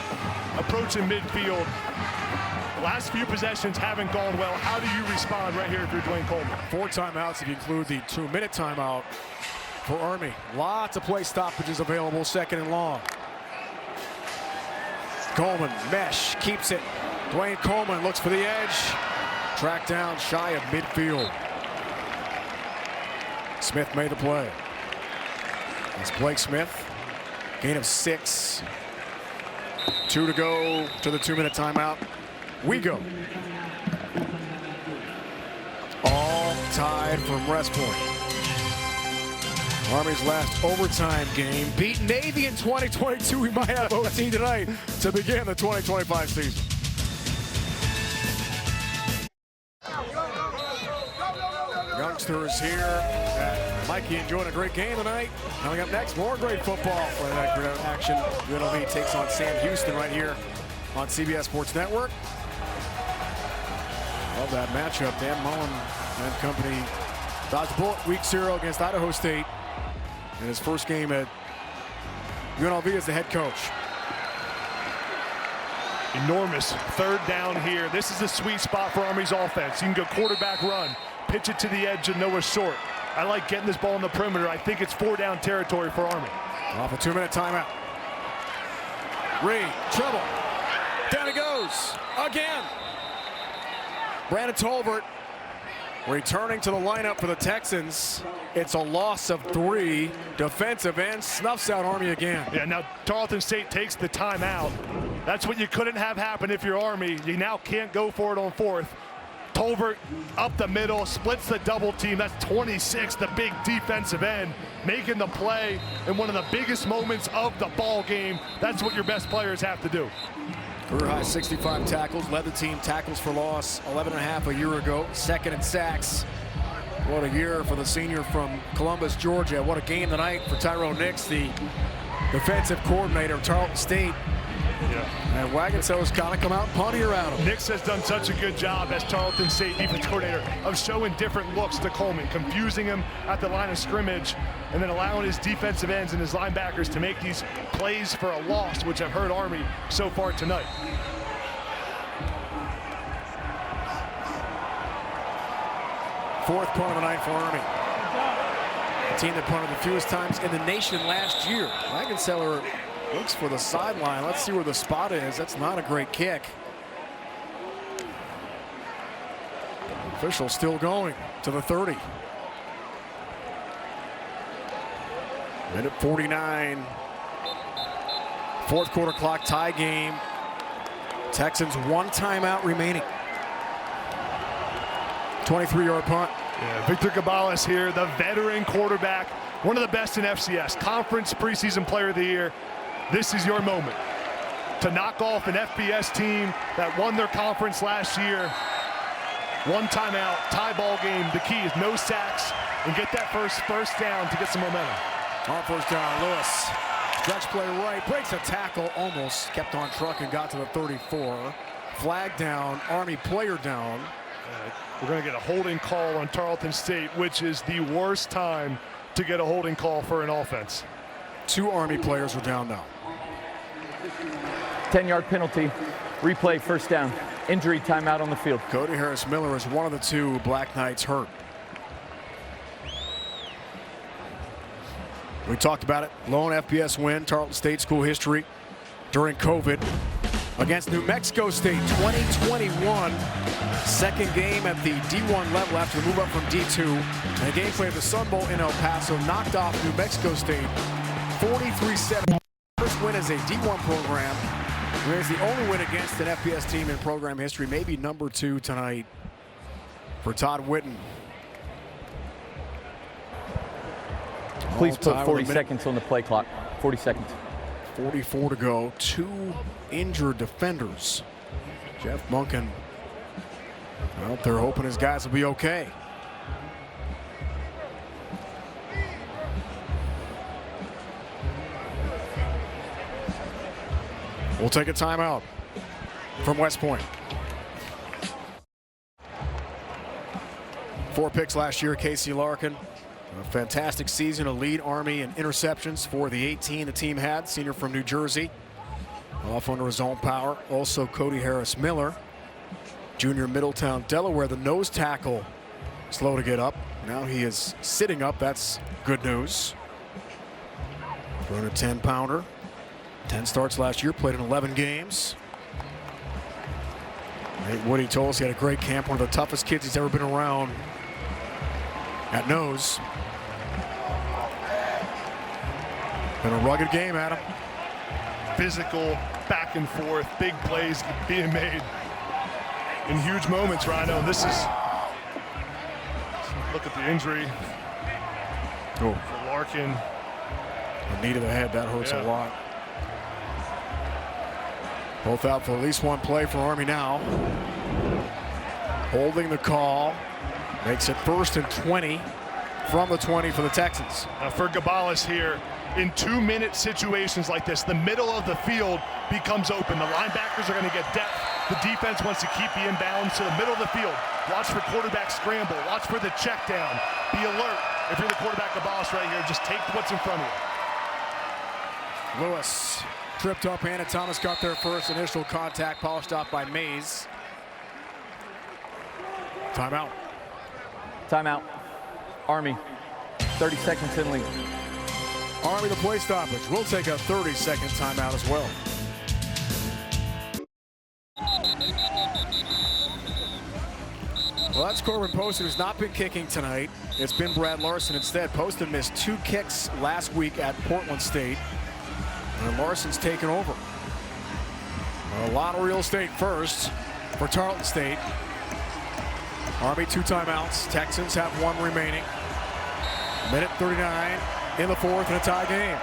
approaching midfield. Last few possessions haven't gone well. How do you respond right here if you're Dwayne Coleman? 4 timeouts if you include the 2-minute timeout for Army. Lots of play stoppages available, 2nd and long. Coleman, mesh, keeps it. Dwayne Coleman looks for the edge. Tracked down shy of midfield. Smith made the play. That's Blake Smith. Gain of 6. 2 to go to the 2-minute timeout. We go. All tied from rest point. Army's last overtime game beat Navy in 2022. We might have OT tonight to begin the 2025 season. Youngsters here at Mikey enjoying a great game tonight. Coming up next, more great football for that great action. UNLV takes on Sam Houston right here on CBS Sports Network. Love that matchup. Dan Mullen and company dodged a bullet week 0 against Idaho State in his first game at UNLV as the head coach. Enormous 3rd down here. This is the sweet spot for Army's offense. You can go quarterback run, pitch it to the edge and nowhere short. I like getting this ball in the perimeter. I think it's 4-down territory for Army. Off a 2-minute timeout. Reed, trouble. Down he goes again. Brandon Tolbert returning to the lineup for the Texans. It's a loss of 3. Defensive end snuffs out Army again. Yeah, now Tarleton State takes the timeout. That's what you couldn't have happen if you're Army. You now can't go for it on 4th. Tolbert up the middle, splits the double team. That's 26, the big defensive end, making the play in one of the biggest moments of the ball game. That's what your best players have to do. Career high 65 tackles, led the team tackles for loss 11.5 a year ago, 2nd in sacks. What a year for the senior from Columbus, Georgia. What a game tonight for Tyrone Nix, the defensive coordinator of Tarleton State. Yeah. And Wagonsel's kind of come out and punty around him. Nix has done such a good job as Tarleton State defense coordinator of showing different looks to Coleman, confusing him at the line of scrimmage, and then allowing his defensive ends and his linebackers to make these plays for a loss, which have hurt Army so far tonight. Fourth punt of the night for Army. A team that punted the fewest times in the nation last year. Wagonseller looks for the sideline. Let's see where the spot is. That's not a great kick. Official still going to the 30. Minute 49. 4th quarter clock, tie game. Texans 1 timeout remaining. 23-yard punt. Yeah, Victor Cabales here, the veteran quarterback, one of the best in FCS, conference preseason player of the year. This is your moment to knock off an FBS team that won their conference last year. 1 timeout, tie ball game. The key is no sacks and get that first down to get some momentum. On 1st down, Lewis. Stretch play right, breaks a tackle, almost kept on truck and got to the 34. Flag down, Army player down. We're going to get a holding call on Tarleton State, which is the worst time to get a holding call for an offense. 2 Army players are down now. 10-yard penalty, replay, 1st down. Injury timeout on the field. Cody Harris-Miller is one of the 2 Black Knights hurt. We talked about it. Lone FBS win, Tarleton State school history during COVID against New Mexico State, 2021. 2nd game at the D1 level after the move up from D2. And a game play of the Sun Bowl in El Paso knocked off New Mexico State 43-7. First win as a D1 program It's the only win against an FBS team in program history, maybe number 2 tonight for Todd Whitten. Please put 40 seconds on the play clock. 40 seconds. 44 to go. 2 injured defenders. Jeff Monken out there hoping his guys will be okay. We'll take a timeout from West Point. 4 picks last year, Casey Larkin. A fantastic season, a lead Army in interceptions for the 18 the team had. Senior from New Jersey, off under his own power. Also Cody Harris Miller, junior Middletown, Delaware, the nose tackle, slow to get up. Now he is sitting up. That's good news. 210-pounder. 10 starts last year, played in 11 games. Nate Woody told us he had a great camp, one of the toughest kids he's ever been around at nose. Been a rugged game, Adam. Physical, back and forth, big plays being made in huge moments, Rhino. This is, look at the injury for Larkin. The knee to the head, that hurts a lot. Both out for at least one play for Army now. Holding the call. Makes it 1st and 20 from the 20 for the Texans. For Gabalis here, in 2-minute situations like this, the middle of the field becomes open. The linebackers are going to get depth. The defense wants to keep the inbounds to the middle of the field. Watch for quarterback scramble. Watch for the check down. Be alert. If you're the quarterback, Gabalis right here, just take what's in front of you. Lewis tripped up. Hannah Thomas got there first. Initial contact polished off by Mays. Timeout. Timeout. Army. 30 seconds in lead. Army the play stoppage. We'll take a 30-second timeout as well. Well, that's Corbin Poston, who's not been kicking tonight. It's been Brad Larson instead. Poston missed 2 kicks last week at Portland State. And Larson's taken over. A lot of real estate first for Tarleton State. Army 2 timeouts. Texans have 1 remaining. Minute 39 in the 4th and a tie game.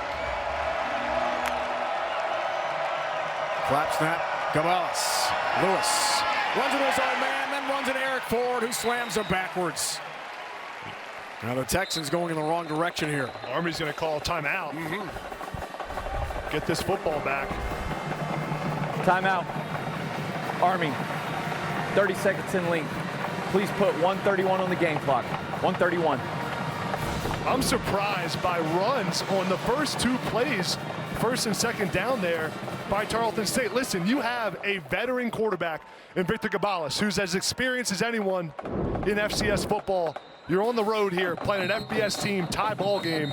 Flap snap. Gabalis. Lewis runs into his own man, then runs into Eric Ford, who slams him backwards. Now the Texans going in the wrong direction here. Army's going to call timeout. Get this football back. Timeout. Army. 30 seconds in lead. Please put 1:31 on the game clock. 1:31. I'm surprised by runs on the first 2 plays, 1st and 2nd down there by Tarleton State. Listen, you have a veteran quarterback in Victor Gabalis, who's as experienced as anyone in FCS football. You're on the road here playing an FBS team tie ball game.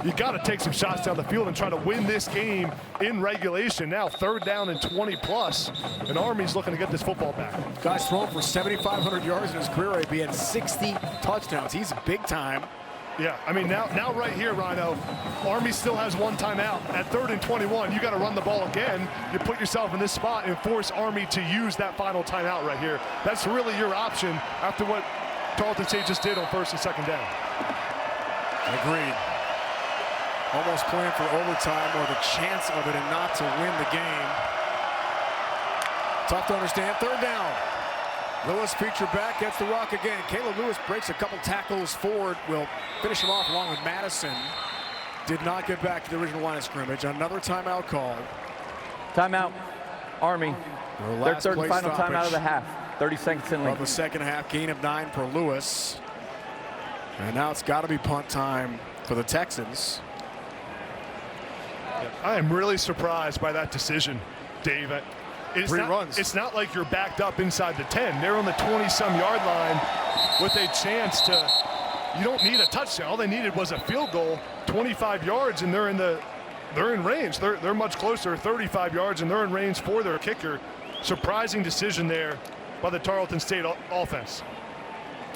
You got to take some shots down the field and try to win this game in regulation. Now 3rd down and 20 plus, and Army's looking to get this football back. Guy's thrown for 7,500 yards in his career. He had 60 touchdowns. He's big time. Yeah, I mean, now right here, Rhino, Army still has 1 timeout. At 3rd and 21, you got to run the ball again. You put yourself in this spot and force Army to use that final timeout right here. That's really your option after what Tarleton State just did on 1st and 2nd down. Agreed. Almost playing for overtime or the chance of it and not to win the game. Tough to understand. 3rd down. Lewis feature back, gets the rock again. Caleb Lewis breaks a couple tackles forward. Will finish him off along with Madison. Did not get back to the original line of scrimmage. Another timeout called. Timeout. Army. Their 3rd and final timeout of the half. 30 seconds in lead. Of the 2nd half, gain of 9 for Lewis. And now it's got to be punt time for the Texans. I am really surprised by that decision, Dave. It's not like you're backed up inside the 10. They're on the 20-some yard line with a chance to, you don't need a touchdown. All they needed was a field goal, 25 yards, and they're in range. They're much closer, 35 yards, and they're in range for their kicker. Surprising decision there by the Tarleton State offense.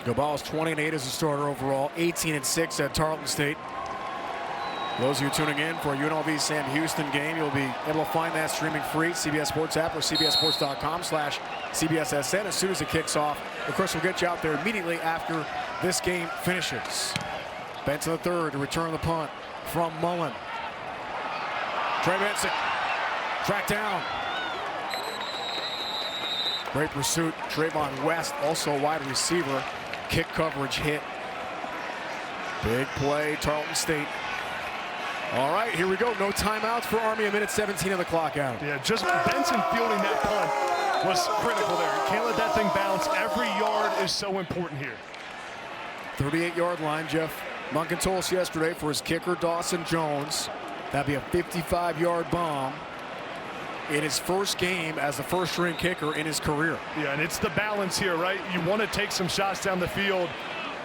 Gabalis 20-8 as a starter overall, 18-6 at Tarleton State. Those of you tuning in for UNLV Sam Houston game, you'll be able to find that streaming free, CBS Sports app or cbssports.com/CBSSN as soon as it kicks off. Of course, we'll get you out there immediately after this game finishes. Benson the third to return the punt from Mullen. Trey Benson, tracked down. Great pursuit. Trayvon West, also a wide receiver. Kick coverage hit. Big play, Tarleton State. All right, here we go. No timeouts for Army. 1:17 of the clock out. Yeah, just Benson fielding that punt was critical there. You can't let that thing bounce. Every yard is so important here. 38-yard line. Jeff Monken told us yesterday for his kicker, Dawson Jones. That'd be a 55-yard bomb in his first game as a first-string kicker in his career. Yeah, and it's the balance here, right? You want to take some shots down the field.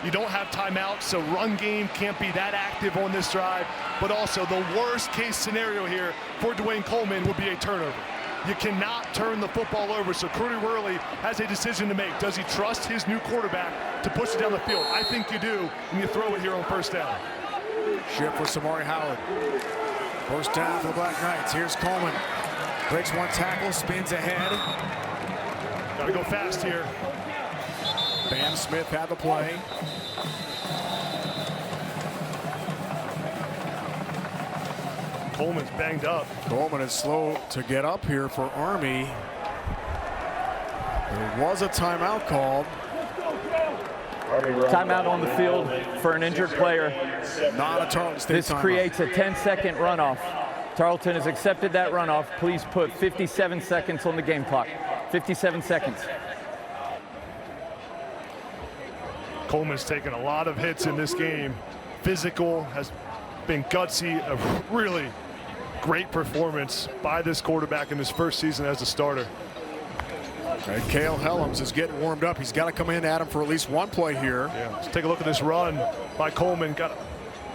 You don't have timeouts, so run game can't be that active on this drive. But also the worst case scenario here for Dwayne Coleman would be a turnover. You cannot turn the football over, so Cody Worley has a decision to make. Does he trust his new quarterback to push it down the field? I think you do, and you throw it here on first down. Shift for Samari Howard. First down for the Black Knights. Here's Coleman. Breaks one tackle, spins ahead. Gotta go fast here. Bam Smith had the play. Coleman's banged up. Coleman is slow to get up here for Army. There was a timeout called. Timeout on the field for an injured player. Not a Tarleton State This timeout. creates a 10-second runoff. Tarleton has accepted that runoff. Please put 57 seconds on the game clock. 57 seconds. Coleman's taken a lot of hits in this game. Physical, has been gutsy, a really great performance by this quarterback in his first season as a starter. And Cale Helms is getting warmed up. He's got to come in at him for at least one play here. Yeah, let's take a look at this run by Coleman.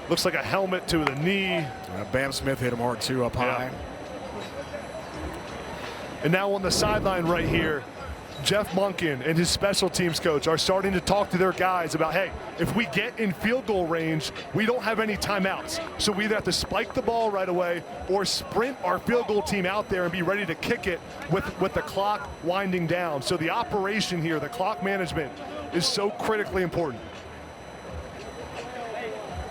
Looks like a helmet to the knee. Bam Smith hit him hard too up high. And now on the sideline right here, Jeff Monken and his special teams coach are starting to talk to their guys about, hey, if we get in field goal range, we don't have any timeouts. So we either have to spike the ball right away or sprint our field goal team out there and be ready to kick it with the clock winding down. So the operation here, the clock management, is so critically important.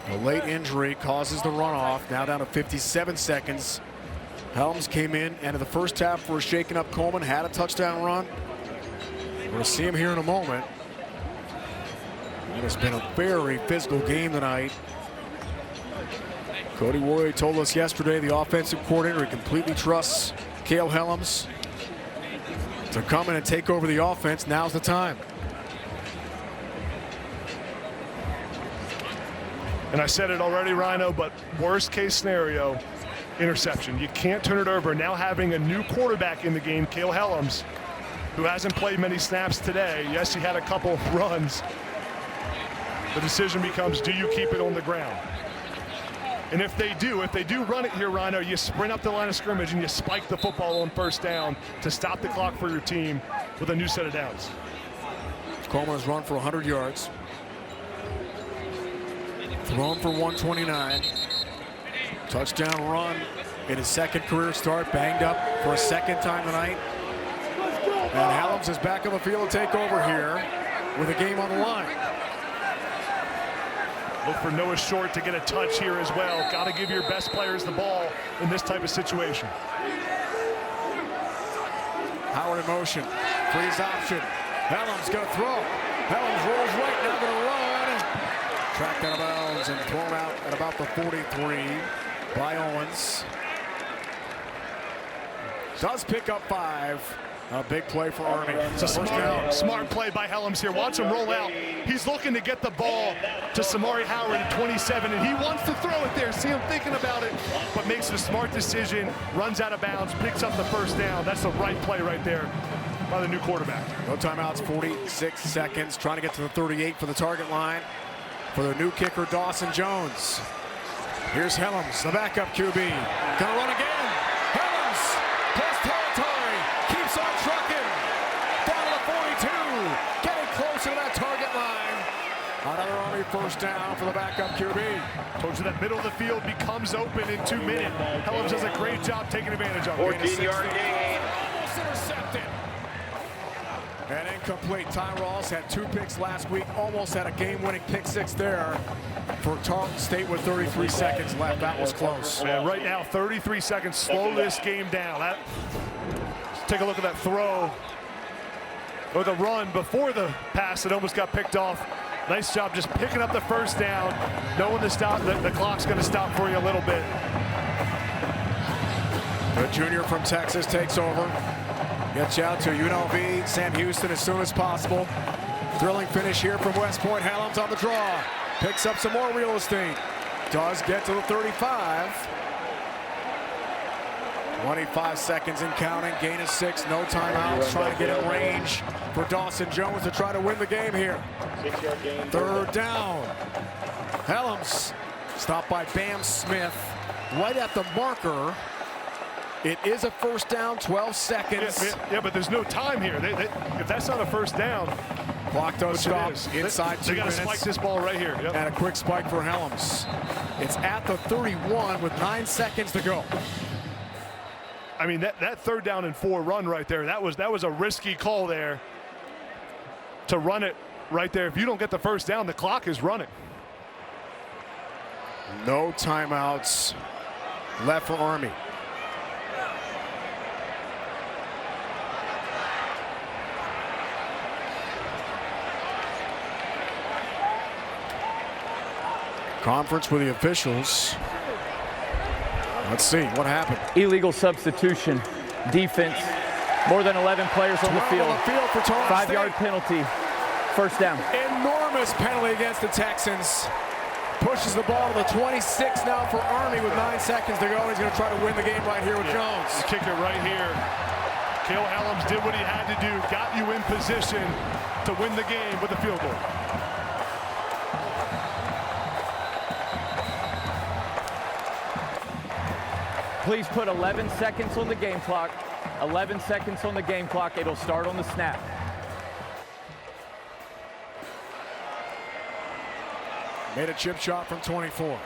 A late injury causes the runoff. Now down to 57 seconds. Helms came in and in the first half for shaking up Coleman, had a touchdown run. We'll see him here in a moment. It has been a very physical game tonight. Cody Worley told us yesterday, the offensive coordinator, he completely trusts Cale Helms to come in and take over the offense. Now's the time. And I said it already, Rhino, but worst case scenario, interception. You can't turn it over. Now having a new quarterback in the game, Cale Helms, who hasn't played many snaps today. Yes, he had a couple runs. The decision becomes, do you keep it on the ground? And if they do run it here, Rhino, you sprint up the line of scrimmage and you spike the football on first down to stop the clock for your team with a new set of downs. Coleman has run for 100 yards. Thrown for 129. Touchdown run in his second career start. Banged up for a second time tonight. And Helms is back on the field to take over here with a game on the line. Look for Noah Short to get a touch here as well. Got to give your best players the ball in this type of situation. Howard in motion. Freeze option. Helms going to throw. Helms rolls right, now going to run. Tracked out of bounds and thrown out at about the 43 by Owens. Does pick up 5. A big play for Army. It's a smart play by Helms here. Watch him roll out. He's looking to get the ball to Samari Howard at 27, and he wants to throw it there. See him thinking about it, but makes a smart decision, runs out of bounds, picks up the first down. That's the right play right there by the new quarterback. No timeouts, 46 seconds. Trying to get to the 38 for the target line for their new kicker, Dawson Jones. Here's Helms, the backup QB. Gonna run again. Helms plus territory. Keeps on trucking. Down to the 42. Getting closer to that target line. Another Army early first down for the backup QB. Told you that middle of the field becomes open in 2 minutes. Helms does a great job taking advantage of it. 14-yard gain. Almost intercepted. And incomplete. Tyrells had 2 picks last week. Almost had a game-winning pick 6 there for Tarleton State with 33 seconds left. That was close. Man, right now, 33 seconds. Slow this game down. Let's take a look at that throw. Or the run before the pass that almost got picked off. Nice job just picking up the first down, knowing the clock's going to stop for you a little bit. The junior from Texas takes over. Gets you out to UNLV, Sam Houston as soon as possible. Thrilling finish here from West Point. Helms on the draw. Picks up some more real estate. Does get to the 35. 25 seconds and counting. Gain of 6. No timeouts. Trying to get in range for Dawson Jones to try to win the game here. 3rd down. Helms stopped by Bam Smith right at the marker. It is a first down, 12 seconds. Yeah, but there's no time here. If that's not a first down, clock does stop inside 2 minutes. They got to spike this ball right here. Yep. And a quick spike for Helms. It's at the 31 with 9 seconds to go. I mean, that 3rd down and 4 run right there, that was a risky call there to run it right there. If you don't get the first down, the clock is running. No timeouts left for Army. Conference with the officials. Let's see what happened. Illegal substitution, defense, more than 11 players on the field. 5-yard penalty, first down. Enormous penalty against the Texans. Pushes the ball to the 26 now for Army with 9 seconds to go. He's going to try to win the game right here with Jones. Kick it right here. Cale Helms did what he had to do, got you in position to win the game with a field goal. Please put 11 seconds on the game clock. 11 seconds on the game clock. It'll start on the snap. Made a chip shot from 24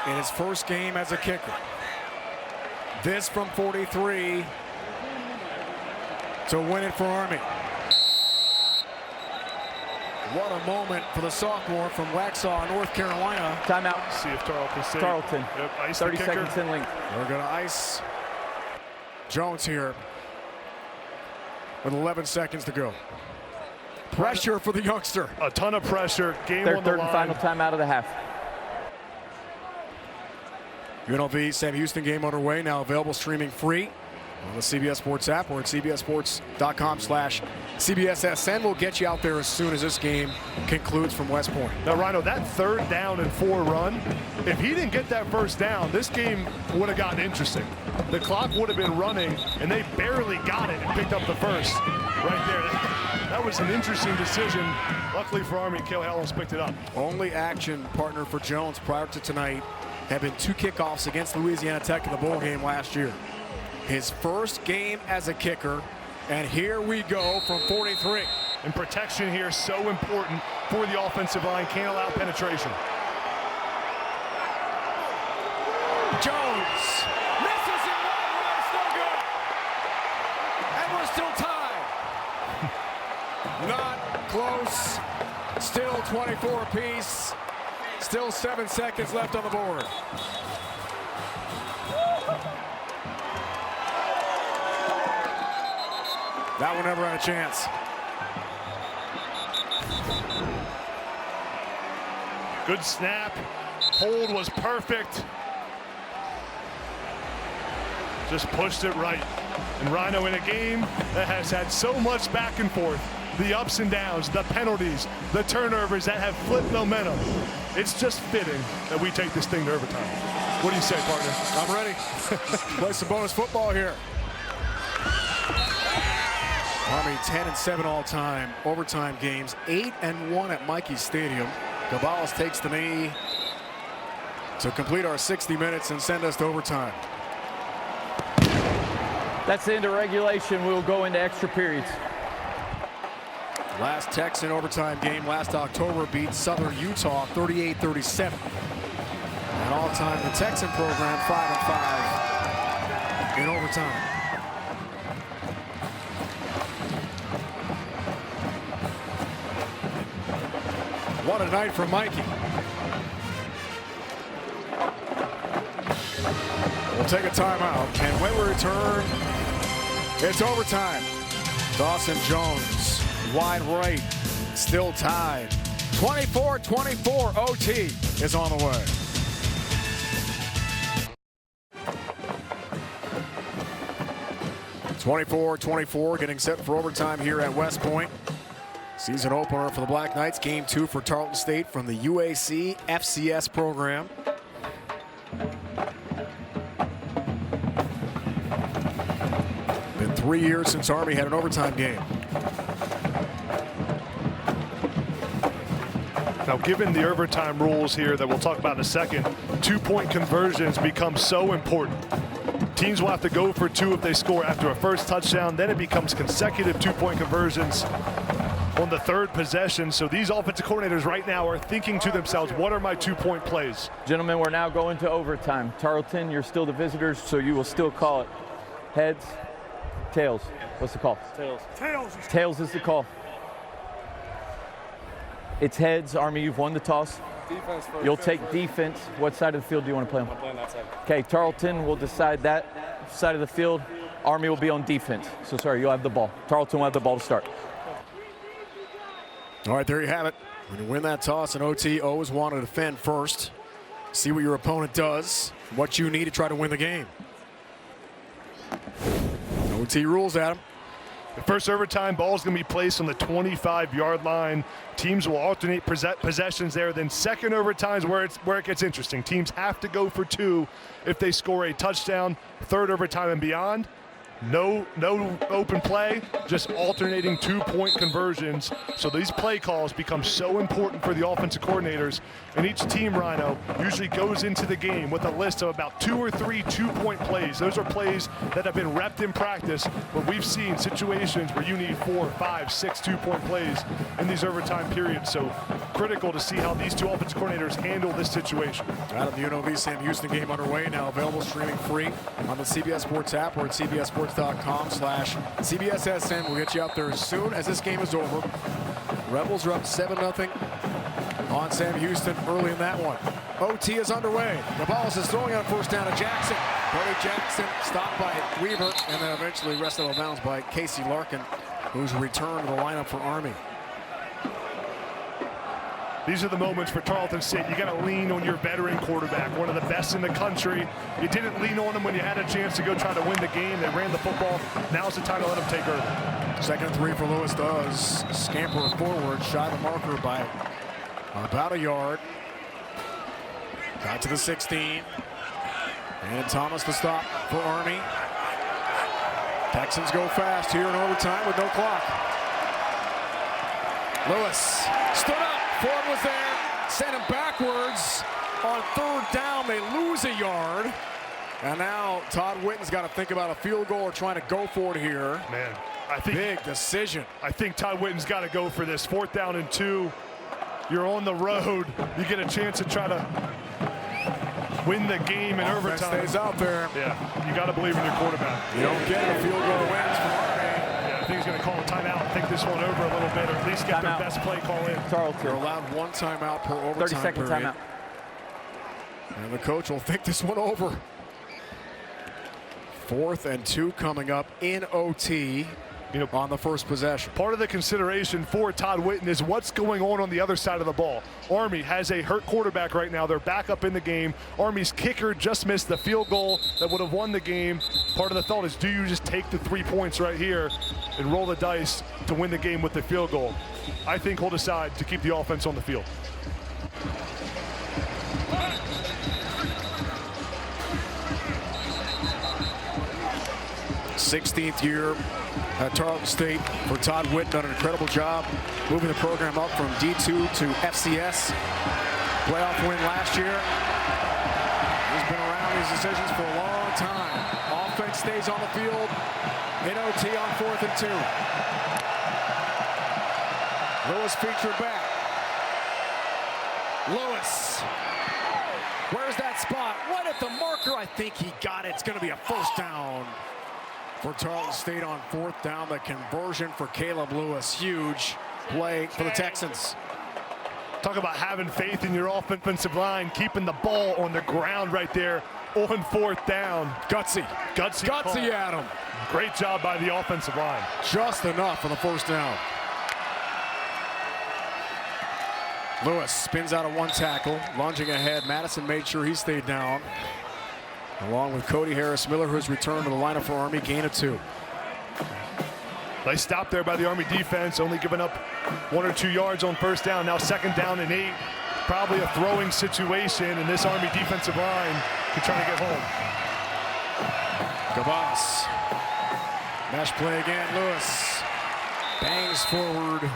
in his first game as a kicker. This from 43 to win it for Army. What a moment for the sophomore from Waxhaw, North Carolina. Timeout. See if Tarleton State. Tarleton. Yep, ice 30 the kicker. seconds in length. We're going to ice Jones here with 11 seconds to go. Pressure for the youngster. A ton of pressure. Game Third on the line. and final timeout of the half. UNLV Sam Houston game underway, now available streaming free on the CBS Sports app or at cbssports.com/CBSSN. We'll get you out there as soon as this game concludes from West Point. Now, Rhino, that 3rd down and 4 run, if he didn't get that first down, this game would have gotten interesting. The clock would have been running, and they barely got it and picked up the first right there. That was an interesting decision. Luckily for Army, Cale Helms picked it up. Only action partner for Jones prior to tonight have been 2 kickoffs against Louisiana Tech in the bowl game last year. His first game as a kicker, and here we go from 43. And protection here so important for the offensive line. Can't allow penetration. Jones misses it. It's no good. And we're still tied. Not close. Still 24 apiece. Still 7 seconds left on the board. That one never had a chance. Good snap. Hold was perfect. Just pushed it right. And Rhino, in a game that has had so much back and forth, the ups and downs, the penalties, the turnovers that have flipped momentum, it's just fitting that we take this thing to overtime. What do you say, partner? I'm ready. Play some bonus football here. Army 10-7 all-time overtime games, 8-1 at Michie Stadium. Caballes takes the knee to complete our 60 minutes and send us to overtime. That's the end of regulation. We'll go into extra periods. Last Texan overtime game last October beat Southern Utah 38-37. And all-time the Texan program 5-5 in overtime. What a night for Mikey. We'll take a timeout, and when we return, it's overtime. Dawson Jones, wide right, still tied. 24-24, OT is on the way. (24-24) getting set for overtime here at West Point. Season opener for the Black Knights. Game 2 for Tarleton State from the UAC FCS program. Been 3 years since Army had an overtime game. Now, given the overtime rules here that we'll talk about in a second, 2-point conversions become so important. Teams will have to go for 2 if they score after a first touchdown. Then it becomes consecutive 2-point conversions on the 3rd possession. So these offensive coordinators right now are thinking to themselves, what are my 2-point plays? Gentlemen, we're now going to overtime. Tarleton, you're still the visitors, so you will still call it heads, tails. What's the call? Tails. Tails is the call. It's heads. Army, you've won the toss. Defense first. You'll take defense. What side of the field do you want to play on? I'm playing that side. Okay, Tarleton will decide that side of the field. Army will be on defense. So sorry, you'll have the ball. Tarleton will have the ball to start. All right, there you have it. When you win that toss in OT, always want to defend first. See what your opponent does, what you need to try to win the game. OT rules, Adam. The first overtime ball is going to be placed on the 25-yard line. Teams will alternate possessions there. Then second overtime is where it gets interesting. Teams have to go for 2 if they score a touchdown. Third overtime and beyond, no open play, just alternating 2-point conversions. So these play calls become so important for the offensive coordinators. And each team, Rhino, usually goes into the game with a list of about 2 or 3 2-point plays. Those are plays that have been repped in practice, but we've seen situations where you need 4, 5, 6 2-point plays in these overtime periods. So critical to see how these 2 offensive coordinators handle this situation. Out of the UNLV Sam Houston game underway, now available streaming free on the CBS Sports app or at cbssports.com/CBSSN. We'll get you out there as soon as this game is over. Rebels are up 7-0 on Sam Houston early in that one. OT is underway. The ball is throwing on first down to Jackson. Cody Jackson stopped by Weaver and then eventually wrestled out of bounds by Casey Larkin, who's returned to the lineup for Army. These are the moments for Tarleton State. You got to lean on your veteran quarterback, one of the best in the country. You didn't lean on him when you had a chance to go try to win the game. They ran the football. Now's the time to let them take early. 2nd and 3 for Lewis does scamper forward, shy the marker by about a yard. Got to the 16. And Thomas the stop for Army. Texans go fast here in overtime with no clock. Lewis stood up. Ford was there, sent him backwards. On 3rd down, they lose a yard. And now Todd Witten's got to think about a field goal or trying to go for it here. Man, I think big decision. I think Todd Witten's got to go for this. 4th down and 2. You're on the road. You get a chance to try to win the game in Offense overtime. Stays out there. Yeah, you got to believe in your quarterback. You don't get a field goal wins from Army. I think he's going to call a timeout and think this one over a little bit, or at least get their best play call in. Tarleton. They're allowed 1 timeout per overtime 30-second period. timeout. And the coach will think this one over. 4th and 2 coming up in OT. On the first possession. Part of the consideration for Todd Witten is what's going on the other side of the ball. Army has a hurt quarterback right now. They're back up in the game. Army's kicker just missed the field goal that would have won the game. Part of the thought is, do you just take the 3 points right here and roll the dice to win the game with the field goal? I think he'll decide to keep the offense on the field. '16th year at Tarleton State for Todd Witten. Done an incredible job moving the program up from D2 to FCS. Playoff win last year. He's been around these decisions for a long time. Offense stays on the field in OT on 4th and 2. Lewis featured back. Lewis. Where's that spot? Right at the marker. I think he got it. It's going to be a first down for Tarleton State on 4th down. The conversion for Caleb Lewis. Huge play for the Texans. Talk about having faith in your offensive line, keeping the ball on the ground right there on 4th down. Gutsy Adam. Great job by the offensive line. Just enough for the first down. Lewis spins out of one tackle, lunging ahead. Madison made sure he stayed down, along with Cody Harris-Miller, who's returned to the lineup for Army, gain of 2. Nice stop there by the Army defense, only giving up 1 or 2 yards on first down. Now 2nd down and 8. Probably a throwing situation, and this Army defensive line can try to get home. Gabas. Mesh play again. Lewis bangs forward.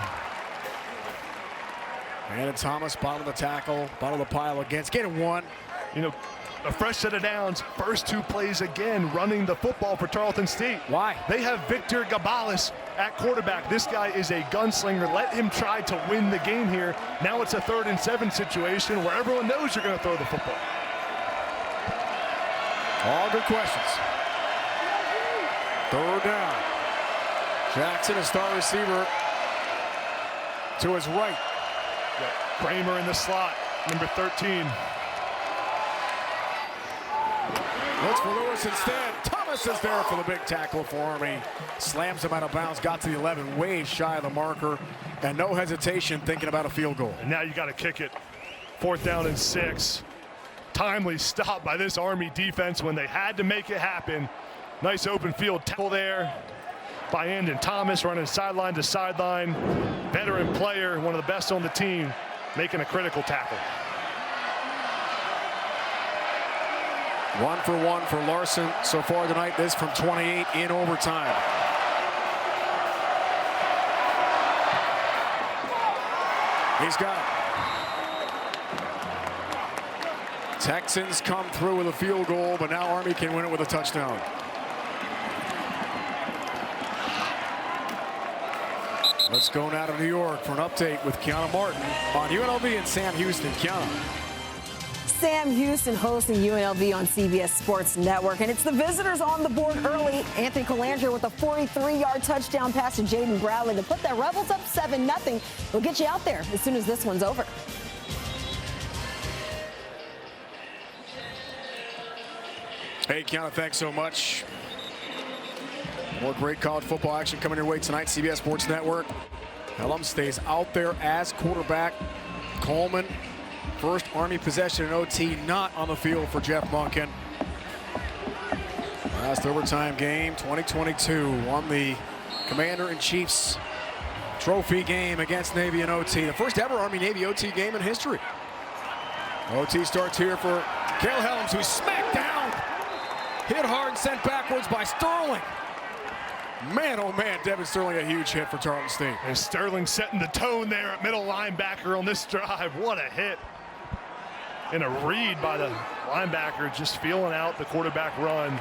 And Thomas, bottom of the tackle, bottom of the pile against. Getting 1. You know, a fresh set of downs. First 2 plays again, running the football for Tarleton State. Why? They have Victor Gabales at quarterback. This guy is a gunslinger. Let him try to win the game here. Now it's a 3rd and 7 situation where everyone knows you're going to throw the football. All good questions. 3rd down. Jackson, a star receiver, to his right. Kramer in the slot, number 13. Looks for Lewis instead. Thomas is there for the big tackle for Army. Slams him out of bounds, got to the 11, way shy of the marker, and no hesitation thinking about a field goal. And now you got to kick it. 4th down and 6. Timely stop by this Army defense when they had to make it happen. Nice open field tackle there by Andon Thomas, running sideline to sideline. Veteran player, one of the best on the team, making a critical tackle. 1 for 1 for Larson so far tonight. This from 28 in overtime. He's got it. Texans come through with a field goal, but now Army can win it with a touchdown. Let's go now to New York for an update with Kiana Martin on UNLV and Sam Houston. Kiana. Sam Houston hosting UNLV on CBS Sports Network, and it's the visitors on the board early. Anthony Colandrea with a 43-yard touchdown pass to Jaden Bradley to put the Rebels up 7-0. We'll get you out there as soon as this one's over. Hey, Kiana, thanks so much. More great college football action coming your way tonight. CBS Sports Network. Helm stays out there as quarterback. Coleman, first Army possession in OT, not on the field for Jeff Monken. Last overtime game, 2022, won the Commander-in-Chief's trophy game against Navy in OT. The first ever Army-Navy OT game in history. OT starts here for Cale Helms, who's smacked down. Hit hard and sent backwards by Sterling. Man, oh man, Devin Sterling, a huge hit for Tarleton State. And Sterling setting the tone there at middle linebacker on this drive. What a hit. And a read by the linebacker, just feeling out the quarterback run.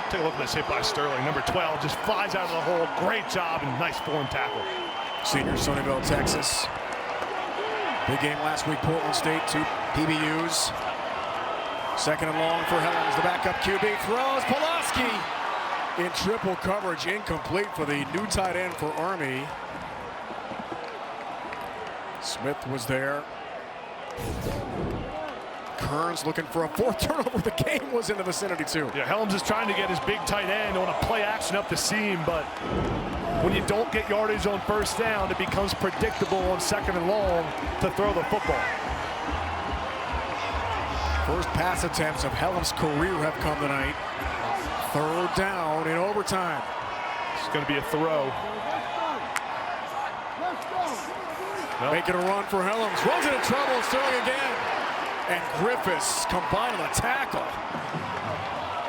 Take a look at this hit by Sterling. Number 12 just flies out of the hole. Great job and nice form tackle. Senior, Sunnyvale, Texas. Big game last week, Portland State, 2 PBUs. 2nd and long for Helms. The backup QB throws. Pulaski in triple coverage, incomplete for the new tight end for Army. Smith was there. Kearns looking for a 4th turnover. The game was in the vicinity too. Yeah, Helms is trying to get his big tight end on a play action up the seam, but when you don't get yardage on first down, it becomes predictable on 2nd and long to throw the football. First pass attempts of Helms' career have come tonight. 3rd down in overtime. It's going to be a throw. Making a run for Helms. Runs into trouble. Sterling again. And Griffiths combining a tackle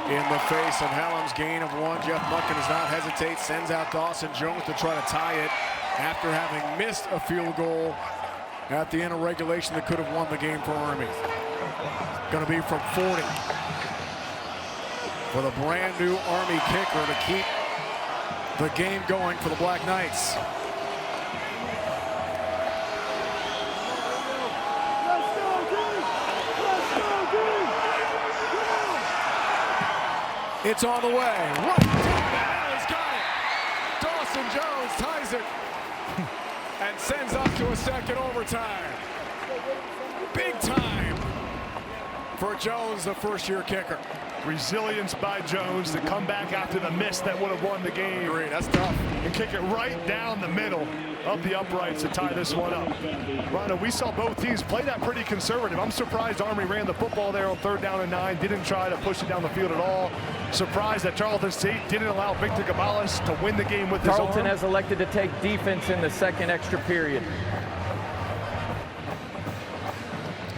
in the face of Helms. Gain of 1. Jeff Monken does not hesitate. Sends out Dawson Jones to try to tie it after having missed a field goal at the end of regulation that could have won the game for Army. Going to be from 40. For the brand new Army kicker to keep the game going for the Black Knights. It's on the way. Right down. He's got it. Dawson Jones ties it and sends up to a second overtime. Big time for Jones, the first-year kicker. Resilience by Jones to come back after the miss that would have won the game. Great, that's tough. And kick it right down the middle of the uprights to tie this one up. Rondo, we saw both teams play that pretty conservative. I'm surprised Army ran the football there on 3rd down and 9, didn't try to push it down the field at all. Surprised that Tarleton State didn't allow Victor Cabales to win the game with his arm. Tarleton has elected to take defense in the second extra period.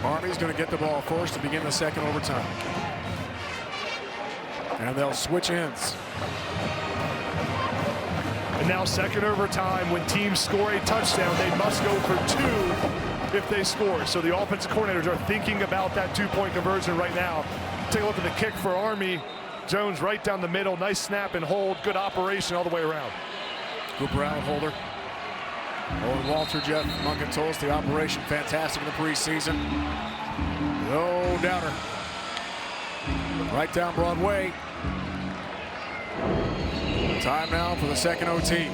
Army's going to get the ball first to begin the second overtime. And they'll switch ends. And now second overtime, when teams score a touchdown, they must go for 2 if they score. So the offensive coordinators are thinking about that 2-point conversion right now. Take a look at the kick for Army. Jones right down the middle. Nice snap and hold. Good operation all the way around. Cooper out holder. Owen Walter, Jeff Munkin told us the operation fantastic in the preseason. No doubter. Right down Broadway. Time now for the second OT.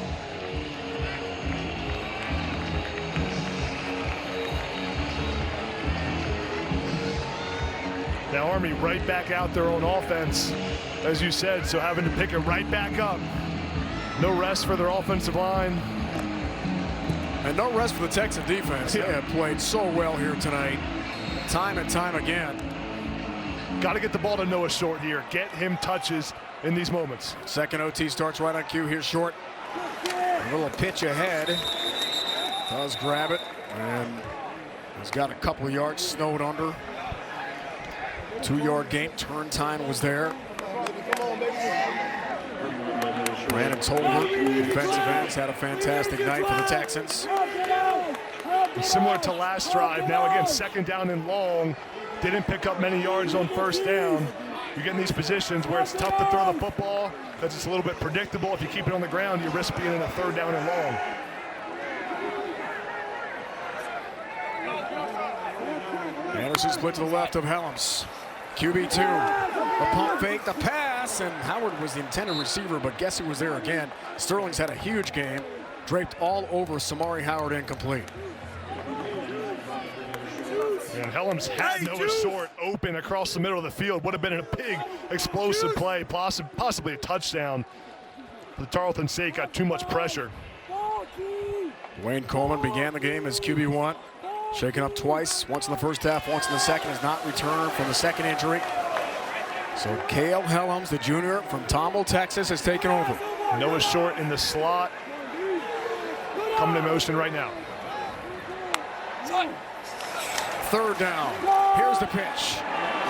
Now Army right back out there on offense, as you said, so having to pick it right back up. No rest for their offensive line. And no rest for the Texan defense. Yeah. They have played so well here tonight, time and time again. Got to get the ball to Noah Short here. Get him touches in these moments. Second OT starts right on cue. Here's Short. A little pitch ahead. Does grab it. And he's got a couple of yards snowed under. 2-yard gain. Turn time was there. Brandon Tolbert, defensive ends, had a fantastic night for the Texans. Similar to last drive. Now again, 2nd down and long. Didn't pick up many yards on 1st down. You get in these positions where it's tough to throw the football because it's a little bit predictable. If you keep it on the ground, you risk being in a 3rd down and long. Anderson split to the left of Helms. QB2, the pump fake, the pass, and Howard was the intended receiver, but guess who was there again? Sterling's had a huge game, draped all over Samari Howard, incomplete. And Helms had Noah Short open across the middle of the field. Would have been a big explosive play, possibly a touchdown. The Tarleton State got too much pressure. Wayne Coleman began the game as QB1. Shaken up twice, once in the first half, once in the second, has not returned from the second injury. So Cale Helms, the junior from Tomball, Texas, has taken over. Noah Short in the slot. Coming in motion right now. 3rd down. Here's the pitch.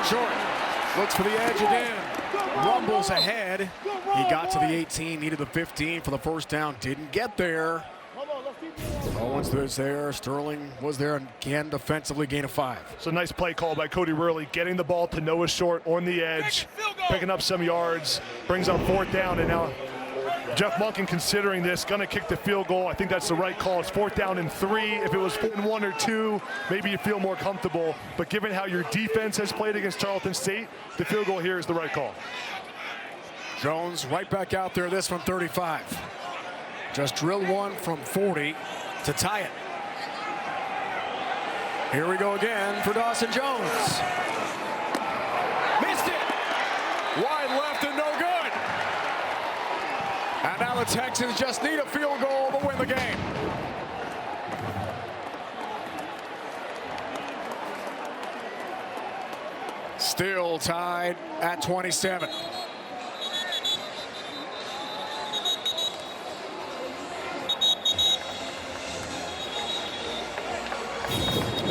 Short looks for the edge again. Rumbles ahead. He got to the 18, needed the 15 for the 1st down. Didn't get there. Owens was there. Sterling was there again defensively, gain of 5. So nice play call by Cody Worley, getting the ball to Noah Short on the edge, picking up some yards, brings up 4th down, and now Jeff Munkin considering this, gonna kick the field goal. I think that's the right call. It's 4th down and 3. If it was 4th and 1 or 2, maybe you feel more comfortable. But given how your defense has played against Tarleton State, the field goal here is the right call. Jones right back out there, this from 35. Just drilled one from 40 to tie it. Here we go again for Dawson Jones. Missed it. Wide left and no good. And now the Texans just need a field goal to win the game. Still tied at 27.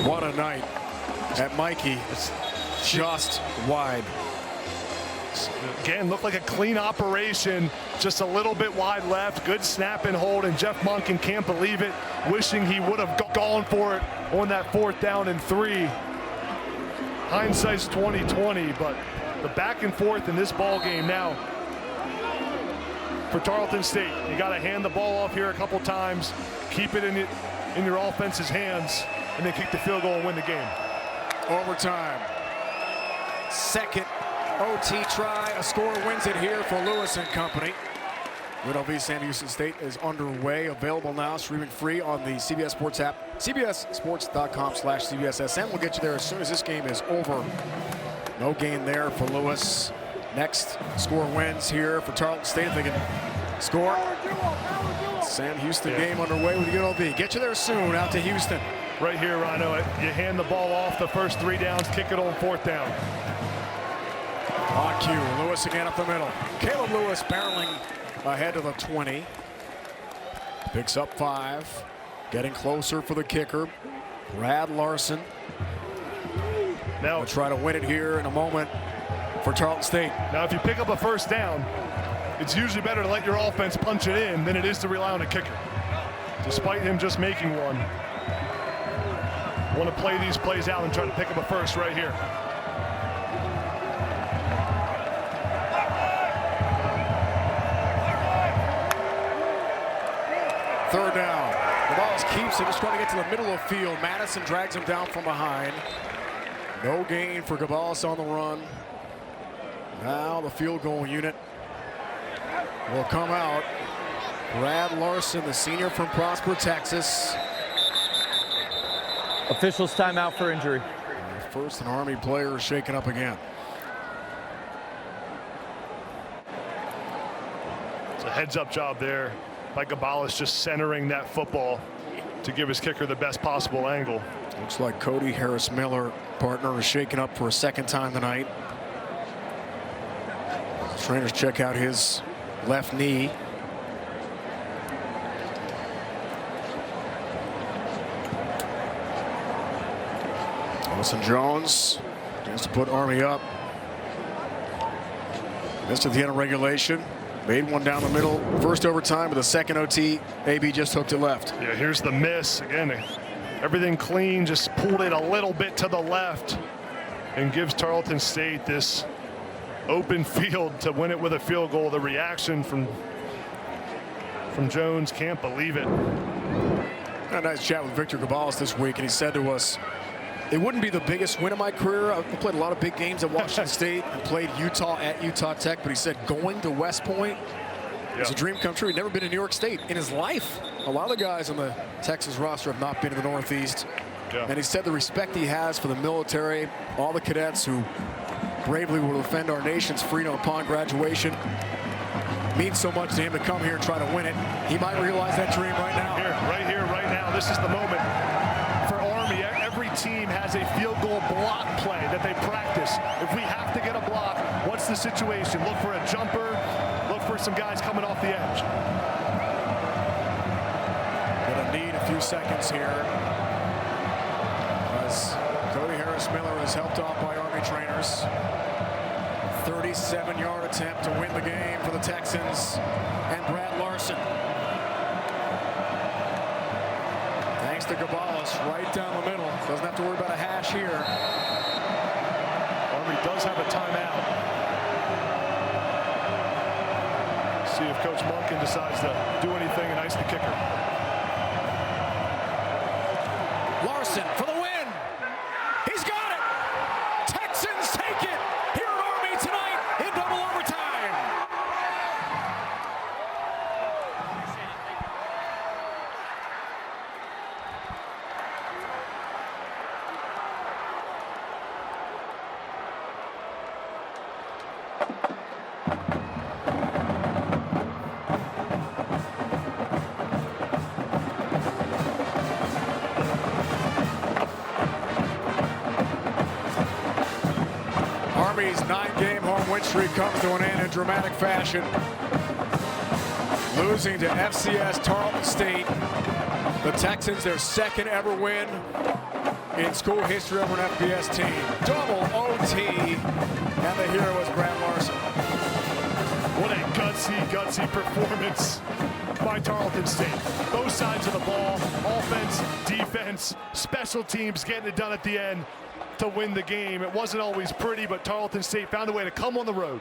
What a night at Mikey. It's just wide. Again, looked like a clean operation, just a little bit wide left. Good snap and hold, and Jeff Munkin can't believe it, wishing he would have gone for it on that 4th down and 3. Hindsight's 20/20, but the back and forth in this ball game now for Tarleton State. You got to hand the ball off here a couple times, keep it in your offense's hands, and then kick the field goal and win the game. Overtime. Second OT try. A score wins it here for Lewis and company. UNLV Sam Houston State is underway. Available now, streaming free on the CBS Sports app. CBSSports.com/CBSSN. We'll get you there as soon as this game is over. No gain there for Lewis. Next score wins here for Tarleton State. If they can score. Sam Houston game underway with UNLV. Get you there soon. Out to Houston. Right here, Rhino. You hand the ball off the first 3 downs, kick it on 4th down. On cue, Lewis again up the middle. Caleb Lewis barreling ahead of the 20. Picks up 5. Getting closer for the kicker, Brad Larson. Now we'll try to win it here in a moment for Tarleton State. Now, if you pick up a 1st down, it's usually better to let your offense punch it in than it is to rely on a kicker. Despite him just making one. Want to play these plays out and try to pick up a 1st right here. Third down. Gonzalez keeps it, just trying to get to the middle of the field. Madison drags him down from behind. No gain for Gonzalez on the run. Now the field goal unit will come out. Brad Larson, the senior from Prosper, Texas. Officials timeout for injury. First an Army player shaken up again. It's a heads-up job there by Gonzalez, just centering that football to give his kicker the best possible angle. Looks like Cody Harris-Miller, partner, is shaken up for a 2nd time tonight. Trainers check out his left knee. Wilson Jones tries to put Army up. Missed at the end of regulation. Made one down the middle. First overtime with a 2nd OT. AB just hooked it left. Yeah, here's the miss. Again, everything clean, just pulled it a little bit to the left and gives Tarleton State this open field to win it with a field goal. The reaction from Jones, can't believe it. Had a nice chat with Victor Gonzalez this week, and he said to us, it wouldn't be the biggest win of my career. I played a lot of big games at Washington State and played Utah at Utah Tech, but he said going to West Point is a dream come true. He'd never been to New York State in his life. A lot of the guys on the Texas roster have not been to the Northeast. Yeah. And he said the respect he has for the military, all the cadets who bravely will defend our nation's freedom upon graduation, means so much to him to come here and try to win it. He might realize that dream right now. Right here, right now. This is the moment for Army. Every team has a field goal block play that they practice. If we have to get a block, what's the situation? Look for a jumper. Look for some guys coming off the edge. Gonna need a few seconds here as Cody Harris-Miller is helped off by Army trainers. 37-yard attempt to win the game for the Texans and Brad Larson. Thanks to Gonzalez, right down the middle. Doesn't have to worry about a hash here. Army does have a timeout. See if Coach Monken decides to do anything and ice the kicker. Larson for the win. He's got it. Texans take it here at Army tonight in double overtime. Army's 9-game home win streak comes to an end in dramatic fashion. Losing to FCS Tarleton State. The Texans, their 2nd ever win in school history over an FBS team. Double OT, and the hero is Brad Larson. What a gutsy performance by Tarleton State. Both sides of the ball, offense, defense, special teams getting it done at the end to win the game. It wasn't always pretty, but Tarleton State found a way to come on the road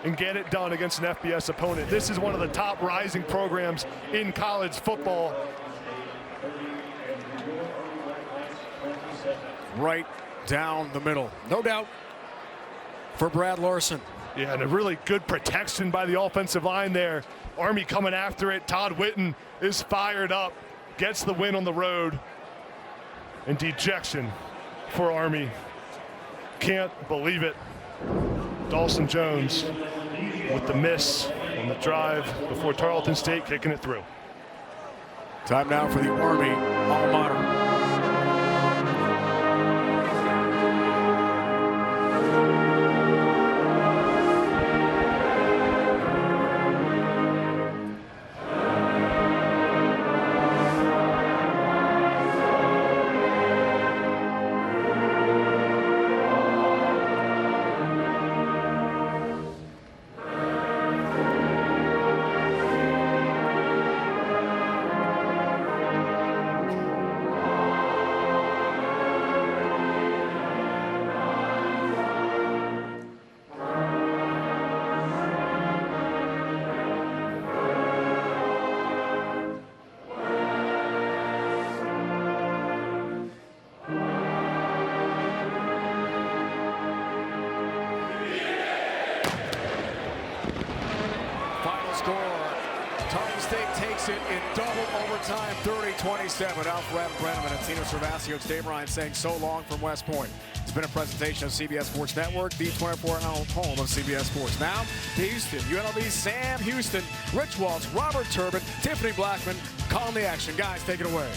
and get it done against an FBS opponent. This is one of the top rising programs in college football. Right down the middle. No doubt for Brad Larson. Yeah, and a really good protection by the offensive line there. Army coming after it. Todd Whitten is fired up, gets the win on the road. And dejection for Army. Can't believe it. Dawson Jones with the miss on the drive before Tarleton State kicking it through. Time now for the Army alma mater. Tarleton State takes it in double overtime, 30-27. Alfred Brenneman and Tino Servasio, Dave Ryan saying so long from West Point. It's been a presentation of CBS Sports Network, the 24-hour home of CBS Sports. Now to Houston, UNLV's Sam Houston, Rich Waltz, Robert Turbin, Tiffany Blackman calling the action. Guys, take it away.